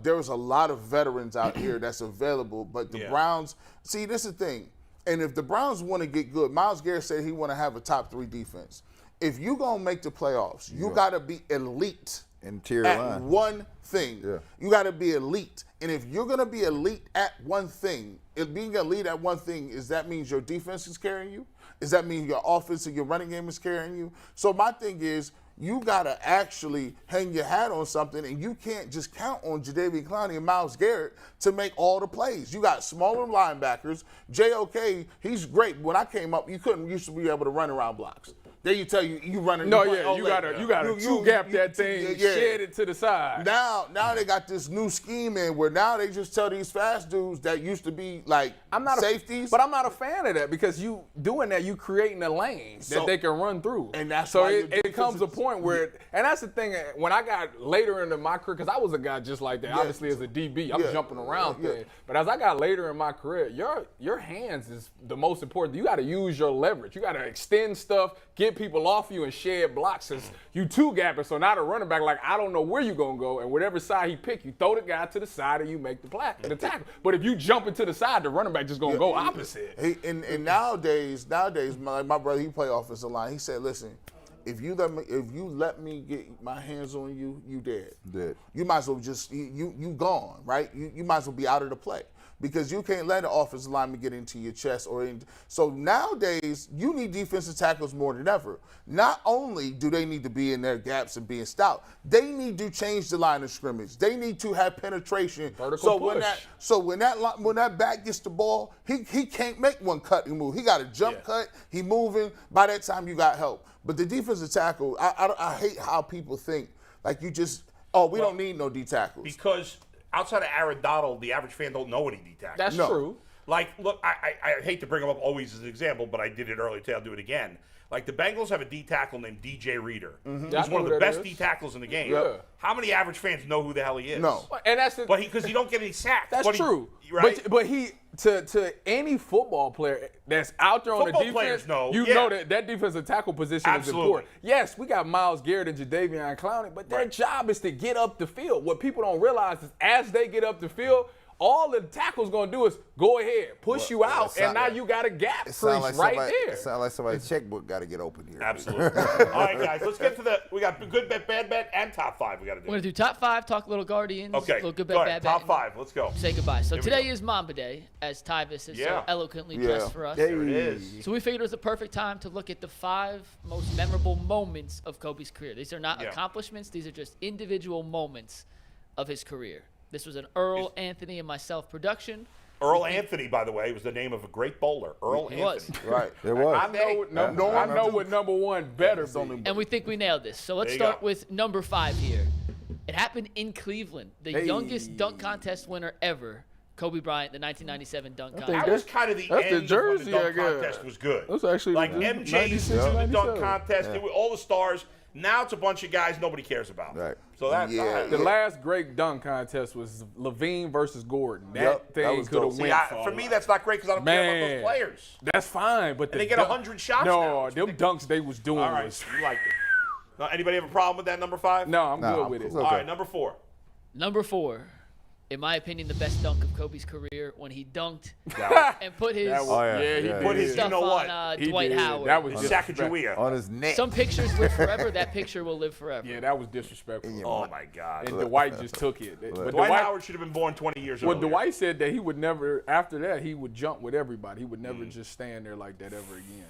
[SPEAKER 5] There was a lot of veterans out here that's available, but the Browns, see, this is the thing. And if the Browns want to get good, Myles Garrett said he want to have a top 3 defense. If you're going to make the playoffs, you got to be elite
[SPEAKER 3] Interior
[SPEAKER 5] at
[SPEAKER 3] line.
[SPEAKER 5] one thing.
[SPEAKER 3] Yeah.
[SPEAKER 5] You got to be elite. And if you're going to be elite at one thing, being elite at one thing, is that means your defense is carrying you? Does that mean your offense and your running game is carrying you? So my thing is, you got to actually hang your hat on something, and you can't just count on Jadeveon Clowney and Myles Garrett to make all the plays. You got smaller linebackers. JOK, he's great. When I came up, you used to be able to run around blocks. Then you tell you running.
[SPEAKER 4] No, yeah, you gotta two gap that thing, shed it to the side.
[SPEAKER 5] Now they got this new scheme in where now they just tell these fast dudes that used to be like safeties.
[SPEAKER 4] But I'm not a fan of that, because you doing that, you creating a lane that they can run through.
[SPEAKER 5] And that's
[SPEAKER 4] so
[SPEAKER 5] why
[SPEAKER 4] it comes a point where, and that's the thing. When I got later into my career, because I was a guy just like that. Obviously, as a DB, I'm jumping around things. But as I got later in my career, your hands is the most important. You got to use your leverage. You got to extend stuff, get get people off you and shed blocks since you two-gapping. So now the running back, like, I don't know where you're going to go. And whatever side he pick, you throw the guy to the side and you make the tackle. But if you jump into the side, the running back just going to go opposite.
[SPEAKER 5] And nowadays, my brother, he play offensive line. He said, listen, if you let me get my hands on you, you dead. You might as well just you gone, right? You might as well be out of the play because you can't let the offensive lineman get into your chest so nowadays you need defensive tackles more than ever. Not only do they need to be in their gaps and being stout, they need to change the line of scrimmage. They need to have penetration.
[SPEAKER 4] Vertical push.
[SPEAKER 5] When that back gets the ball, he can't make one cut and move. He got a jump cut. He moving. By that time you got help. But the defensive tackle, I hate how people think like you just we don't need no D tackles
[SPEAKER 2] because outside of Aaron Donald, the average fan don't know any D tackles.
[SPEAKER 4] That's true.
[SPEAKER 2] Like, look, I hate to bring him up always as an example, but I did it earlier today. I'll do it again. Like, the Bengals have a D tackle named DJ Reader. He's one of the best D tackles in the game.
[SPEAKER 4] Yeah.
[SPEAKER 2] How many average fans know who the hell he is?
[SPEAKER 5] No.
[SPEAKER 4] And that's
[SPEAKER 2] But because he don't get any sacks.
[SPEAKER 4] That's true.
[SPEAKER 2] Right?
[SPEAKER 4] But he to any football player that's out there on the defense,
[SPEAKER 2] players know.
[SPEAKER 4] know that defensive tackle position is important. Yes, we got Myles Garrett and Jadeveon Clowney, but their job is to get up the field. What people don't realize is as they get up the field, all the tackle's gonna do is go ahead, push you out, and now you got a gap crease right there.
[SPEAKER 3] It sounds like somebody's checkbook got to get open here.
[SPEAKER 2] Absolutely. All right, guys, let's get to we got good bet, bad bet, and top five we got to do.
[SPEAKER 6] We're going to do top five, talk a little Guardians,
[SPEAKER 2] Okay,
[SPEAKER 6] little good bet,
[SPEAKER 2] go
[SPEAKER 6] bad
[SPEAKER 2] ahead,
[SPEAKER 6] bet.
[SPEAKER 2] top five, let's go.
[SPEAKER 6] Say goodbye. So
[SPEAKER 2] Here we
[SPEAKER 6] today
[SPEAKER 2] go.
[SPEAKER 6] is Mamba Day, as Tyvis has so eloquently dressed for us.
[SPEAKER 2] There it is.
[SPEAKER 6] So we figured it was the perfect time to look at the 5 most memorable moments of Kobe's career. These are not accomplishments. These are just individual moments of his career. This was an Earl, Anthony, and myself production.
[SPEAKER 2] Earl Anthony, by the way, was the name of a great bowler. Earl Anthony.
[SPEAKER 6] Was.
[SPEAKER 3] Right. It was.
[SPEAKER 4] I know what number one better be.
[SPEAKER 6] And we think we nailed this. So let's start with number 5 here. It happened in Cleveland. The youngest dunk contest winner ever, Kobe Bryant, the 1997 dunk contest.
[SPEAKER 2] That was kind of the end of when the dunk contest was good.
[SPEAKER 4] That's actually
[SPEAKER 2] like MJ's the dunk contest.
[SPEAKER 3] Yeah.
[SPEAKER 2] It was all the stars. Now it's a bunch of guys nobody cares about.
[SPEAKER 3] Right.
[SPEAKER 2] So that's
[SPEAKER 4] the last great dunk contest was Levine versus Gordon. That thing could have went
[SPEAKER 2] for me, that's not great because I don't care about those players.
[SPEAKER 4] That's fine, but
[SPEAKER 2] they get 100 shots now.
[SPEAKER 4] No, them dunks they was doing
[SPEAKER 2] all right,
[SPEAKER 4] was...
[SPEAKER 2] you like it. Now, anybody have a problem with that number 5?
[SPEAKER 4] No, I'm good with it.
[SPEAKER 3] Okay.
[SPEAKER 2] All right, number 4.
[SPEAKER 6] Number 4, in my opinion, the best dunk of Kobe's career when he dunked and put his
[SPEAKER 2] put his
[SPEAKER 6] stuff on Dwight Howard.
[SPEAKER 4] That was
[SPEAKER 2] Sacagawea
[SPEAKER 3] on his neck.
[SPEAKER 6] Some pictures live forever. That picture will live forever.
[SPEAKER 4] Yeah, that was disrespectful.
[SPEAKER 2] Oh my God!
[SPEAKER 4] And Dwight just took it. But
[SPEAKER 2] Dwight Howard should have been born 20 years earlier.
[SPEAKER 4] Well, Dwight said that he would never. After that, he would jump with everybody. He would never just stand there like that ever again.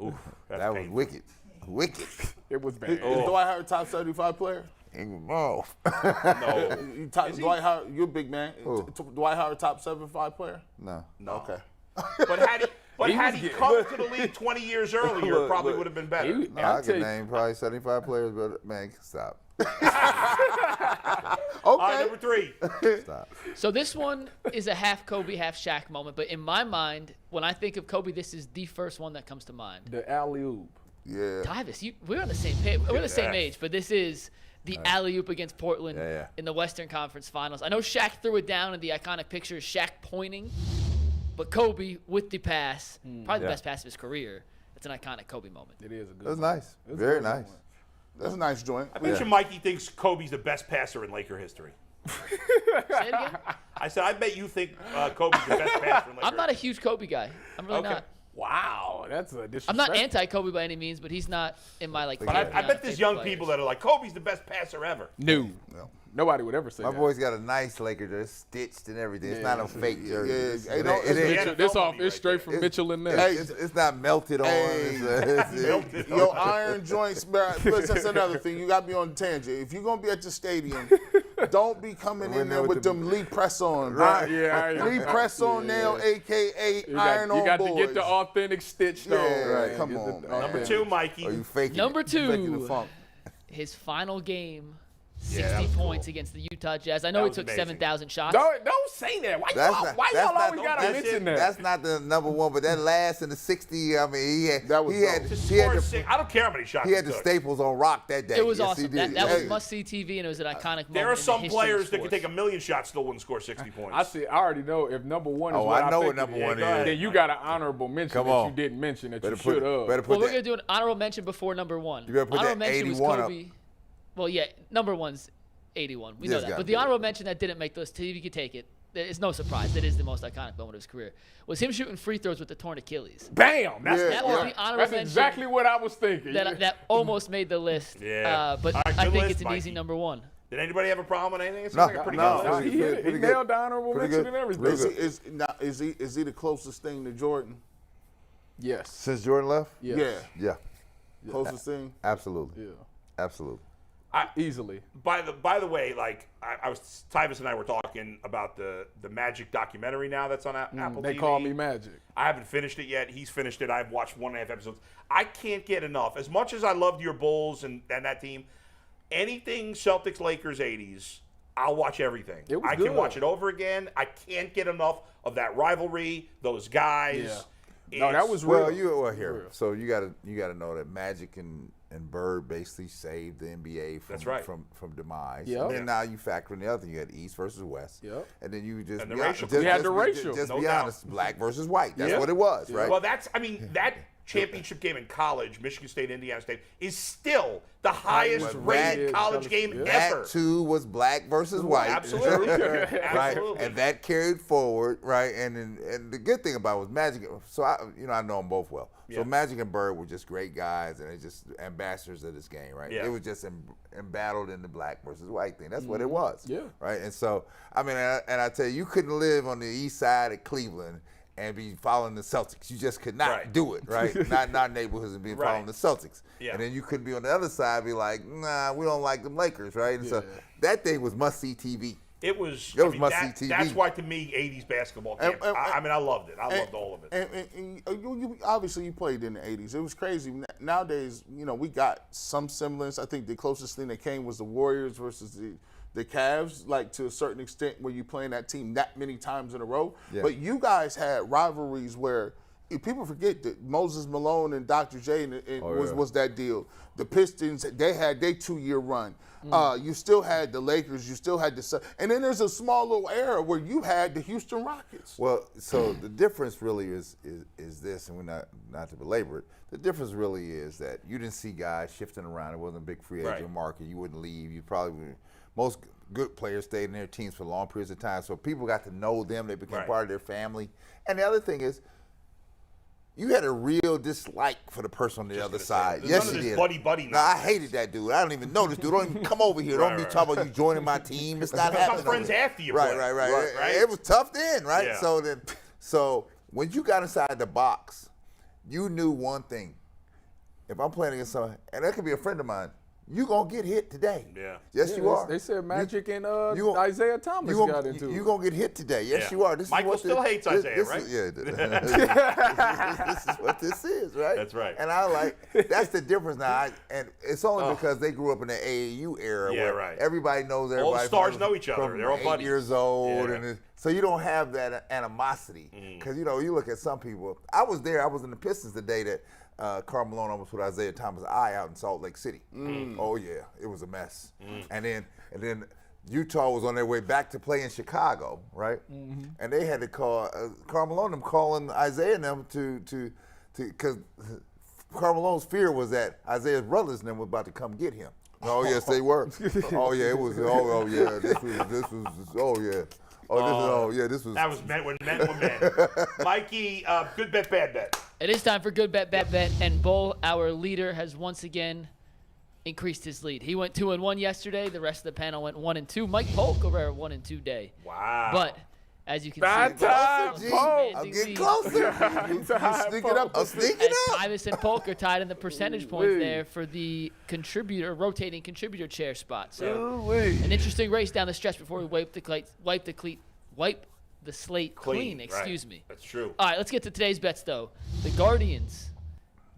[SPEAKER 2] Oof,
[SPEAKER 3] that was wicked. Wicked.
[SPEAKER 4] It was bad.
[SPEAKER 5] Is Dwight Howard top 75 player?
[SPEAKER 3] No.
[SPEAKER 5] Dwight Howard, you're a big man. Dwight Howard top 75 player?
[SPEAKER 3] No.
[SPEAKER 5] Okay.
[SPEAKER 2] But had he come to the league 20 years earlier, probably would have been better.
[SPEAKER 3] I could name probably 75 players, but man, stop.
[SPEAKER 2] Okay. All right, number 3.
[SPEAKER 3] Stop.
[SPEAKER 6] So this one is a half Kobe, half Shaq moment. But in my mind, when I think of Kobe, this is the first one that comes to mind.
[SPEAKER 4] The alley-oop.
[SPEAKER 3] Yeah.
[SPEAKER 6] Tyvis, we're on the same page. We're the same age, but this is the alley-oop against Portland in the Western Conference Finals. I know Shaq threw it down in the iconic picture of Shaq pointing, but Kobe with the pass, probably the best pass of his career. It's an iconic Kobe moment.
[SPEAKER 4] It is a good
[SPEAKER 3] That's
[SPEAKER 4] one.
[SPEAKER 3] nice. Very nice.
[SPEAKER 5] That's a nice joint.
[SPEAKER 2] I bet you Mikey thinks Kobe's the best passer in Laker history.
[SPEAKER 6] Say it again?
[SPEAKER 2] I said, I bet you think Kobe's the best passer in Laker history.
[SPEAKER 6] I'm not a huge Kobe guy. I'm really not.
[SPEAKER 4] Wow, that's a disrespect.
[SPEAKER 6] I'm not anti-Kobe by any means, but he's not in my
[SPEAKER 2] But I bet there's young people that are like, Kobe's the best passer ever.
[SPEAKER 4] No. Nobody would ever say
[SPEAKER 3] My
[SPEAKER 4] that.
[SPEAKER 3] boy's got a nice Laker jersey, stitched and everything. It's not a fake jersey.
[SPEAKER 5] Hey,
[SPEAKER 4] It's straight from Mitchell and Ness.
[SPEAKER 3] It's not melted on.
[SPEAKER 5] Your iron joints, that's another thing. You got to be on the tangent. If you're going to be at the stadium, don't be coming in there with them Lee press-on.
[SPEAKER 4] Right, yeah.
[SPEAKER 5] Lee press-on nail, a.k.a. iron-on
[SPEAKER 4] You got
[SPEAKER 5] boys.
[SPEAKER 4] to get the authentic stitch, though.
[SPEAKER 5] Yeah,
[SPEAKER 4] right.
[SPEAKER 5] come on, man.
[SPEAKER 2] Number 2, Mikey.
[SPEAKER 3] Are you faking
[SPEAKER 6] Number
[SPEAKER 3] it? You faking
[SPEAKER 6] 2,
[SPEAKER 3] the funk.
[SPEAKER 6] his final game 60 points against the Utah Jazz. I know he took 7,000 shots.
[SPEAKER 4] Don't say that. Why y'all always got to mention that?
[SPEAKER 3] That's not the number one, but that last in the 60, I mean, he had
[SPEAKER 2] I don't care how many shots
[SPEAKER 3] he had the staples on rock that day.
[SPEAKER 6] It was
[SPEAKER 3] yes,
[SPEAKER 6] awesome. That was must-see TV, and it was an iconic moment.
[SPEAKER 2] There are some players that
[SPEAKER 6] could
[SPEAKER 2] can take 1,000,000 shots, still wouldn't score 60 points.
[SPEAKER 4] I already know if number one is
[SPEAKER 3] I know what number one is.
[SPEAKER 4] Then you got an honorable mention that you didn't mention that you should have.
[SPEAKER 6] Well, we're going to do an honorable mention before number one.
[SPEAKER 3] You better put
[SPEAKER 6] honorable
[SPEAKER 3] that
[SPEAKER 6] mention
[SPEAKER 3] 81
[SPEAKER 6] was Kobe.
[SPEAKER 3] up.
[SPEAKER 6] Well, yeah, number one's 81. We know that. But the honorable mention that didn't make those, if you could take it, it's no surprise. That is the most iconic moment of his career. Was him shooting free throws with the torn Achilles.
[SPEAKER 4] Bam!
[SPEAKER 6] That was the honorable mention.
[SPEAKER 4] That's exactly what I was thinking.
[SPEAKER 6] That almost made the list.
[SPEAKER 2] Yeah.
[SPEAKER 6] But I think it's an easy number one.
[SPEAKER 2] Did anybody have a problem with anything? It
[SPEAKER 3] No,
[SPEAKER 2] like a pretty good list.
[SPEAKER 4] He nailed the honorable mention and everything.
[SPEAKER 5] Is he the closest thing to Jordan?
[SPEAKER 4] Yes.
[SPEAKER 3] Since Jordan left?
[SPEAKER 5] Yeah.
[SPEAKER 3] Closest
[SPEAKER 5] thing?
[SPEAKER 3] Absolutely.
[SPEAKER 4] Yeah.
[SPEAKER 3] Absolutely.
[SPEAKER 4] Easily.
[SPEAKER 2] By the way, like Tyvus and I were talking about the Magic documentary now that's on Apple TV.
[SPEAKER 4] They call me Magic.
[SPEAKER 2] I haven't finished it yet. He's finished it. I've watched 1.5 episodes. I can't get enough. As much as I loved your Bulls and that team, anything Celtics, Lakers, 80s, I'll watch everything. I can watch it over again. I can't get enough of that rivalry, those guys.
[SPEAKER 4] Yeah. No, that was real.
[SPEAKER 3] Here. So you gotta know that Magic and Bird basically saved the NBA from demise.
[SPEAKER 4] Yep.
[SPEAKER 3] And then now you factor in the other thing. You had East versus West.
[SPEAKER 4] Yep.
[SPEAKER 3] And then you just
[SPEAKER 2] and the racial.
[SPEAKER 3] Just be honest, black versus white. That's what it was, right?
[SPEAKER 2] Well, that championship game in college, Michigan State, Indiana State, is still the highest rated college game ever.
[SPEAKER 3] That too was black versus white.
[SPEAKER 2] Absolutely.
[SPEAKER 3] Right?
[SPEAKER 2] Absolutely.
[SPEAKER 3] And that carried forward, right? And the good thing about it was Magic. So I know them both well. So Magic and Bird were just great guys, and they just ambassadors of this game, right?
[SPEAKER 2] Yeah.
[SPEAKER 3] They were just embattled in the black versus white thing. That's what it was.
[SPEAKER 4] Yeah.
[SPEAKER 3] Right. And so I mean, and I tell you couldn't live on the east side of Cleveland and be following the Celtics. You just could not do it, right? not neighborhoods and be following the Celtics.
[SPEAKER 2] Yeah.
[SPEAKER 3] And then you couldn't be on the other side and be like, nah, we don't like them Lakers, right? And so that thing was must-see TV.
[SPEAKER 2] It was
[SPEAKER 3] must-see TV.
[SPEAKER 2] That's why, to me, 80s basketball came. I mean, I loved it. I loved all of it.
[SPEAKER 5] And you obviously you played in the 80s. It was crazy. Nowadays, we got some semblance. I think the closest thing that came was the Warriors versus the Cavs, like to a certain extent where you playing that team that many times in a row. Yeah. But you guys had rivalries where people forget that Moses Malone and Dr. J was that deal. The Pistons, they had their 2-year run. You still had the Lakers, you still had and then there's a small little era where you had the Houston Rockets.
[SPEAKER 3] Well, so the difference really is this, and we're not to belabor it. The difference really is that you didn't see guys shifting around. It wasn't a big free agent market. You wouldn't leave. You probably most good players stayed in their teams for long periods of time. So people got to know them. They became part of their family. And the other thing is, you had a real dislike for the person on the other side. Yes, you did.
[SPEAKER 2] Buddy.
[SPEAKER 3] No, I hated that dude. I don't even know this dude. Don't even come over here. Don't be talking about you joining my team. It's not happening.
[SPEAKER 2] Some friends after you.
[SPEAKER 3] Right. It was tough then, right?
[SPEAKER 2] Yeah.
[SPEAKER 3] So when you got inside the box, you knew one thing. If I'm playing against someone, and that could be a friend of mine, you gonna get hit today.
[SPEAKER 2] Yeah.
[SPEAKER 3] Yes, you are.
[SPEAKER 4] They said Magic and Isaiah Thomas got into it.
[SPEAKER 3] You're gonna get hit today. Yes, you are.
[SPEAKER 2] Michael still hates Isaiah, right?
[SPEAKER 3] This is what this is, right?
[SPEAKER 2] That's right.
[SPEAKER 3] And that's the difference now. And it's only because they grew up in the AAU era where everybody knows everybody.
[SPEAKER 2] All the stars know each other. They're all buddies.
[SPEAKER 3] 8 years old, and so you don't have that animosity. Because you look at some people. I was there. I was in the Pistons the day that Karl Malone almost put Isaiah Thomas' eye out in Salt Lake City. Oh yeah, it was a mess. And then Utah was on their way back to play in Chicago, right? And they had to call Karl Malone them calling Isaiah and them to because Karl Malone's fear was that Isaiah's brothers and them were about to come get him. Oh yes, they were. Oh yeah, it was. Oh yeah, this was. Oh yeah. This was.
[SPEAKER 2] That was men when men were men. Mikey, good bet, bad bet.
[SPEAKER 6] It is time for good bet, bad bet, and Bull, our leader, has once again increased his lead. He went 2-1 yesterday. The rest of the panel went 1-2. Mike Polk over a 1-2 day.
[SPEAKER 2] Wow.
[SPEAKER 6] But as you can
[SPEAKER 4] see,
[SPEAKER 3] I'm getting closer. You sneaking up. I'm sneaking up.
[SPEAKER 6] Tyvus and Polk are tied in the percentage points there for the rotating contributor chair spot. So an interesting race down the stretch before we wipe the slate clean. Excuse me.
[SPEAKER 2] That's true.
[SPEAKER 6] All right, let's get to today's bets, though. The Guardians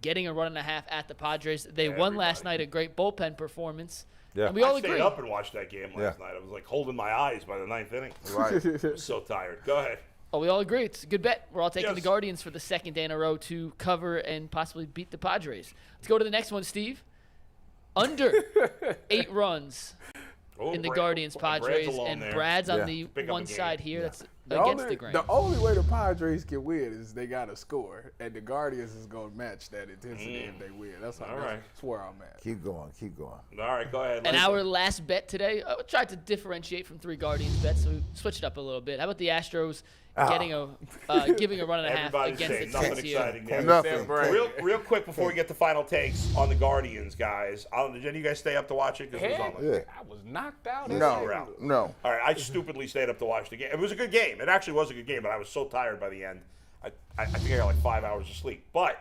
[SPEAKER 6] getting a 1.5 at the Padres. They won last night, a great bullpen performance.
[SPEAKER 3] Yeah.
[SPEAKER 6] And we all
[SPEAKER 2] I
[SPEAKER 6] agree.
[SPEAKER 2] stayed up and watched that game last night. I was like holding my eyes by the 9th inning.
[SPEAKER 3] Right.
[SPEAKER 2] I was so tired. Go ahead.
[SPEAKER 6] Oh, we all agree. It's a good bet. We're all taking
[SPEAKER 2] Yes.
[SPEAKER 6] the Guardians for the second day in a row to cover and possibly beat the Padres. Let's go to the next one, Steve. Under 8 runs
[SPEAKER 2] Oh,
[SPEAKER 6] in the
[SPEAKER 2] Brad-
[SPEAKER 6] Guardians
[SPEAKER 2] Brad's
[SPEAKER 6] Padres,
[SPEAKER 2] alone
[SPEAKER 6] and
[SPEAKER 2] there.
[SPEAKER 6] Brad's on the
[SPEAKER 2] Pick up
[SPEAKER 6] one
[SPEAKER 2] a game.
[SPEAKER 6] side here. That's
[SPEAKER 4] The
[SPEAKER 6] against
[SPEAKER 4] only,
[SPEAKER 6] the grain.
[SPEAKER 4] the only way the Padres can win is they got to score, and the Guardians is going to match that intensity if they win. That's how.
[SPEAKER 2] All right.
[SPEAKER 4] That's where I'm at.
[SPEAKER 3] Keep going.
[SPEAKER 2] All right, go ahead.
[SPEAKER 6] And
[SPEAKER 2] Lisa.
[SPEAKER 6] our last bet today, I tried to differentiate from 3 Guardians bets, so we switched it up a little bit. How about the Astros giving a run and a half
[SPEAKER 2] Everybody's
[SPEAKER 6] against
[SPEAKER 2] saying
[SPEAKER 6] the
[SPEAKER 2] nothing
[SPEAKER 6] Twins here?
[SPEAKER 2] exciting there.
[SPEAKER 3] Nothing.
[SPEAKER 2] Real quick before we get to final takes on the Guardians, guys. Did any of you guys stay up to watch it? 'Cause it was on.
[SPEAKER 3] Yeah.
[SPEAKER 4] I was knocked out.
[SPEAKER 5] No.
[SPEAKER 2] All right, I stupidly stayed up to watch the game. It was a good game. It actually was a good game, but I was so tired by the end. I think I got like 5 hours of sleep. But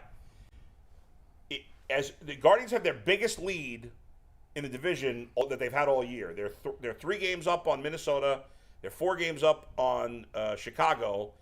[SPEAKER 2] as the Guardians have their biggest lead in the division that they've had all year. They're 3 games up on Minnesota. They're 4 games up on Chicago.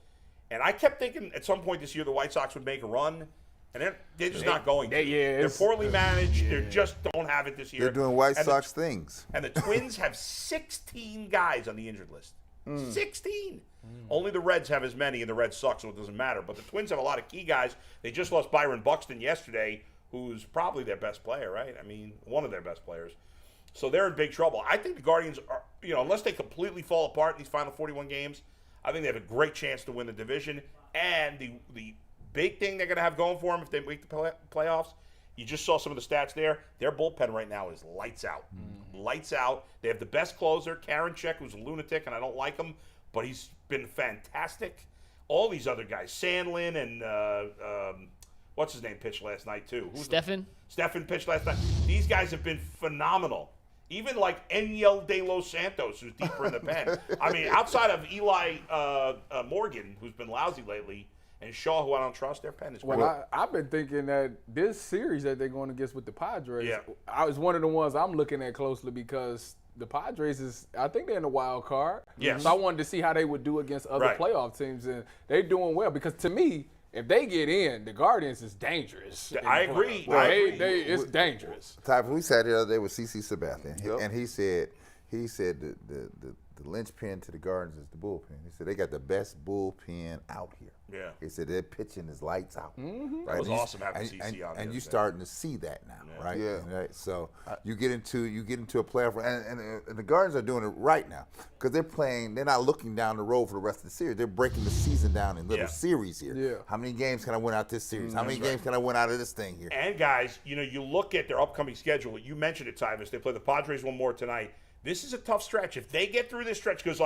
[SPEAKER 2] And I kept thinking at some point this year the White Sox would make a run. And they're just not going to. They're poorly managed. They just don't have it this year.
[SPEAKER 3] They're doing White Sox things.
[SPEAKER 2] And the Twins have 16 guys on the injured list. 16. Only the Reds have as many, and the Reds suck, so it doesn't matter. But the Twins have a lot of key guys. They just lost Byron Buxton yesterday, who's probably their best player, right? I mean, one of their best players. So they're in big trouble. I think the Guardians are, unless they completely fall apart in these final 41 games, I think they have a great chance to win the division. And the big thing they're going to have going for them if they make the playoffs, you just saw some of the stats there. Their bullpen right now is lights out. Lights out. They have the best closer, Karinchak, who's a lunatic, and I don't like him, but he's been fantastic. All these other guys, Sandlin and what's his name pitched last night too?
[SPEAKER 6] Stefan
[SPEAKER 2] pitched last night. These guys have been phenomenal. Even like Enyel De Los Santos, who's deeper in the pen. I mean, outside of Eli Morgan, who's been lousy lately, and Shaw, who I don't trust, their pen is great.
[SPEAKER 4] Well, I've been thinking that this series that they're going against with the Padres,
[SPEAKER 2] Yeah.
[SPEAKER 4] I was one of the ones I'm looking at closely because the Padres I think they're in the wild card.
[SPEAKER 2] Yes.
[SPEAKER 4] So I wanted to see how they would do against other
[SPEAKER 2] Right.
[SPEAKER 4] playoff teams, and they're doing well because to me, if they get in, the Guardians is dangerous.
[SPEAKER 2] I agree.
[SPEAKER 4] It's dangerous.
[SPEAKER 3] Type, we sat here the other day with CC Sabathia, and he said the linchpin to the Guardians is the bullpen. He said they got the best bullpen out here.
[SPEAKER 2] Yeah.
[SPEAKER 3] He said their pitching is lights out.
[SPEAKER 4] Mm-hmm.
[SPEAKER 2] That was awesome having CC on.
[SPEAKER 3] And you're starting to see that now, right?
[SPEAKER 5] Yeah.
[SPEAKER 3] Right. So you get into a playoff, and the Guardians are doing it right now because they're playing. They're not looking down the road for the rest of the series. They're breaking the season down in little series here.
[SPEAKER 4] Yeah.
[SPEAKER 3] How many games can I win out this series? How many games can I win out of this thing here?
[SPEAKER 2] And guys, you look at their upcoming schedule. You mentioned it, Tyvis. They play the Padres one more tonight. This is a tough stretch. If they get through this stretch, because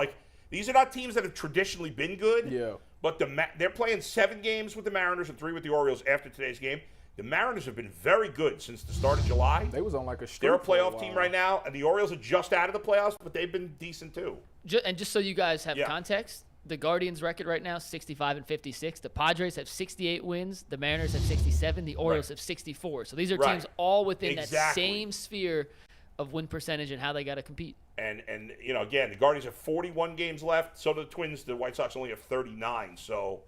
[SPEAKER 2] these are not teams that have traditionally been good.
[SPEAKER 4] Yeah.
[SPEAKER 2] But they're playing 7 games with the Mariners and 3 with the Orioles after today's game. The Mariners have been very good since the start of July.
[SPEAKER 4] They was on like a streak.
[SPEAKER 2] They're a
[SPEAKER 4] for
[SPEAKER 2] playoff
[SPEAKER 4] while.
[SPEAKER 2] team right now, and the Orioles are just out of the playoffs, but they've been decent too.
[SPEAKER 6] And just so you guys have
[SPEAKER 2] Yeah.
[SPEAKER 6] context, the Guardians' record right now, 65-56. The Padres have 68 wins. The Mariners have 67. The Orioles have 64. So these are teams all within that same sphere of win percentage and how they got to compete.
[SPEAKER 2] And again, the Guardians have 41 games left. So do the Twins. The White Sox only have 39. So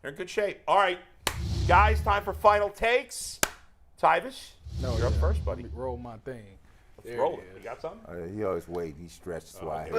[SPEAKER 2] they're in good shape. All right, guys, time for final takes. Tyvis, you're up first, buddy.
[SPEAKER 4] Let me roll my thing.
[SPEAKER 2] Let's roll it. You got something?
[SPEAKER 3] He always wait. He stretches. Why? You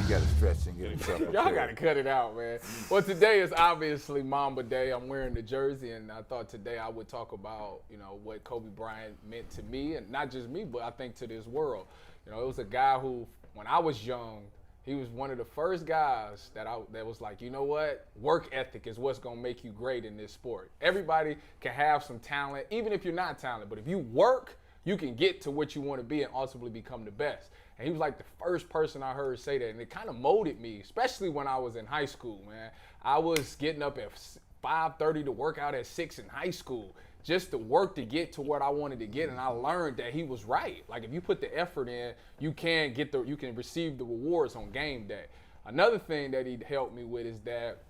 [SPEAKER 3] got to stretch and get himself.
[SPEAKER 4] Y'all got to cut it out, man. Well, today is obviously Mamba Day. I'm wearing the jersey, and I thought today I would talk about, what Kobe Bryant meant to me, and not just me, but I think to this world. It was a guy who, when I was young, he was one of the first guys that was like, you know what? Work ethic is what's going to make you great in this sport. Everybody can have some talent, even if you're not talented, but if you work, you can get to what you want to be and ultimately become the best. And he was like the first person I heard say that, and it kind of molded me, especially when I was in high school, man. I was getting up at 5:30 to work out at 6 in high school, just to work to get to what I wanted to get, and I learned that he was right. Like, if you put the effort in, you can receive the rewards on game day. Another thing that he helped me with is that,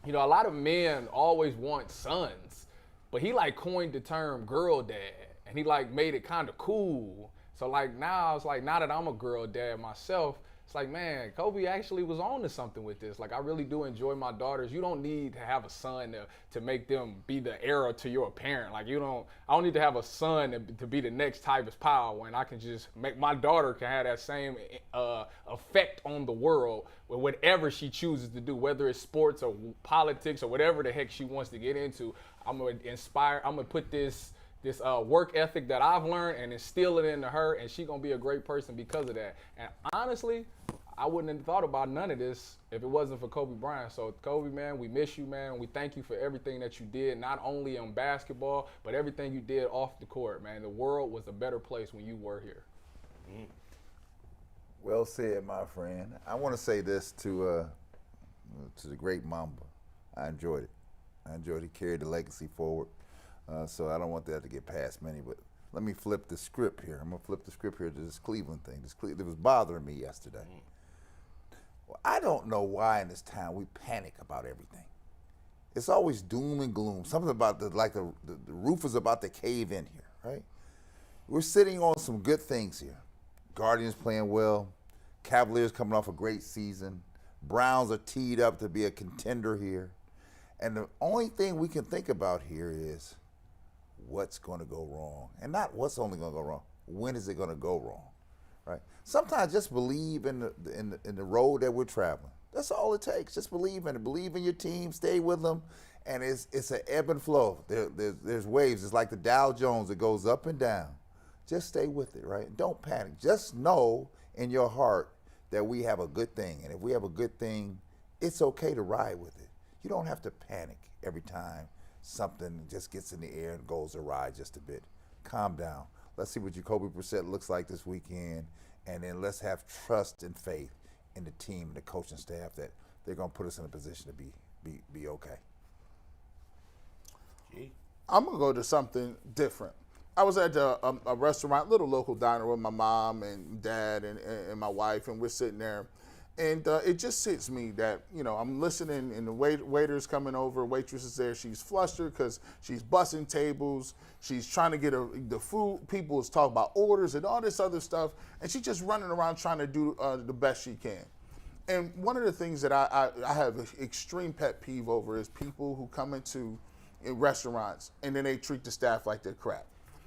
[SPEAKER 4] a lot of men always want sons, but he coined the term girl dad. And he made it kind of cool. So now that I'm a girl dad myself, It's like, man, Kobe actually was on to something with this. Like, I really do enjoy my daughters. You don't need to have a son to make them be the heir to your parent. Like, I don't need to have a son to be the next Tyvis Powell when I can just make my daughter can have that same effect on the world with whatever she chooses to do, whether it's sports or politics or whatever the heck she wants to get into. I'm going to put this work ethic that I've learned and instill it into her, and she's going to be a great person because of that. And honestly, I wouldn't have thought about none of this if it wasn't for Kobe Bryant. So, Kobe, man, we miss you, man. We thank you for everything that you did, not only on basketball, but everything you did off the court, man. The world was a better place when you were here.
[SPEAKER 3] Well said, my friend. I want to say this to the great Mamba. I enjoyed it. He carried the legacy forward. So I don't want that to get past many, but let me flip the script here. I'm going to flip the script here to this Cleveland thing. It was bothering me yesterday. Well, I don't know why in this town we panic about everything. It's always doom and gloom. Something about the roof is about to cave in here, right? We're sitting on some good things here. Guardians playing well. Cavaliers coming off a great season. Browns are teed up to be a contender here. And the only thing we can think about here is what's going to go wrong. And not what's only going to go wrong. When is it going to go wrong, right? Sometimes just believe in the road that we're traveling. That's all it takes. Just believe in it. Believe in your team. Stay with them. And it's an ebb and flow. There's waves. It's like the Dow Jones. It goes up and down. Just stay with it, right? Don't panic. Just know in your heart that we have a good thing. And if we have a good thing, it's okay to ride with it. You don't have to panic every time something just gets in the air and goes awry just a bit. Calm down. Let's see what Jacoby Brissett looks like this weekend, and then let's have trust and faith in the team and the coaching staff that they're going to put us in a position to be okay.
[SPEAKER 5] I'm going to go to something different. I was at a restaurant, little local diner with my mom and dad and my wife, and we're sitting there. And it just hits me that, I'm listening, and the waiter's coming over, waitress is there. She's flustered because she's bussing tables. She's trying to get the food. People is talking about orders and all this other stuff. And she's just running around trying to do the best she can. And one of the things that I have an extreme pet peeve over is people who come in restaurants and then they treat the staff like they're crap.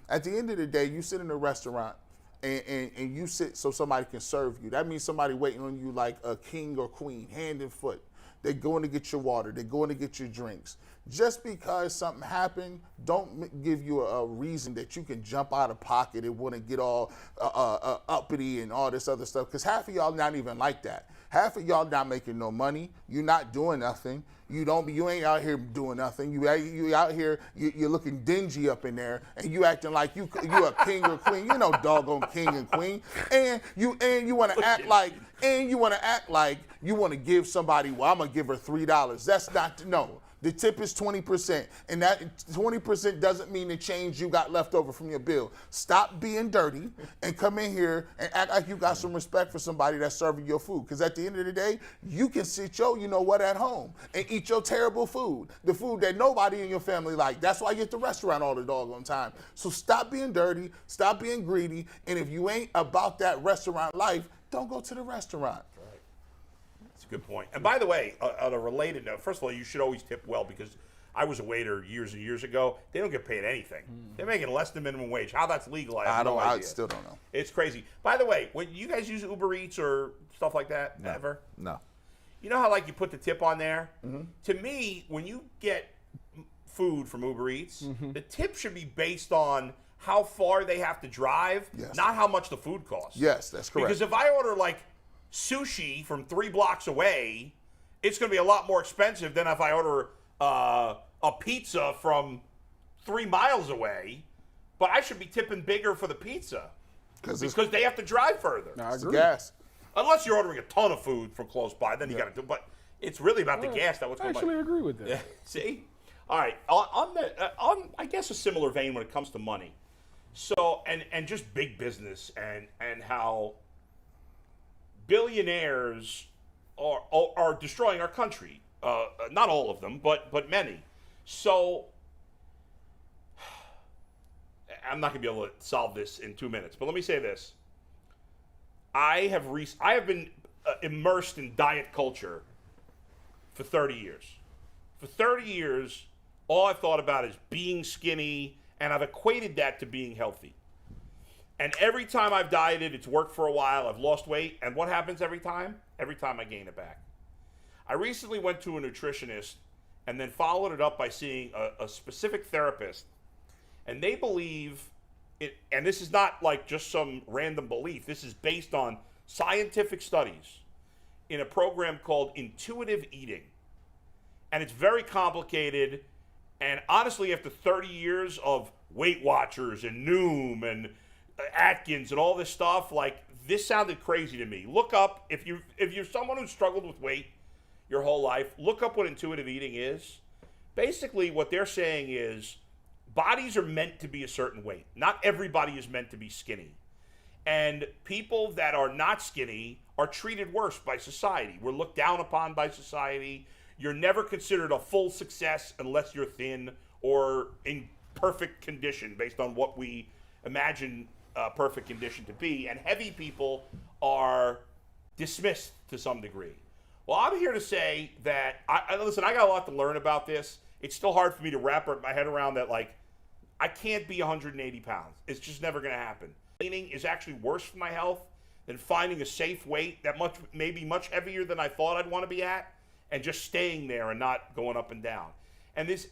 [SPEAKER 5] At the end of the day, you sit in a restaurant and you sit so somebody can serve you. That means somebody waiting on you like a king or queen, hand and foot. They're going to get your water. They're going to get your drinks. Just because something happened, don't give you a reason that you can jump out of pocket and want to get all uppity and all this other stuff. Because half of y'all not even like that. Half of y'all not making no money. You're not doing nothing. You ain't out here doing nothing. You out here, you're looking dingy up in there, and you acting like you a king or queen. You know, doggone king and queen. And you want to act like you want to give somebody. Well, I'm gonna give her $3. That's not no. The tip is 20%, and that 20% doesn't mean the change you got left over from your bill. Stop being dirty and come in here and act like you got some respect for somebody that's serving your food. Because at the end of the day, you can sit at home and eat your terrible food, the food that nobody in your family like. That's why you at the restaurant all the doggone time. So stop being dirty, stop being greedy, and if you ain't about that restaurant life, don't go to the restaurant.
[SPEAKER 2] Good point. And by the way, on a related note, first of all, you should always tip well because I was a waiter years and years ago. They don't get paid anything. They're making less than minimum wage. How that's legal, I have no idea.
[SPEAKER 5] I still don't know.
[SPEAKER 2] It's crazy. By the way, when you guys use Uber Eats or stuff like that, ever?
[SPEAKER 3] No.
[SPEAKER 2] You know how you put the tip on there? Mm-hmm. To me, when you get food from Uber Eats, the tip should be based on how far they have to drive, not how much the food costs.
[SPEAKER 5] Yes, that's correct.
[SPEAKER 2] Because if I order sushi from 3 blocks away, it's going to be a lot more expensive than if I order a pizza from 3 miles away. But I should be tipping bigger for the pizza because they have to drive further.
[SPEAKER 5] No, I agree. Gas.
[SPEAKER 2] Unless you're ordering a ton of food from close by, then you got to do. But it's really about the gas. That what's going on.
[SPEAKER 4] I actually agree with that.
[SPEAKER 2] Yeah. See, all right. On I guess a similar vein when it comes to money. So and just big business and how billionaires are destroying our country. Not all of them, but many. So I'm not going to be able to solve this in 2 minutes, but let me say this. I have been immersed in diet culture for 30 years. For 30 years, all I've thought about is being skinny, and I've equated that to being healthy. And every time I've dieted, it's worked for a while. I've lost weight. And what happens every time? Every time I gain it back. I recently went to a nutritionist and then followed it up by seeing a specific therapist. And they believe, and this is not like just some random belief. This is based on scientific studies in a program called intuitive eating. And it's very complicated. And honestly, after 30 years of Weight Watchers and Noom and Atkins and all this stuff, like, this sounded crazy to me. Look up, if you're someone who's struggled with weight your whole life, look up what intuitive eating is. Basically, what they're saying is bodies are meant to be a certain weight. Not everybody is meant to be skinny. And people that are not skinny are treated worse by society. We're looked down upon by society. You're never considered a full success unless you're thin or in perfect condition based on what we imagine perfect condition to be. And heavy people are dismissed to some degree. Well, I'm here to say that, listen, I got a lot to learn about this. It's still hard for me to wrap my head around that, like, I can't be 180 pounds. It's just never going to happen. Training is actually worse for my health than finding a safe weight that maybe much heavier than I thought I'd want to be at and just staying there and not going up and down. And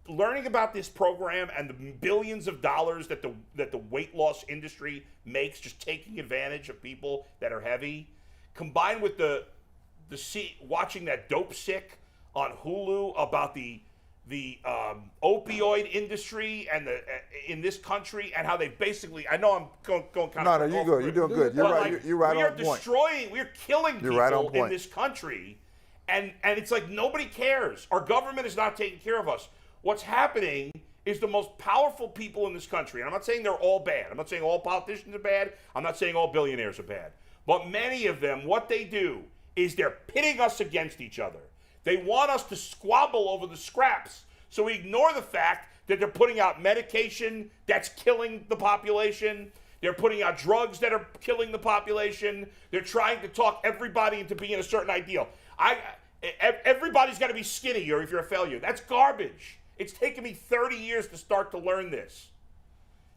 [SPEAKER 2] learning about this program and the billions of dollars that the weight loss industry makes just taking advantage of people that are heavy, combined with watching that Dope Sick on Hulu about the opioid industry and in this country and how they basically, I know I'm going kind of.
[SPEAKER 3] No, you're good. You're doing good. You're right.
[SPEAKER 2] Like,
[SPEAKER 3] you're right on point.
[SPEAKER 2] We're killing people in this country, and it's like nobody cares. Our government is not taking care of us. What's happening is the most powerful people in this country, and I'm not saying they're all bad. I'm not saying all politicians are bad. I'm not saying all billionaires are bad. But many of them, what they do is they're pitting us against each other. They want us to squabble over the scraps. So we ignore the fact that they're putting out medication that's killing the population. They're putting out drugs that are killing the population. They're trying to talk everybody into being a certain ideal. Everybody's got to be skinny or if you're a failure. That's garbage. It's taken me 30 years to start to learn this.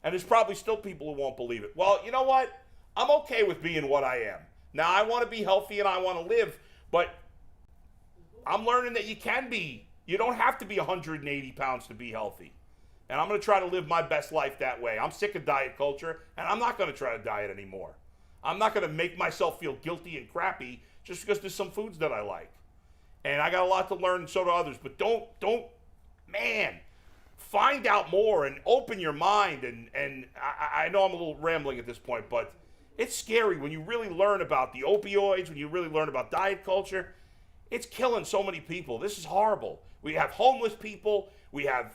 [SPEAKER 2] And there's probably still people who won't believe it. Well, you know what? I'm okay with being what I am. Now, I want to be healthy and I want to live, but I'm learning that you don't have to be 180 pounds to be healthy. And I'm going to try to live my best life that way. I'm sick of diet culture, and I'm not going to try to diet anymore. I'm not going to make myself feel guilty and crappy just because there's some foods that I like. And I got a lot to learn, and so do others. But man, find out more and open your mind. And I know I'm a little rambling at this point, but it's scary when you really learn about the opioids, when you really learn about diet culture. It's killing so many people. This is horrible. We have homeless people. We have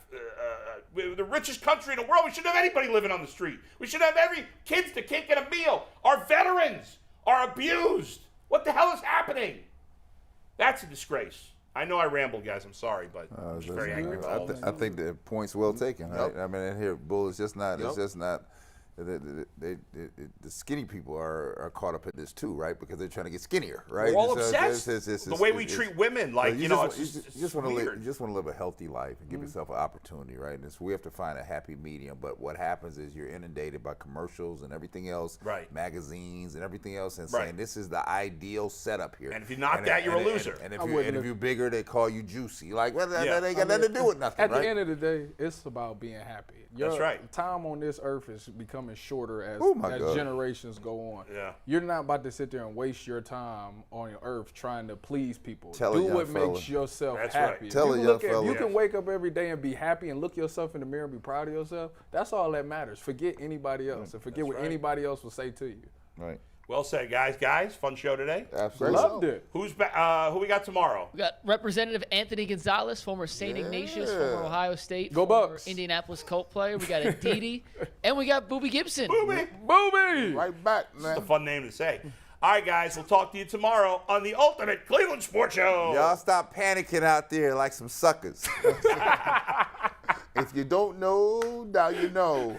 [SPEAKER 2] we're the richest country in the world. We shouldn't have anybody living on the street. We should have kids that can't get a meal. Our veterans are abused. What the hell is happening? That's a disgrace. I know I rambled, guys. I'm sorry, but I'm just very angry about all this.
[SPEAKER 3] I think the point's well taken. Right?
[SPEAKER 5] Yep.
[SPEAKER 3] I mean, here, Bull, it's just not. It's just not. The skinny people are caught up in this too, right? Because they're trying to get skinnier, right?
[SPEAKER 2] We're all obsessed. The way we treat women, like you just want
[SPEAKER 3] to live a healthy life and give yourself an opportunity, right? And so we have to find a happy medium. But what happens is you're inundated by commercials and everything else,
[SPEAKER 2] right?
[SPEAKER 3] Magazines and everything else, and saying this is the ideal setup here.
[SPEAKER 2] And if you're not you're a loser.
[SPEAKER 3] And if you're bigger, they call you juicy. Like, well, that ain't got nothing to do with nothing.
[SPEAKER 4] At the end of the day, it's about being happy.
[SPEAKER 2] That's right.
[SPEAKER 4] Time on this earth is becoming shorter as generations go on.
[SPEAKER 2] Yeah.
[SPEAKER 4] You're not about to sit there and waste your time on your earth trying to please people.
[SPEAKER 3] Do
[SPEAKER 4] what makes yourself happy.
[SPEAKER 3] Right.
[SPEAKER 4] You can wake up every day and be happy and look yourself in the mirror and be proud of yourself. That's all that matters. Forget anybody else and forget what anybody else will say to you.
[SPEAKER 3] Right.
[SPEAKER 2] Well said, guys. Fun show today.
[SPEAKER 3] Absolutely.
[SPEAKER 4] Loved it.
[SPEAKER 2] Who we got tomorrow?
[SPEAKER 6] We got Representative Anthony Gonzalez, former St. Ignatius, former Ohio State,
[SPEAKER 4] Go
[SPEAKER 6] former
[SPEAKER 4] Bucks.
[SPEAKER 6] Indianapolis Colt player. We got Aditi, and we got Boobie Gibson.
[SPEAKER 4] Boobie!
[SPEAKER 5] Right back, man.
[SPEAKER 2] It's a fun name to say. All right, guys, we'll talk to you tomorrow on the Ultimate Cleveland Sports Show.
[SPEAKER 3] Y'all stop panicking out there like some suckers.
[SPEAKER 5] If you don't know, now you know.